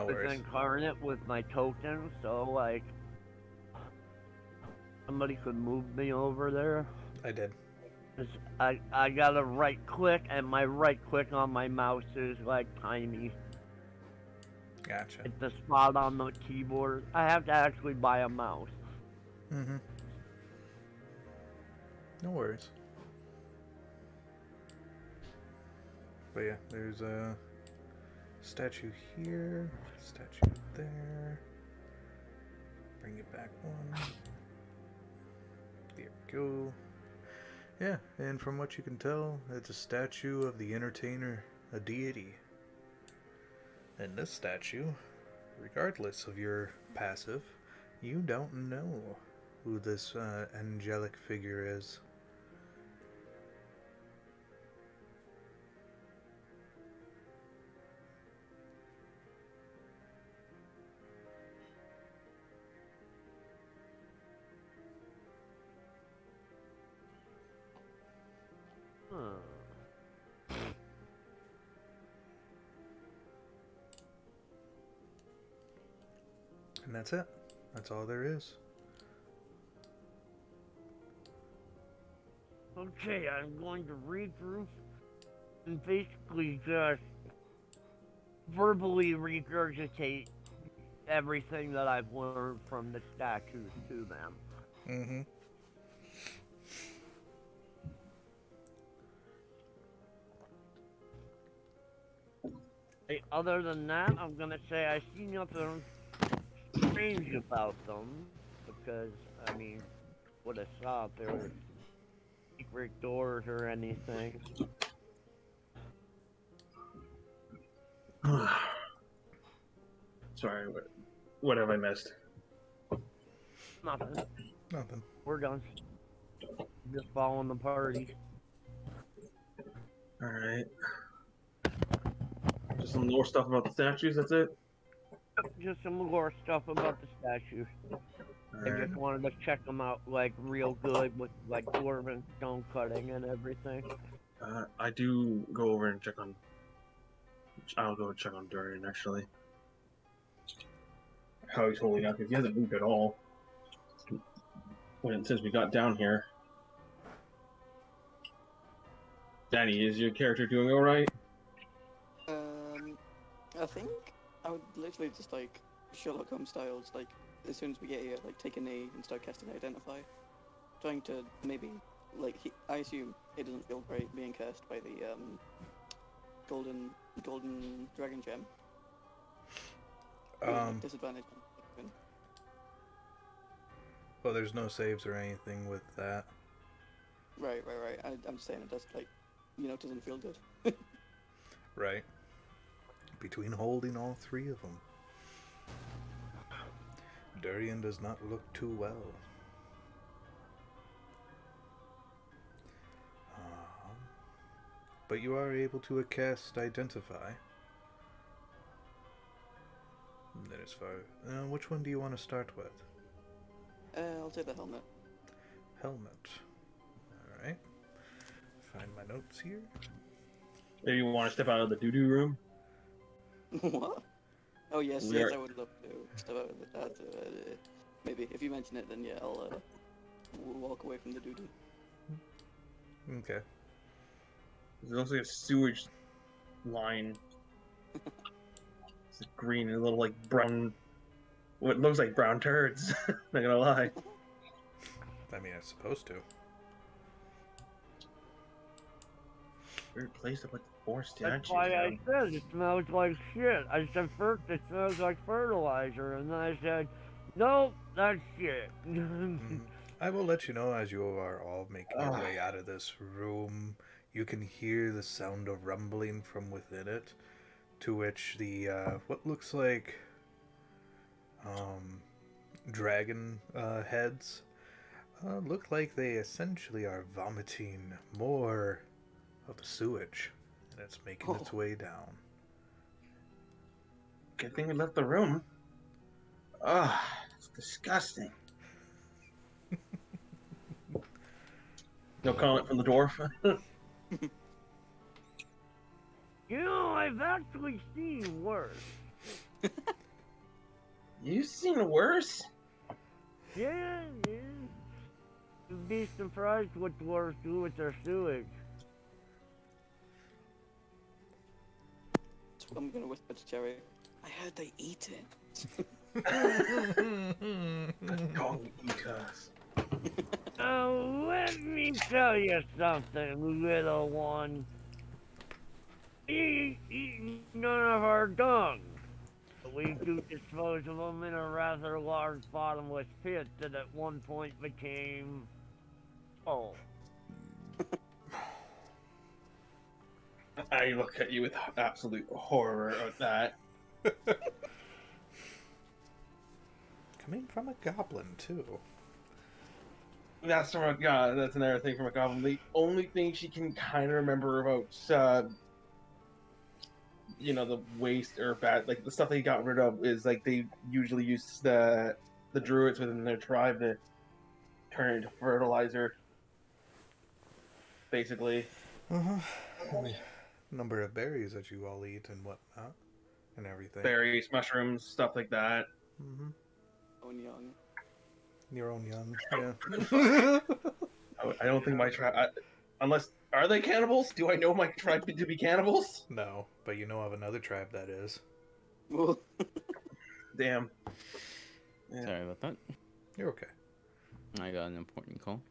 with worries. Incarnate with my token, so like somebody could move me over there. I did. 'Cause I gotta right click, and my right click on my mouse is like tiny. Gotcha. It's the spot on the keyboard. I have to actually buy a mouse. Mm-hmm. No worries. But yeah, there's a statue here, statue there. Bring it back one. There we go. Yeah, and from what you can tell, it's a statue of the entertainer, a deity. And this statue, regardless of your passive, you don't know who this angelic figure is. And that's it. That's all there is. Okay, I'm going to regroup and basically just verbally regurgitate everything that I've learned from the statues to them. Mm-hmm. Hey, other than that, I'm gonna say I see nothing strange about them, because, I mean, would have thought there were secret doors or anything. Sorry, what have I missed? Nothing. Nothing. We're done. Just following the party. Alright. Just some more stuff about the statues, that's it? Just some more stuff about the statues. I Alright. just wanted to check them out, like, real good with, like, dwarven stone cutting and everything. I do go over and check on... I'll go and check on Durian, actually. How he's holding up, because he hasn't moved at all. Since we got down here. Danny, is your character doing alright? I think I would literally just like Sherlock Holmes styles, like as soon as we get here, like take a knee and start casting Identify. Trying to maybe, like, I assume it doesn't feel great being cast by the golden dragon gem. Disadvantage. Well, there's no saves or anything with that. Right. I'm saying it does, like, it doesn't feel good. Right. Between holding all three of them. Durian does not look too well. But you are able to cast Identify. That is far. Which one do you want to start with? I'll take the helmet. Helmet. Alright. Find my notes here. Maybe you want to step out of the doo-doo room? What? Oh yes, We yes, are- I would love to step out with that. Maybe if you mention it, then yeah, I'll walk away from the doo-doo. Okay. It looks like a sewage line. It's green and a little like brown. What looks like brown turds. Not gonna lie. I mean, it's supposed to. Weird place to put the four That's statues why I down. said it smells like shit. I said first it smells like fertilizer, and then I said, nope, that's shit. I will let you know as you are all making your way out of this room. You can hear the sound of rumbling from within it, to which the what looks like dragon heads look like they essentially are vomiting more of the sewage, and it's making its way down. Good thing we left the room. Ah, it's disgusting. No comment from the dwarf. You know, I've actually seen worse. You've seen worse? Yeah. You'd be surprised what dwarves do with their sewage. I'm gonna whisper to Cherry. I heard they eat it. Dog eaters. Oh, let me tell you something, little one. We eat none of our dung. We do dispose of them in a rather large bottomless pit that at one point became... oh. I look at you with absolute horror at that. Coming from a goblin, too. That's from a god. That's another thing from a goblin. The only thing she can kind of remember about, you know, the waste or bad, like the stuff they got rid of, is like they usually use the druids within their tribe to turn it into fertilizer. Basically. Number of berries that you all eat and whatnot, and everything. Berries, mushrooms, stuff like that. Own young. Your own young, yeah. I don't think my tribe, unless, are they cannibals? Do I know my tribe to be cannibals? No, but you know of another tribe that is. Damn. Yeah. Sorry about that. You're okay. I got an important call.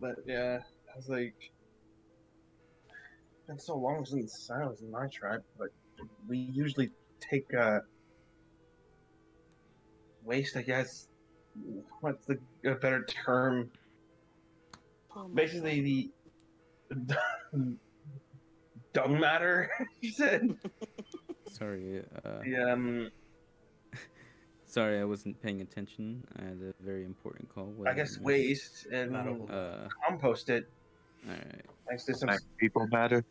But yeah, I was like, it's been so long since I was in my tribe, but we usually take waste, I guess. What's the a better term? Basically, the dung matter. You said. Sorry. Yeah. Sorry, I wasn't paying attention. I had a very important call. I guess waste and compost it. All right. Thanks to some people matter.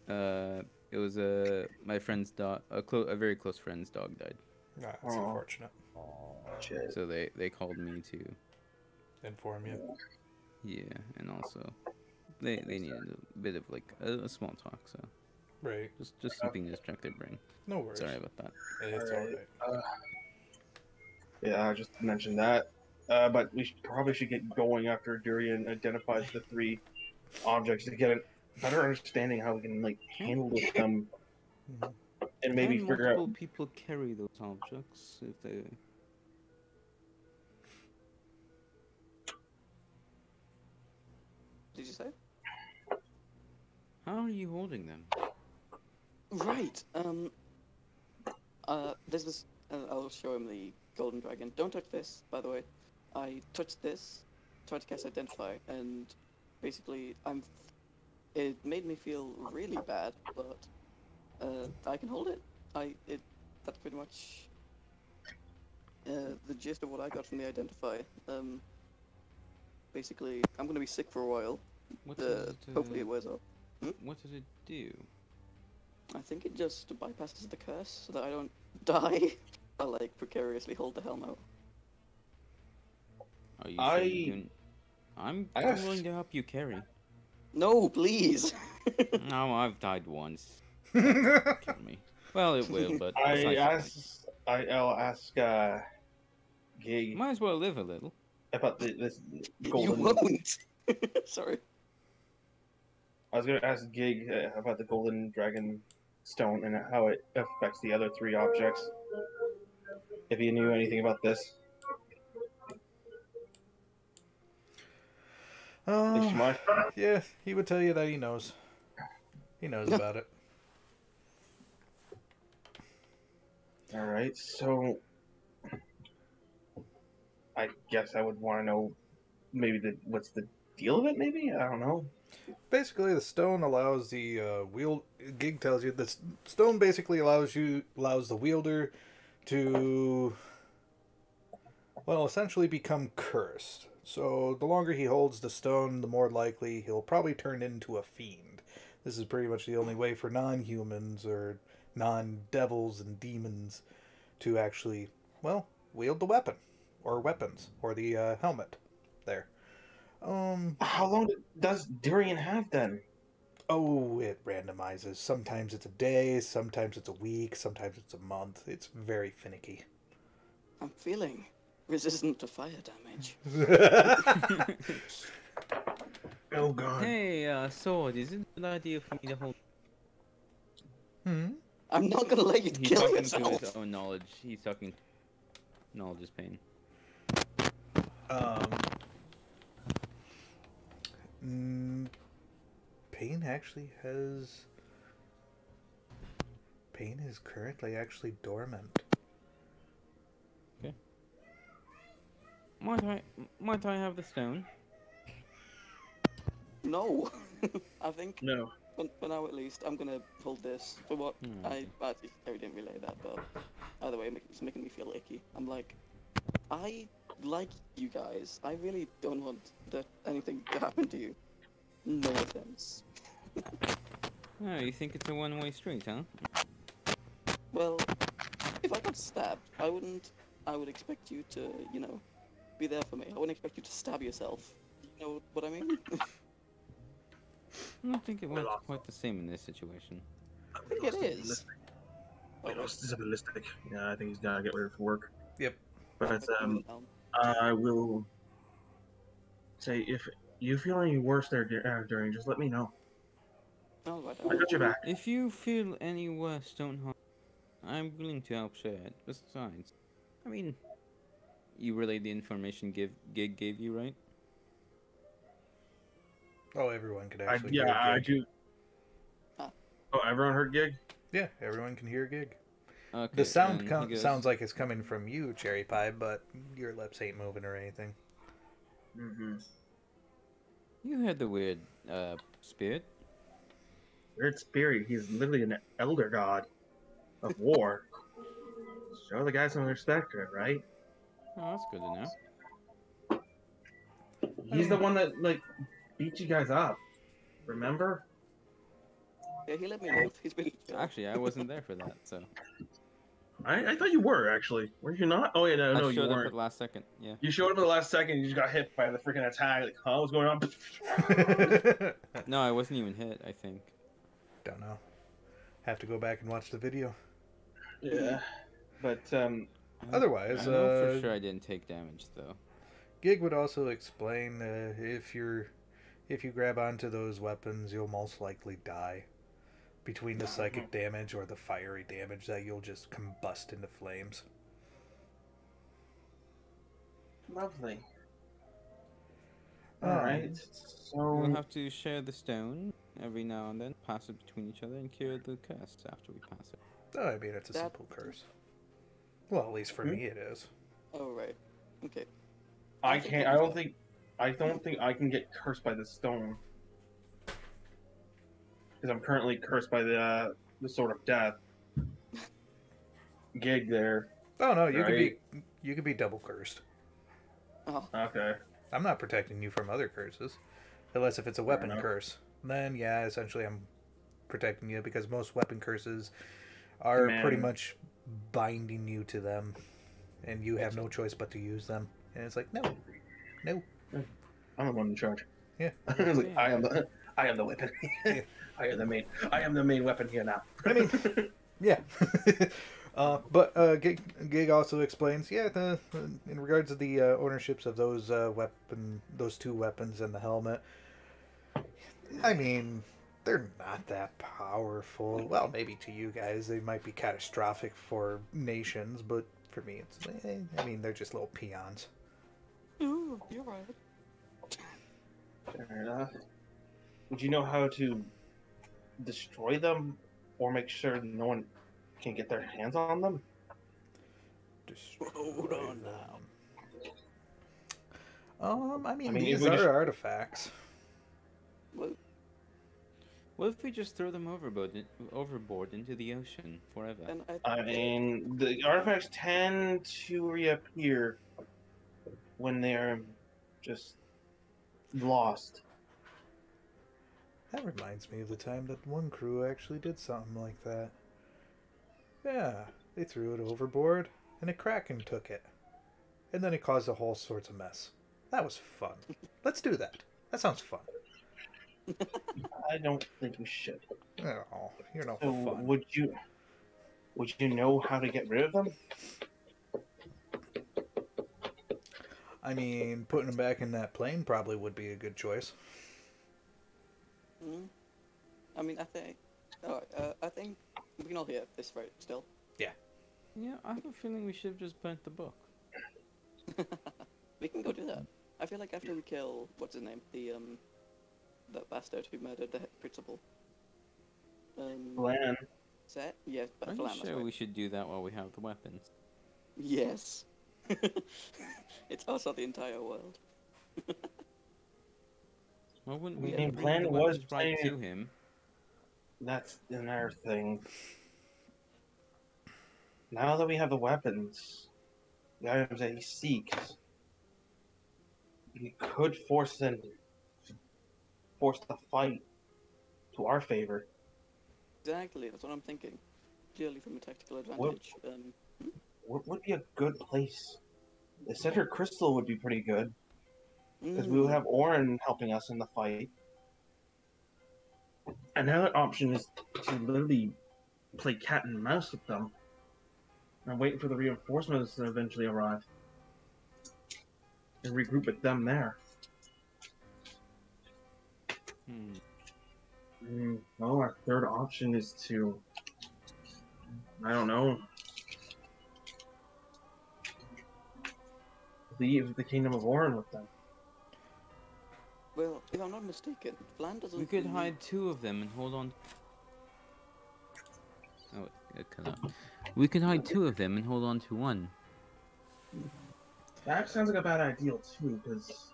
It was my friend's dog. A very close friend's dog died. Ah, that's unfortunate. shit. So they called me to inform you. Yeah, and also they needed a bit of like a small talk. So Right. just something to distract their brain. No worries. Sorry about that. It's alright. Yeah, I just mentioned that. But we probably should get going after Durian identifies the three objects to get a better understanding how we can like handle them, and maybe Can figure out. multiple people carry those objects if they. Did you say? How are you holding them? Right. This was. I'll show him the golden dragon. Don't touch this, by the way. I touched this, tried to cast identify, and basically it made me feel really bad, but I can hold it. That's pretty much the gist of what I got from the identify. Basically, I'm gonna be sick for a while. What does it, Hopefully it wears off. what does it do? I think it just bypasses the curse so that I don't die. I like precariously hold the helm out. Are you sure you can... I'm willing to help you carry. No, please. No, I've died once. Kill me. Well, it will, but I'll ask Gig might as well live a little. about this You golden. won't. Sorry. I was gonna ask Gig about the golden dragon stone and how it affects the other 3 objects. If he knew anything about this. Yeah, he would tell you that he knows. He knows about it. All right, so I guess I would want to know maybe what's the deal of it. Maybe I don't know. Basically, the stone allows the Gig tells you the stone basically allows the wielder to, well, essentially become cursed. So the longer he holds the stone, the more likely he'll probably turn into a fiend. This is pretty much the only way for non-humans or non-devils and demons to actually, well, wield the weapon or weapons or the helmet. There. How long does Durian have then? Oh, it randomizes. Sometimes it's a day, sometimes it's a week, sometimes it's a month. It's very finicky. I'm feeling resistant to fire damage. Oh god. Hey, Sword, is it a good idea for me to hold... I'm not gonna let you He's kill talking yourself. to his own knowledge. He's talking... Knowledge is pain. Pain actually has... Pain is currently actually dormant. Okay. Might I have the stone? No. I think No. for now at least, I'm gonna hold this. For what I didn't relay that, but either way, it's making me feel icky. I'm like, I like you guys. I really don't want anything to happen to you. No offense. Oh, you think it's a one-way street, huh? Well, if I got stabbed, I would expect you to, be there for me. I wouldn't expect you to stab yourself. You know what I mean? I don't think it works quite the same in this situation. I think it is. It's realistic. Yeah, I think he's gotta get ready for work. Yep. But I will say if you feel any worse there during, just let me know. Oh, right. I got your back. If you feel any worse, don't harm. I'm willing to help share it. Besides, I mean, you relayed the information Gig gave you, right? Oh, everyone can actually hear hear I Gig. do. Oh, everyone heard Gig? Yeah, everyone can hear Gig. Okay, The sound and he goes, sounds like it's coming from you, Cherry Pie, but your lips ain't moving or anything. Mm-hmm. You heard the weird, spirit? Weird spirit. He's literally an elder god of war. Show the guy some respect, right? Oh, that's good to know. He's the one that beat you guys up. Remember? Yeah, he let me live. He's been. Actually, I wasn't there for that, so... I thought you were, actually. Were you not? Oh, yeah, no, I you showed up weren't. at the last second, yeah. You showed up at the last second, you just got hit by the freaking attack. Like, huh, what's going on? No, I wasn't even hit, I think. Don't know. Have to go back and watch the video. Yeah. But, Otherwise, I know for sure I didn't take damage, though. Gig would also explain if you grab onto those weapons, you'll most likely die. Between the psychic damage or the fiery damage, that you'll just combust into flames. lovely. Alright, so... We'll have to share the stone every now and then, pass it between each other, and cure the curse after we pass it. Oh, I mean, it's a simple curse. Well, at least for me it is. Oh, right. Okay. I don't think I can get cursed by the stone. Because I'm currently cursed by the Sword of Death. Gig there. Oh no, You could be double cursed. Oh, Okay. I'm not protecting you from other curses. Unless if it's a weapon enough. curse. Then, yeah, essentially I'm protecting you because most weapon curses are pretty Demand. much binding you to them. And you have no choice but to use them. And it's like, no. No. I'm the one in charge. Yeah. I was like, I am the weapon. Yeah. I am the main weapon here now. I mean, yeah. But Gig also explains, yeah, in regards to the ownerships of those those two weapons and the helmet. I mean, they're not that powerful. Well, maybe to you guys they might be catastrophic for nations, but for me, it's I mean, they're just little peons. ooh, you're right. Fair enough. Would you know how to destroy them or make sure no one can get their hands on them? Hold on now. I mean, if these we are just- artifacts. Well, What if we just throw them overboard into the ocean forever? and I mean, the artifacts tend to reappear when they're just lost. That reminds me of the time that one crew actually did something like that. Yeah, they threw it overboard, and a kraken took it. And then it caused a whole sorts of mess. That was fun. Let's do that. That sounds fun. I don't think we should. Oh, you're no So fun. would you know how to get rid of them? I mean, putting them back in that plane probably would be a good choice. mm, I mean, I think. I think we can all hear this vote still. Yeah, I have a feeling we should have just burnt the book. We can go do that. I feel like after we kill what's his name, that bastard who murdered the head principal. Plan. Set? Yeah, but Are you Falan, that's sure right. we should do that while we have the weapons? Yes. It's also the entire world. Well, wouldn't I we mean, bring Plan the was weapons right saying- to him? That's another thing. Now that we have the weapons, the items that he seeks, we could force the fight to our favor. Exactly, that's what I'm thinking. Clearly from a tactical advantage. What would be a good place? The center crystal would be pretty good, because we would have Orin helping us in the fight. Another option is to literally play cat and mouse with them and wait for the reinforcements to eventually arrive and regroup with them there. Well, our third option is to, I don't know, leave the Kingdom of Orin with them. Well, if I'm not mistaken, Flan doesn't. We could need- hide two of them and hold on. Oh, it cut out. We could hide two of them and hold on to one. That sounds like a bad idea too, because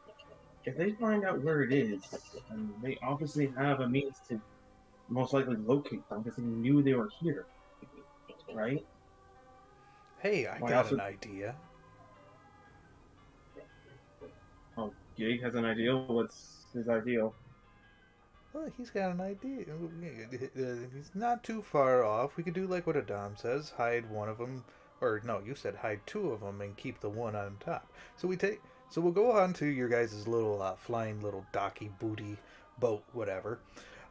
if they find out where it is, and they obviously have a means to most likely locate them because they knew they were here, right? Hey, I Why got also- an idea. Oh, Gig has an idea. What's his idea? Well, he's got an idea. He's not too far off. We could do like what Adam says: hide one of them, or no, you said hide two of them and keep the one on top. So we'll go on to your guys' little flying little docky booty boat, whatever,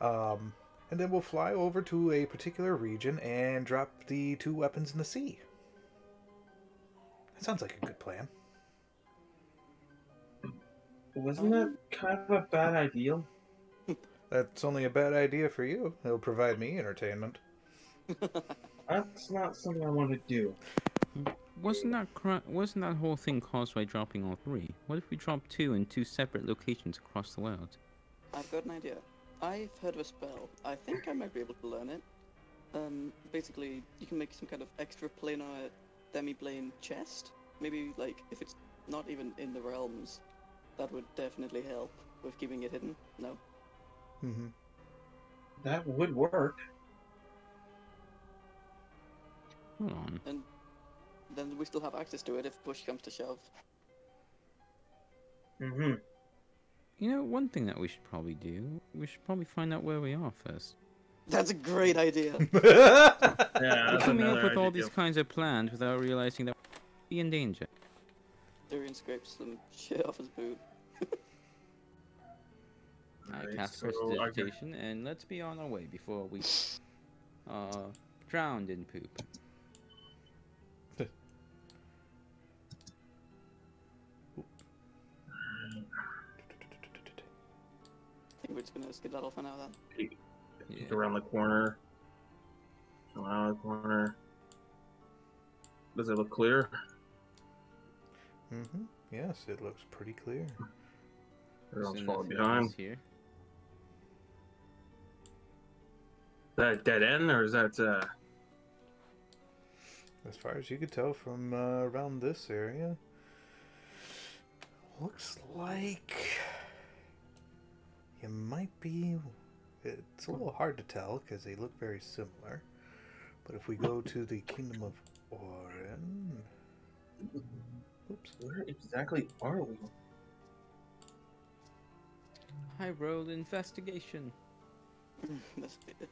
and then we'll fly over to a particular region and drop the two weapons in the sea. That sounds like a good plan. Wasn't that kind of a bad idea? That's only a bad idea for you. It'll provide me entertainment. That's not something I want to do. Wasn't that whole thing caused by dropping all three? What if we drop two in two separate locations across the world? I've got an idea. I've heard of a spell. I think I might be able to learn it. Basically, you can make some kind of extra planar demi-plane chest. Maybe, like, if it's not even in the realms, that would definitely help with keeping it hidden. No? Mm-hmm. That would work. Hold on. And then we still have access to it if push comes to shove. Mm-hmm. You know, one thing that we should probably do, we should probably find out where we are first. That's a great idea. Yeah, We're that's coming up another with all idea. these kinds of plans without realizing that we'll be in danger. Durian scrapes some shit off his boot. I Alright, cast so I can- prestidigitation, and let's be on our way before we drowned in poop. I think we're just gonna skedaddle for now then. Peek Yeah. around the corner. Around the corner. Does it look clear? Mm-hmm. Yes, it looks pretty clear. Everyone's So falling nothing behind. else here. Is that a dead end, or is that As far as you could tell from around this area, looks like you might be. It's a little hard to tell because they look very similar. But if we go to the Kingdom of Orin, oops, where exactly are we? I rolled investigation. That's it.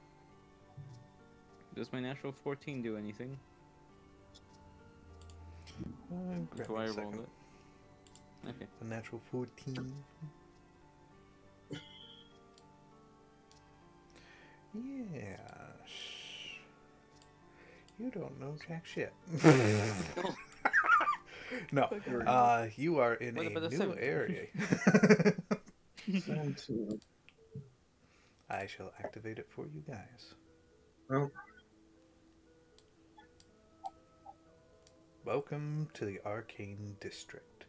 Does my natural 14 do anything? grab Do me I a roll second. it? Okay. A natural 14. Yes. You don't know jack shit. No, you are in What a about the new 7? area. 17. I shall activate it for you guys. Well, Welcome to the Arcane District.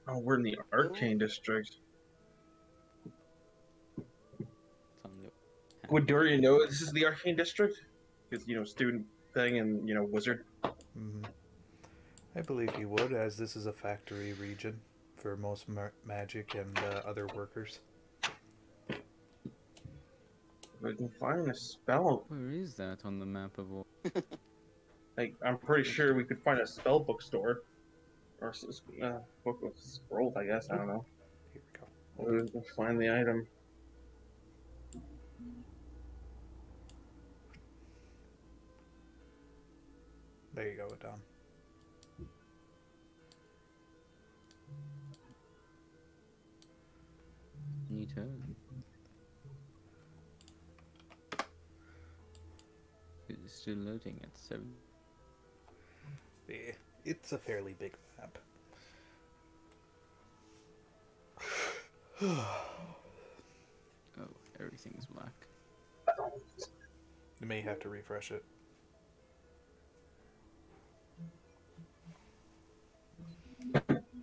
oh, we're in the Arcane District. It's on the- Would Durian know this is the Arcane District? Because, student thing and, wizard. Mhm. I believe he would, as this is a factory region for most magic and other workers. We can find a spell. Where is that on the map of all? Like, I'm pretty sure we could find a spell bookstore. Or book of scrolls, I guess. I don't know. Here we go. We can find the item. There you go, Dom. New turn. It is still loading at 7. Yeah, it's a fairly big map. Oh, everything's black. You may have to refresh it.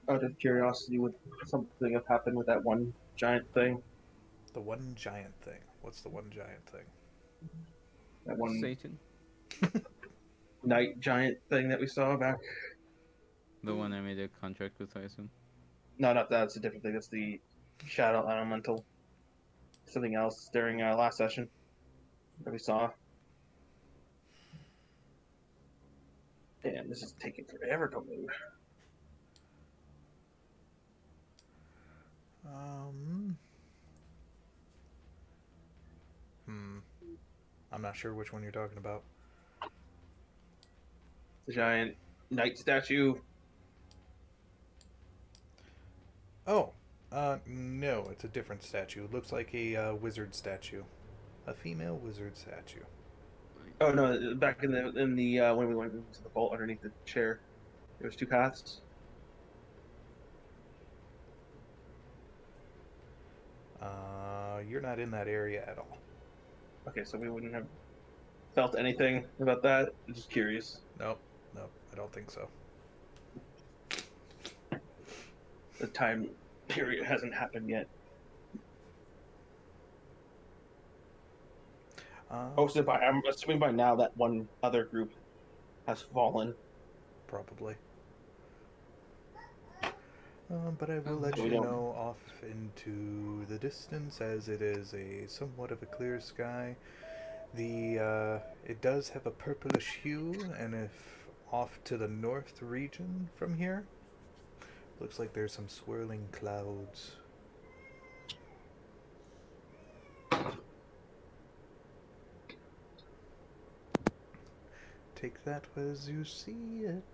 Out of curiosity, would something have happened with that one giant thing? The one giant thing. What's the one giant thing? That one Satan. night giant thing that we saw back? The one I made a contract with, I assume. No, not that. It's a different thing. That's the Shadow Elemental. Something else during last session that we saw. Damn, this is taking forever to load. I'm not sure which one you're talking about. The giant knight statue. Oh, no, it's a different statue. It looks like a wizard statue. A female wizard statue. Oh no! Back in the when we went into the vault underneath the chair, there was 2 paths. You're not in that area at all. Okay, so we wouldn't have felt anything about that. Just curious. Nope, I don't think so. The time period hasn't happened yet. So I'm assuming by now that one other group has fallen. Probably. But I will let So you we don't- know off into the distance, as it is a somewhat of a clear sky. It does have a purplish hue, and if off to the north region from here, looks like there's some swirling clouds. Take that as you see it.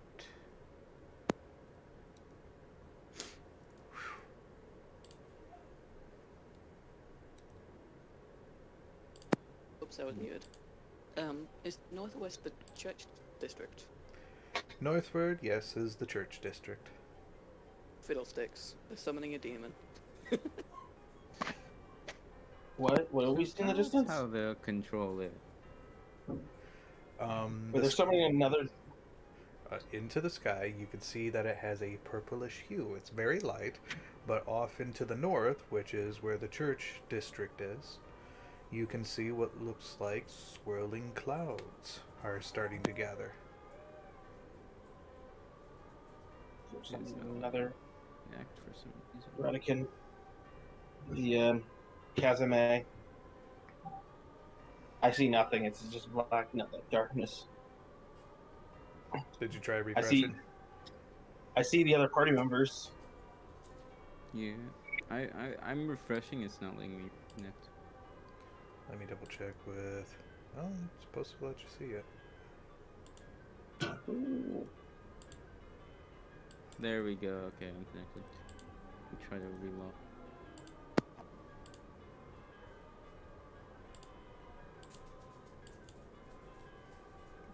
Oops, I was muted. Is Northwest the church district? Northward, yes, is the church district. Fiddlesticks. They're summoning a demon. What? What are we seeing in the That's distance? how they'll control it. But there's summoning another. Into the sky, you can see that it has a purplish hue. It's very light, but off into the north, which is where the church district is, you can see what looks like swirling clouds are starting to gather. There's another Act for some reason. Redican. The Kazame. I see nothing. It's just black, nothing, darkness. Did you try refreshing? I see the other party members. Yeah, I'm refreshing. It's not letting me connect. Let me double check with... Oh, I'm supposed to let you see it. Ooh. There we go. Okay, I'm connected. We try to reload.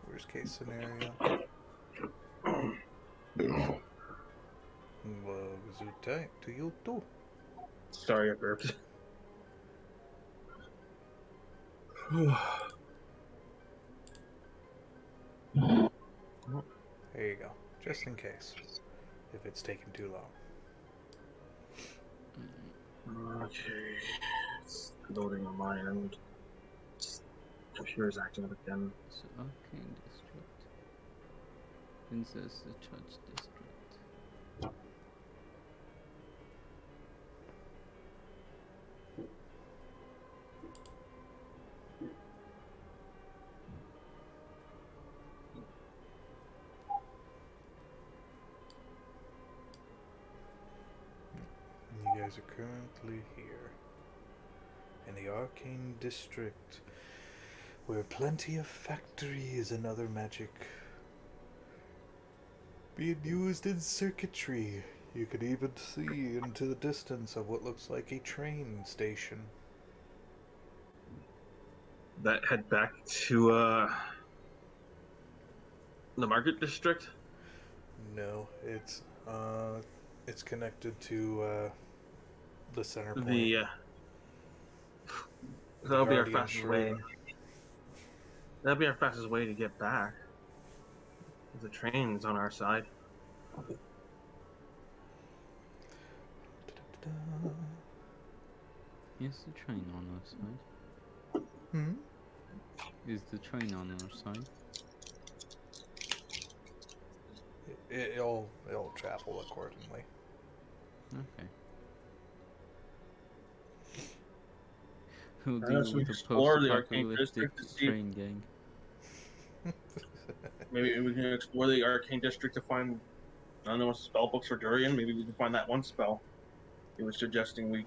Worst case scenario. Well, gesundheit to you too. Sorry, I burped. There you go. Just in case. If it's taking too long. Okay. It's loading on my end. Computer's acting up again. So, Arcane District. Princess, the Church District. You guys are currently here in the Arcane District, where plenty of factories and other magic being used in circuitry. You can even see into the distance of what looks like a train station. That head back to the market district. No, it's connected to the center point. The that'll be our Guardian fastest way. Shrine. That'll be our fastest way to get back. The train's on our side. Is the train on our side? Hmm? Is the train on our side? It'll travel accordingly. Okay. Who'll Let's deal with the explore the arcane post-apocalyptic district to see. train gang? Maybe we can explore the arcane district to find, I don't know, spell books for Durian. Maybe we can find that one spell he was suggesting we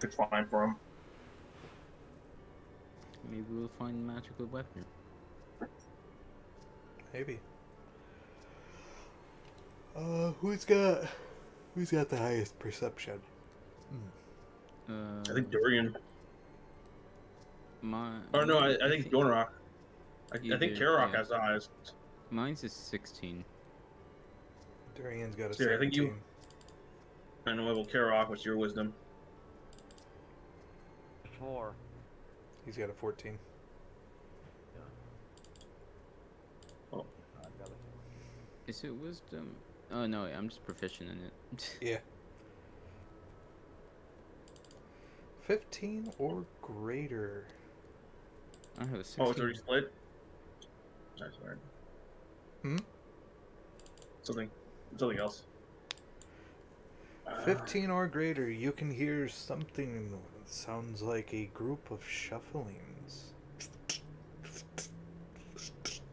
could find for him. Maybe we'll find a magical weapon. Maybe. Who's got the highest perception? I think Durian. My. Oh no, I think Dornrock. I think Karok yeah. has the highest. Mine's is 16. Durian's got a Here, 17. I think you- I know about Karok. What's your wisdom? 4. He's got a 14. Oh. I've got Is it wisdom? Oh no, I'm just proficient in it. Yeah. 15 or greater. I have a 16. Oh, it's already split. That's weird. Hmm? Something else. 15 or greater, you can hear something that sounds like a group of shufflings.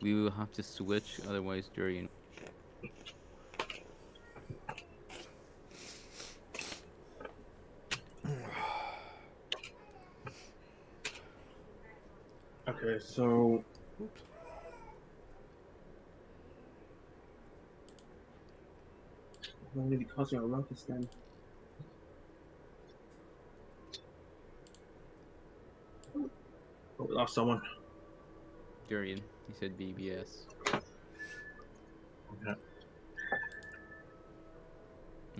We will have to switch, otherwise Durian. Okay, so Oops. I'm gonna be causing a ruckus then. Oh, we lost someone. Durian. He said BBS. Okay.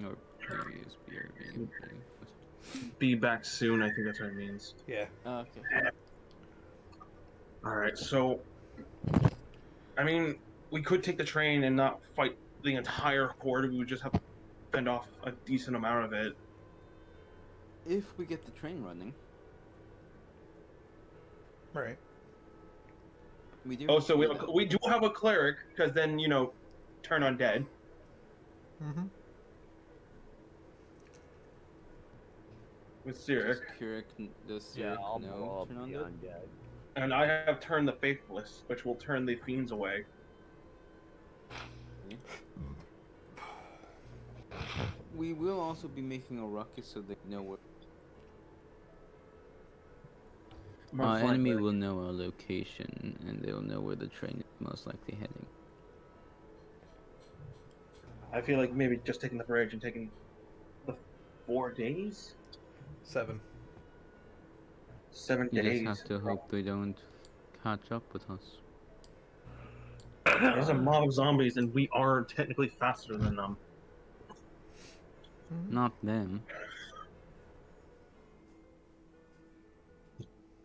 Or BBS BRB. Be back soon, I think that's what it means. Yeah. Oh, okay. Alright, so I mean, we could take the train and not fight the entire horde, we would just have to fend off a decent amount of it. If we get the train running. Right. We do. Oh, so we do have a cleric, because then, you know, turn undead. Mm-hmm. With Cyric. Does Yeah, Cyric I'll know blow up turn the on dead? undead. And I have turned the Faithless, which will turn the fiends away. We will also be making a ruckus so they know where. Most Enemy likely. will know our location, and they'll know where the train is most likely heading. I feel like maybe just taking the bridge and taking the 4 days? 7. 7 You days. just have to hope they don't catch up with us. There's a mob of zombies, and we are technically faster than them. Not them.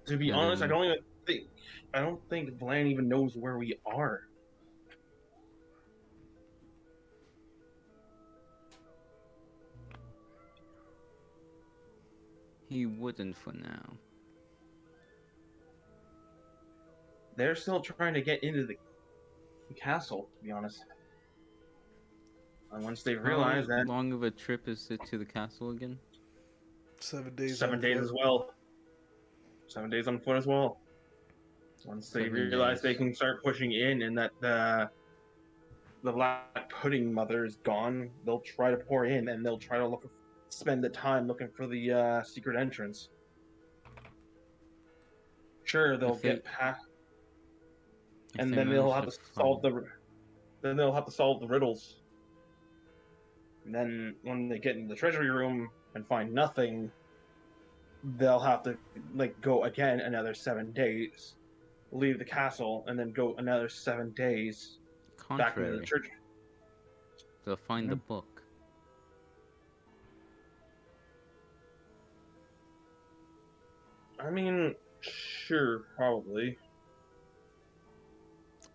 To be Yeah, honest, then- I don't think Blan even knows where we are. He wouldn't for now. They're still trying to get into the castle, to be honest. And once they realize How that, long of a trip is it to the castle again? 7 days. 7 on days foot. as well. 7 days on foot as well. Once they 7 realize they days. can start pushing in, and that the Black Pudding Mother is gone, they'll try to pour in, and they'll try to spend the time looking for the secret entrance. Sure, they'll If they- get past, If and they then they'll manage have to find- solve the riddles. And then when they get in the treasury room and find nothing, they'll have to go again another 7 days, leave the castle, and then go another 7 days back into the Contrary. church. They'll find the book. I mean, sure, probably.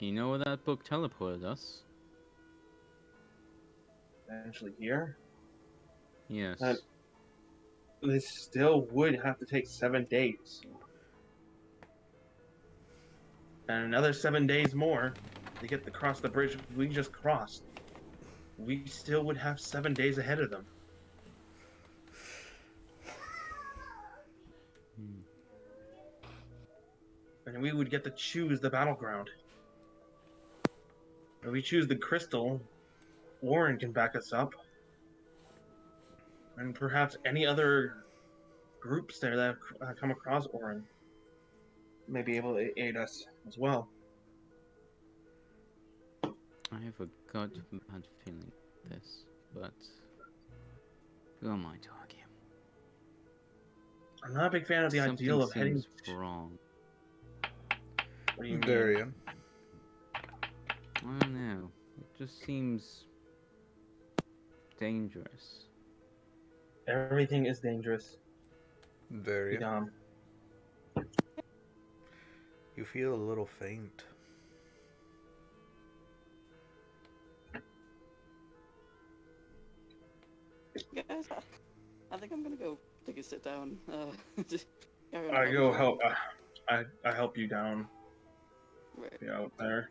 You know where that book teleported us? Eventually here. Yes. This still would have to take 7 days. And another 7 days more to get to cross the bridge we just crossed. We still would have 7 days ahead of them. And we would get to choose the battleground. If we choose the crystal, Warren can back us up. And perhaps any other groups there that have come across Orin may be able to aid us as well. I have a gut bad feeling this, but who am I to argue? I'm not a big fan of the ideal of heading. Seems wrong. What do you mean? Durian. I don't know. It just seems dangerous. Everything is dangerous. Durian. You feel a little faint. Guys, I think I'm gonna go take a sit down. Just carry on I go talking. help. I help you down. Right. Be out there.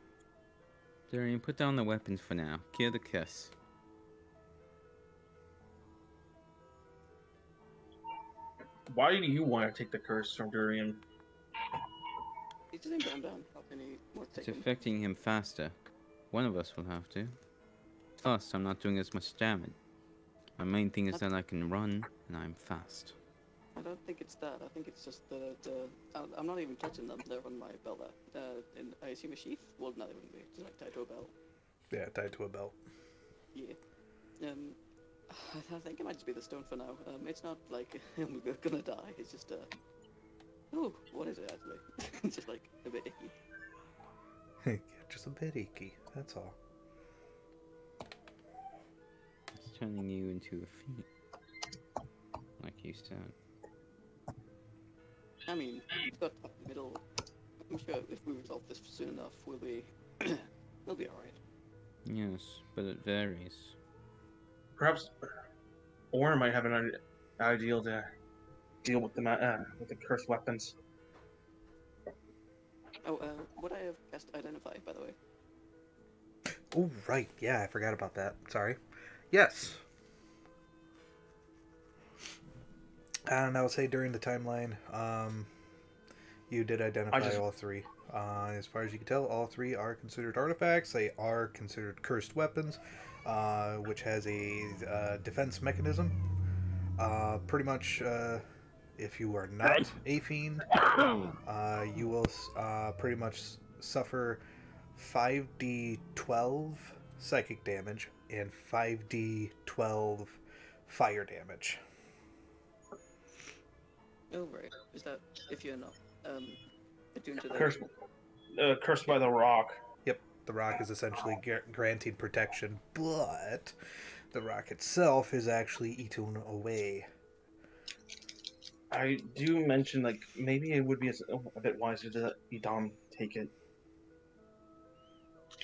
Durian, put down the weapons for now. Kill the kiss. Why do you want to take the curse from Durian? He just didn't put him down. any more It's taken. affecting him faster. One of us will have to. Plus, I'm not doing as much damage. My main thing is that I can run, and I'm fast. I don't think it's that. I think it's just the I'm not even touching them. They're on my belt. And I assume a sheath? Well, no, they wouldn't be. It's like tied to a belt. Yeah, tied to a belt. Yeah. I think it might just be the stone for now. It's not like we're gonna die. It's just oh, what is it actually? It's just like a bit icky. Yeah, just a bit icky. That's all. It's turning you into a phoenix, like you said. I mean, we've got top middle. I'm sure if we resolve this soon enough, we'll be alright. Yes, but it varies. Perhaps Orin might have an ideal to deal with the cursed weapons. Oh, would I have cast Identify, by the way? Oh, right. Yeah, I forgot about that. Sorry. Yes. And I would say during the timeline, you did identify all three. As far as you can tell, all three are considered artifacts. They are considered cursed weapons, which has a defense mechanism. Pretty much, if you are not a fiend, you will pretty much suffer 5d12 psychic damage and 5d12 fire damage. Oh, right. Is that if you're not attuned to the Cursed by the rock. Yep, the rock is essentially granting protection, but the rock itself is actually eaten away. I do mention, like, maybe it would be a bit wiser to let Edom take it.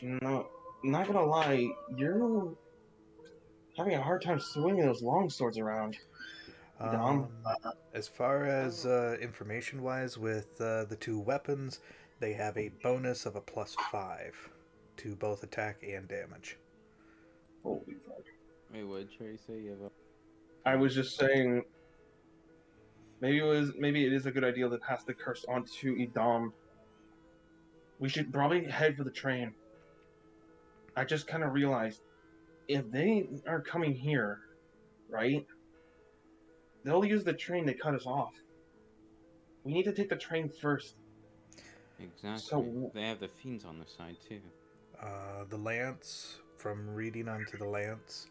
No, not gonna lie, you're having a hard time swinging those long swords around. Edom. As far as information-wise, with the two weapons, they have a bonus of a +5 to both attack and damage. Holy fuck. Wait, what did Trey say? You have I was just saying, maybe it is a good idea to pass the curse on to Edom. We should probably head for the train. I just kind of realized, if they are coming here, right, they'll use the train to cut us off. We need to take the train first. Exactly. So they have the fiends on the side too. The lance, from reading onto the lance,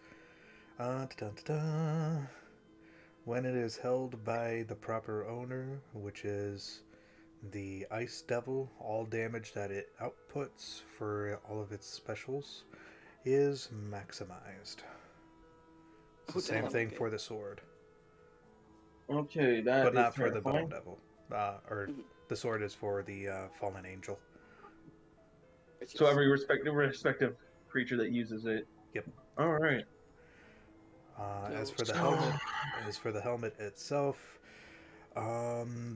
when it is held by the proper owner, which is the Ice Devil, all damage that it outputs for all of its specials is maximized. It's the same thing for the sword. Okay, that but not is for the terrifying. Bone Devil. The sword is for the Fallen Angel. So every respective creature that uses it. Yep. All right. As for the helmet itself,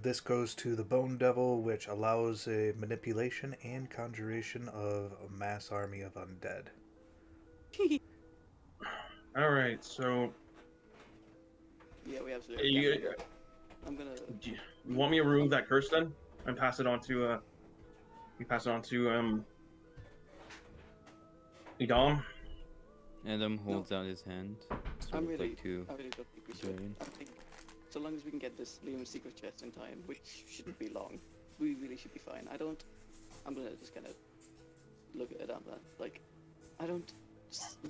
this goes to the Bone Devil, which allows a manipulation and conjuration of a mass army of undead. All right. So. Yeah, we absolutely. I'm gonna. You want me to remove that curse then, and pass it on to Edom? Adam holds out his hand. I really like don't think we should. Durian. I think so long as we can get this Liam's secret chest in time, which shouldn't be long, we really should be fine. I'm gonna just kind of look at it on that. Like, I don't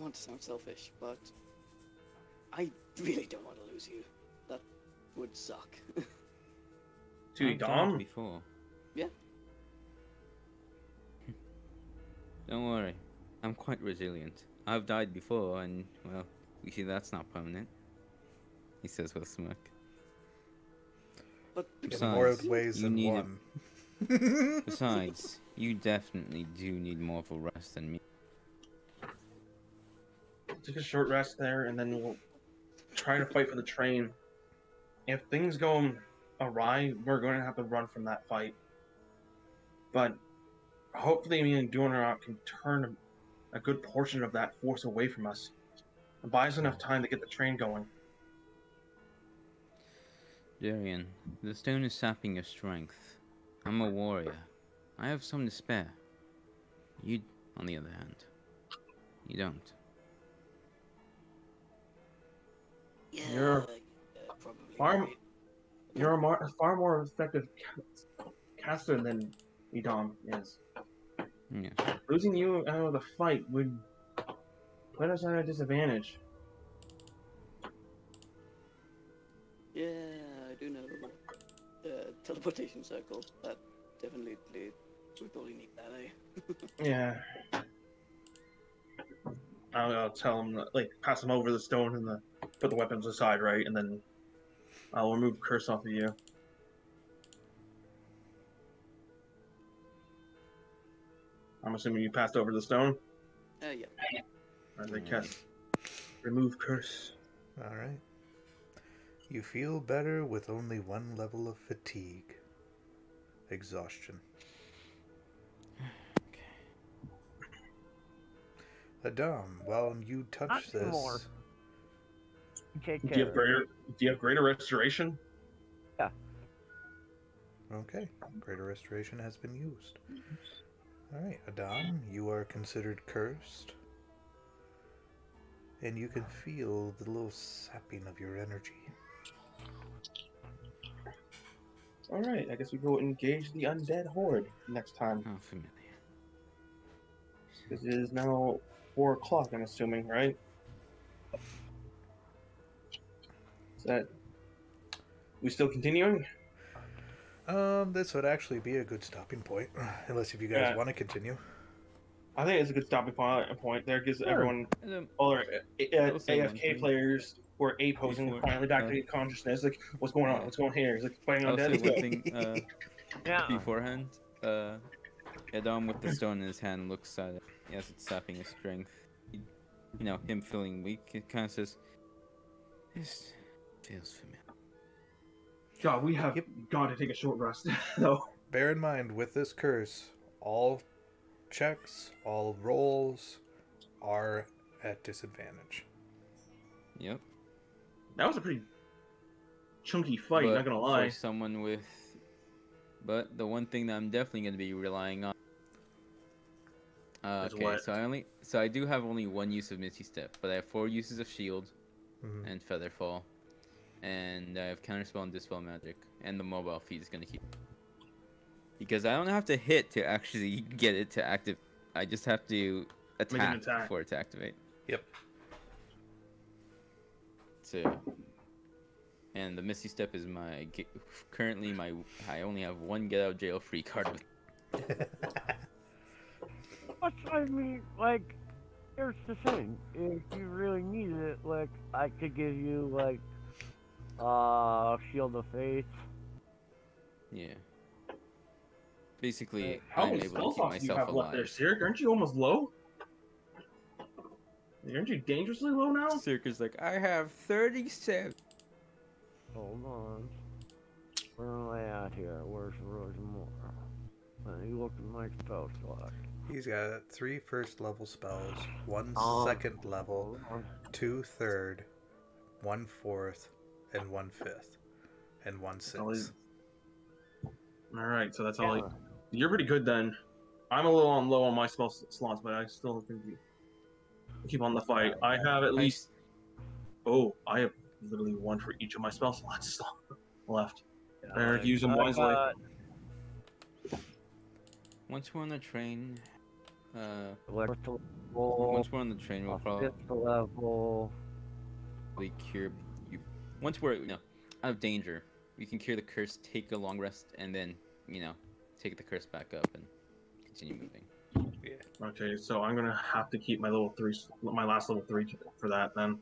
want to sound selfish, but I really don't want to lose you. That would suck. To I've died Edom? before. Yeah. Don't worry, I'm quite resilient. I've died before, and well, you see that's not permanent. He says with a smirk. But In more ways you than need one. Besides, you definitely do need more of a rest than me. Take a short rest there, and then we'll try to fight for the train. If things go awry, we're going to have to run from that fight. But hopefully me and Durian can turn a good portion of that force away from us. And buy us enough time to get the train going. Durian, the stone is sapping your strength. I'm a warrior. I have some to spare. You, on the other hand, you don't. Yeah, You're probably. far, Right. you're a far more effective caster than Edom is. Yes. Losing you out of the fight would put us at a disadvantage. Yeah, I do know. Teleportation circle. That definitely we probably need that, eh? Yeah. I'll tell him, like, pass him over the stone and put the weapons aside, right? And then I'll remove curse off of you. I'm assuming you passed over the stone? Yeah. And they cast remove curse. Alright. You feel better with only one level of fatigue. Exhaustion. Adam, while you touch Not this... anymore. Take Do care. you have greater restoration? Yeah. Okay. Greater restoration has been used. Alright, Adam, you are considered cursed. And you can feel the little sapping of your energy. Alright, I guess we go engage the undead horde next time. How familiar. This is now 4 o'clock, I'm assuming, right? Is that... We still continuing? This would actually be a good stopping point. Unless if you guys want to continue. I think it's a good stopping point. There gives everyone, all our AFK players who are A posing finally back to consciousness. Like, what's going on? What's going here? He's like fighting I'll say undead. one thing beforehand. Adam with the stone in his hand looks at it as it's sapping his strength. You know, him feeling weak, it kind of says, "This feels familiar." God, we have got to take a short rest, though. Bear in mind, with this curse, all checks, all rolls are at disadvantage. Yep. That was a pretty chunky fight, But not gonna lie. for someone with... But the one thing that I'm definitely going to be relying on... okay, what? so I do have only one use of Misty Step, but I have 4 uses of Shield and Featherfall. And I have Counterspell and Dispel Magic. And the mobile feed is going to keep... Because I don't have to hit to actually get it to activate. I just have to attack for it to activate. Yep. So... And the Misty Step is currently I only have 1 get out jail free card with. I mean, like, here's the thing. If you really need it, like, I could give you, like, Shield of Faith. Yeah. Basically, How I'm many able to keep do you myself have left there, alive. Sirik? Aren't you almost low? Aren't you dangerously low now? Sirik is like, I have 37. Hold on. Where am I at here? Where's more? Let me look at my spell slot. He's got 3 first level spells, 1 second level, 2 third, 1 fourth, and 1 fifth, and 1 sixth. Alright, so that's all. You're pretty good then. I'm a little low on my spell slots, but I still think we keep on the fight. I have at least. Oh, I have literally 1 for each of my spell slots left. Better use them wisely. Once we're on the train, Level, once we're on the train, we'll probably level. cure you. Once we're out of danger, we can cure the curse, take a long rest, and then take the curse back up and continue moving. Yeah. Okay, so I'm gonna have to keep my last level 3 for that then.